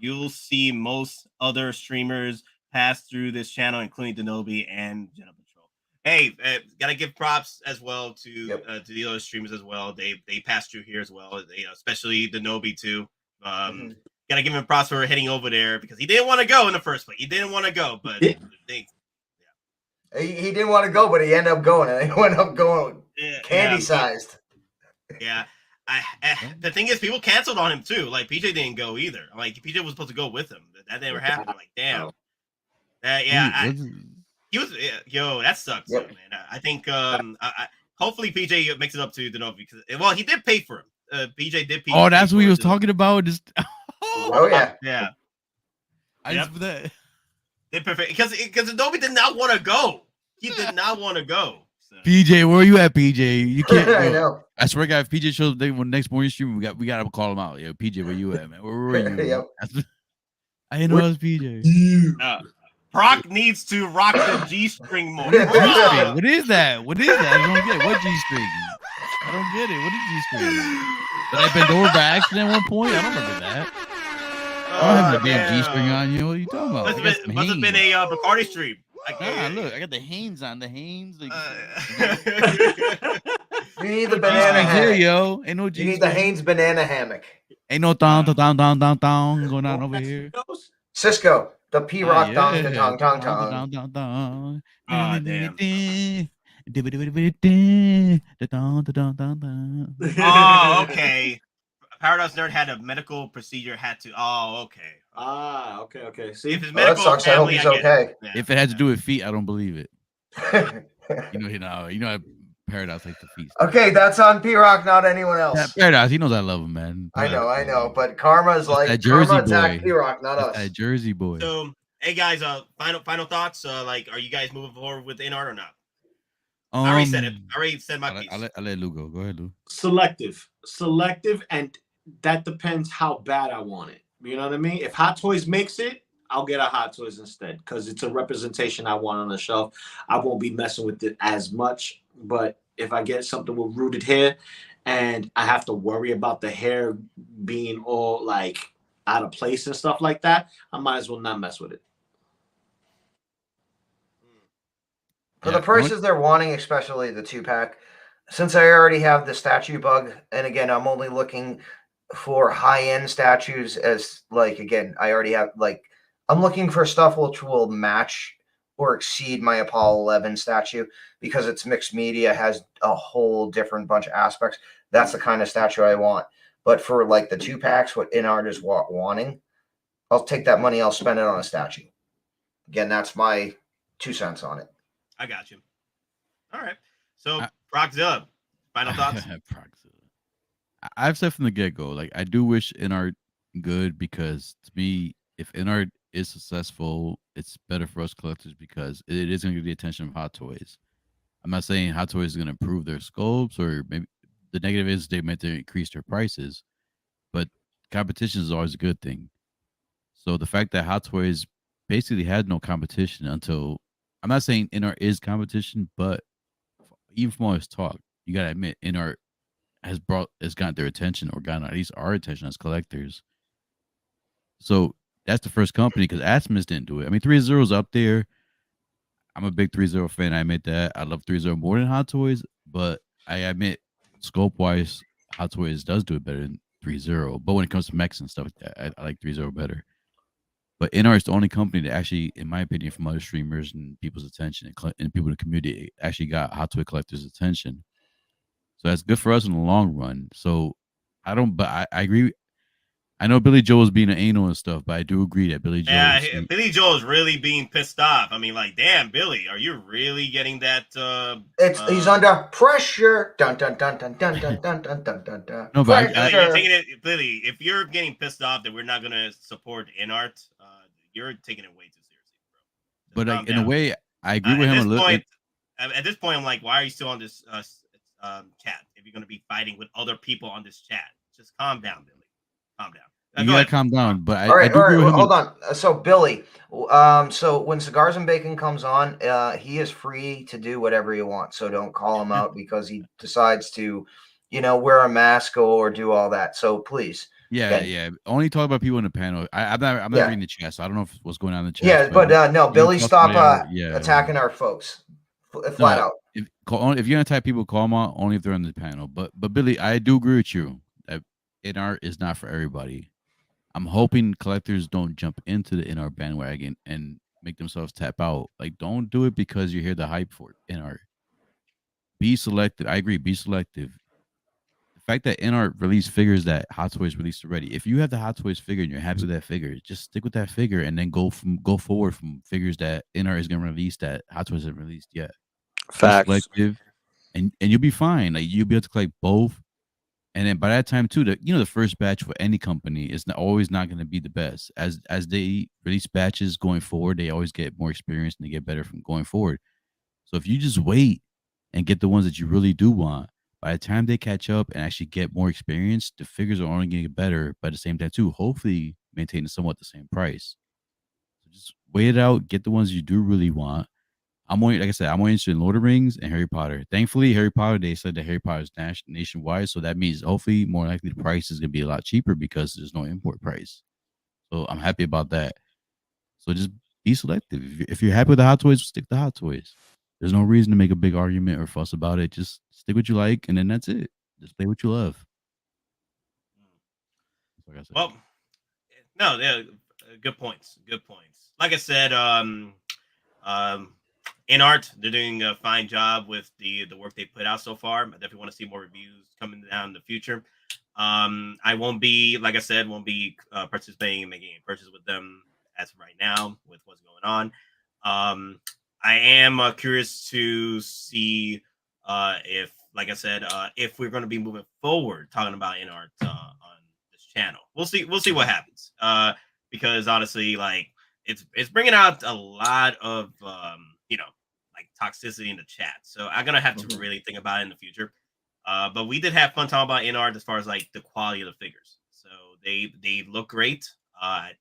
You'll see most other streamers pass through this channel, including Denobi and Jenna Patrol. Hey, gotta give props as well to the other streamers as well. They pass through here as well. They, especially Denobi too. Gotta give him props for heading over there because he didn't want to go in the first place. He didn't want to go, but he didn't want to go, but he ended up going, and he went up going candy sized. Yeah. The thing is, people canceled on him too. Like PJ didn't go either. Like PJ was supposed to go with him. That never happened. Like damn. He was. Yo, that sucks, man. I think. Hopefully PJ makes it up to Denobi because he did pay for him. PJ did pay. Oh, that's what he was talking about. Just. Yeah. I just for that. Did perfect because Denobi did not want to go. He did not want to go. So. PJ, where are you at, PJ? You can't. I know. I swear, guy, if PJ shows up when next morning stream, we got to call him out. Yo, PJ, where you at, man? Where were you? I didn't know it was PJ. Proc needs to rock the G-string more. What is that? What is that? I don't get it. What G-string? I don't get it. What is G-string? Did I bend over by accident at one point? I don't remember that. I don't have the damn G-string on you. What are you talking about? Must have been a Bacardi stream. Look, I got the Hanes on. The Hanes. You need the banana hammock. Here, yo. Ain't no You need the Hanes banana hammock. Ain't no down going on over here. Cisco, the P-Rock dong. Oh, damn. Oh, okay. Paradise Nerd had a medical procedure. Okay. Okay. See, if it's that medical, sucks. I hope he's okay. Yeah. If it had to do with feet, I don't believe it. You know, Paradise likes the feet. Okay, that's on P-Rock, not anyone else. Yeah, Paradise, he knows I love him, man. I know. But Karma's like that Jersey Karma boy. attacked P-Rock, not us. That Jersey boy. So, hey guys, final thoughts. Like, are you guys moving forward with Inart or not? I already said it. I already said my piece. I'll let Lou go. Go ahead, Lou. Selective, and that depends how bad I want it. You know what I mean? If Hottoys makes it, I'll get a Hottoys instead because it's a representation I want on the shelf. I won't be messing with it as much. But if I get something with rooted hair and I have to worry about the hair being all like out of place and stuff like that, I might as well not mess with it. For the prices they're wanting, especially the 2-pack, since I already have the statue bug, and again, I'm only looking for high-end statues as, like, again, I already have, like, I'm looking for stuff which will match or exceed my Apollo 11 statue because it's mixed media, has a whole different bunch of aspects. That's the kind of statue I want. But for, like, the 2-packs, what Inart is wanting, I'll take that money, I'll spend it on a statue. Again, that's my 2 cents on it. I got you. All right. So, Prockzilla, final thoughts? Prockzilla. I've said from the get-go, like, I do wish Inart good because, to me, if Inart is successful, it's better for us collectors because it is going to get the attention of Hottoys. I'm not saying Hottoys is going to improve their scopes or maybe the negative is they meant to increase their prices, but competition is always a good thing. So the fact that Hottoys basically had no competition until I'm not saying Inart is competition, but even from all his talk, you gotta admit Inart has gotten their attention or gotten at least our attention as collectors. So that's the first company because Asmus didn't do it. I mean, 3-0's up there. I'm a big 3-0 fan. I admit that. I love 3-0 more than Hottoys, but I admit scope wise, Hottoys does do it better than 3-0. But when it comes to mechs and stuff like that, I like 3-0 better. But Inart is the only company that actually, in my opinion, from other streamers and people's attention and people in the community, actually got Hot Toy collectors' attention. So that's good for us in the long run. So I agree. I know Billy Joel is being an anal and stuff, but I do agree that Billy Joel. Yeah, Billy Joel is really being pissed off. I mean, like, damn, Billy, are you really getting that? He's under pressure. Dun dun dun dun dun dun dun dun dun dun dun. No, but you're taking it, Billy. If you're getting pissed off that we're not going to support Inart, you're taking it way too seriously, But Calm like, in a down. way, I agree with him a little. At this point, I'm like, why are you still on this chat? If you're going to be fighting with other people on this chat, just calm down, Billy. Calm down. You gotta calm down. But all right, I do agree with him. Hold on. So Billy, so when Cigars and Bacon comes on, he is free to do whatever he wants. So don't call him out because he decides to, wear a mask or do all that. So please. Yeah. Only talk about people in the panel. I'm not reading the chat, so I don't know what's going on in the chat. Yeah, but no, Billy, stop attacking our folks. Flat out. If you're gonna attack people, call them out only if they're on the panel. But Billy, I do agree with you that Inart is not for everybody. I'm hoping collectors don't jump into the Inart bandwagon and make themselves tap out. Like, don't do it because you hear the hype for Inart. Be selective. I agree. Be selective. The fact that Inart released figures that Hot Toys released already. If you have the Hot Toys figure and you're happy with that figure, just stick with that figure and then go forward from figures that Inart is gonna release that Hot Toys haven't released yet. Facts. Be selective, and you'll be fine. Like, you'll be able to collect both. And then by that time too, the first batch for any company is always not going to be the best. As they release batches going forward, they always get more experience and they get better from going forward. So if you just wait and get the ones that you really do want, by the time they catch up and actually get more experience, the figures are only going to get better. But at the same time too, hopefully maintain somewhat the same price. So just wait it out, get the ones you do really want. I'm more interested in Lord of the Rings and Harry Potter. Thankfully, Harry Potter, they said that Harry Potter is nationwide, so that means hopefully more likely the price is going to be a lot cheaper because there's no import price. So I'm happy about that. So just be selective. If you're happy with the Hot Toys, stick to Hot Toys. There's no reason to make a big argument or fuss about it. Just stick what you like, and then that's it. Just play what you love. Like I said. Well, no, yeah, good points. Good points. Like I said, Inart, they're doing a fine job with the work they put out so far. I definitely want to see more reviews coming down in the future. I won't be, like I said, participating in making a purchase with them as of right now with what's going on. I am curious to see if, like I said, if we're going to be moving forward talking about Inart on this channel. We'll see what happens. Because honestly, like it's bringing out a lot of like toxicity in the chat. So I'm gonna have to really think about it in the future. But we did have fun talking about Inart as far as like the quality of the figures. So they look great. I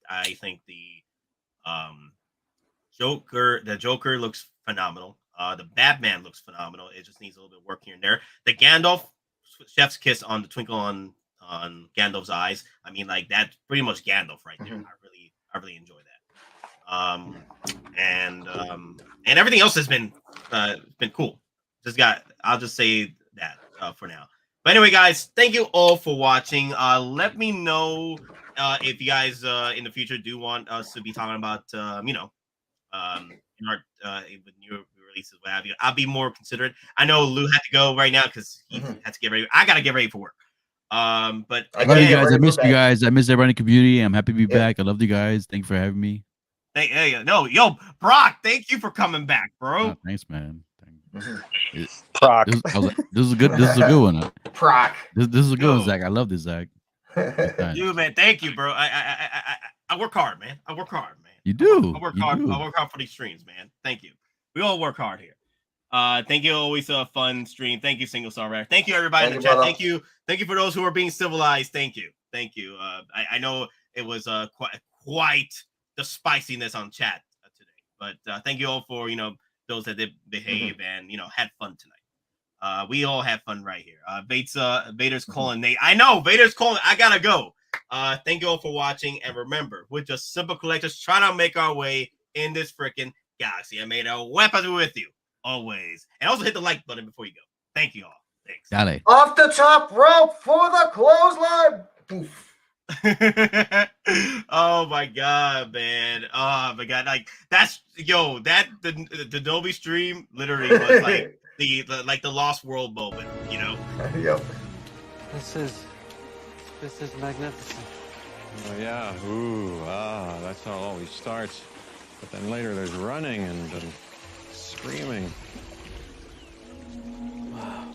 think the Joker looks phenomenal. The Batman looks phenomenal. It just needs a little bit of work here and there. The Gandalf, chef's kiss on the twinkle on Gandalf's eyes. I mean, like, that's pretty much Gandalf right there. I really enjoy that. And everything else has been cool. I'll just say that for now. But anyway, guys, thank you all for watching. Let me know if you guys in the future do want us to be talking about with new releases, what have you. I'll be more considerate. I know Lou had to go right now because he had to get ready. I gotta get ready for work. But I love you guys. I miss you guys. I miss everybody in the community. I'm happy to be back. I love you guys. Thank you for having me. Brock, thank you for coming back, bro. Oh, thanks, man. Proc. This is a good one. Proc. This is a good one, Zach. I love this, Zach. Dude, man, thank you, bro. I work hard, man. You do. I work hard for these streams, man. Thank you. We all work hard here. Thank you. Always a fun stream. Thank you, Single Star Rare. Thank you, everybody in the chat. Brother. Thank you for those who are being civilized. Thank you. I know it was quite the spiciness on chat today, but thank you all for those that did behave and had fun tonight. We all had fun right here. Vader's calling Nate. I know Vader's calling. I gotta go. Thank you all for watching, and remember, we're just simple collectors trying to make our way in this freaking galaxy. I made a weapon with you always, and also hit the like button before you go. Thank you all. Thanks. Dale. Off the top rope for the clothesline. Poof. Oh my god, man. Oh my god. Like the Dolby stream literally was like the Lost World moment, Yep. This is magnificent. Oh yeah, ooh, that's how it always starts. But then later there's running and screaming.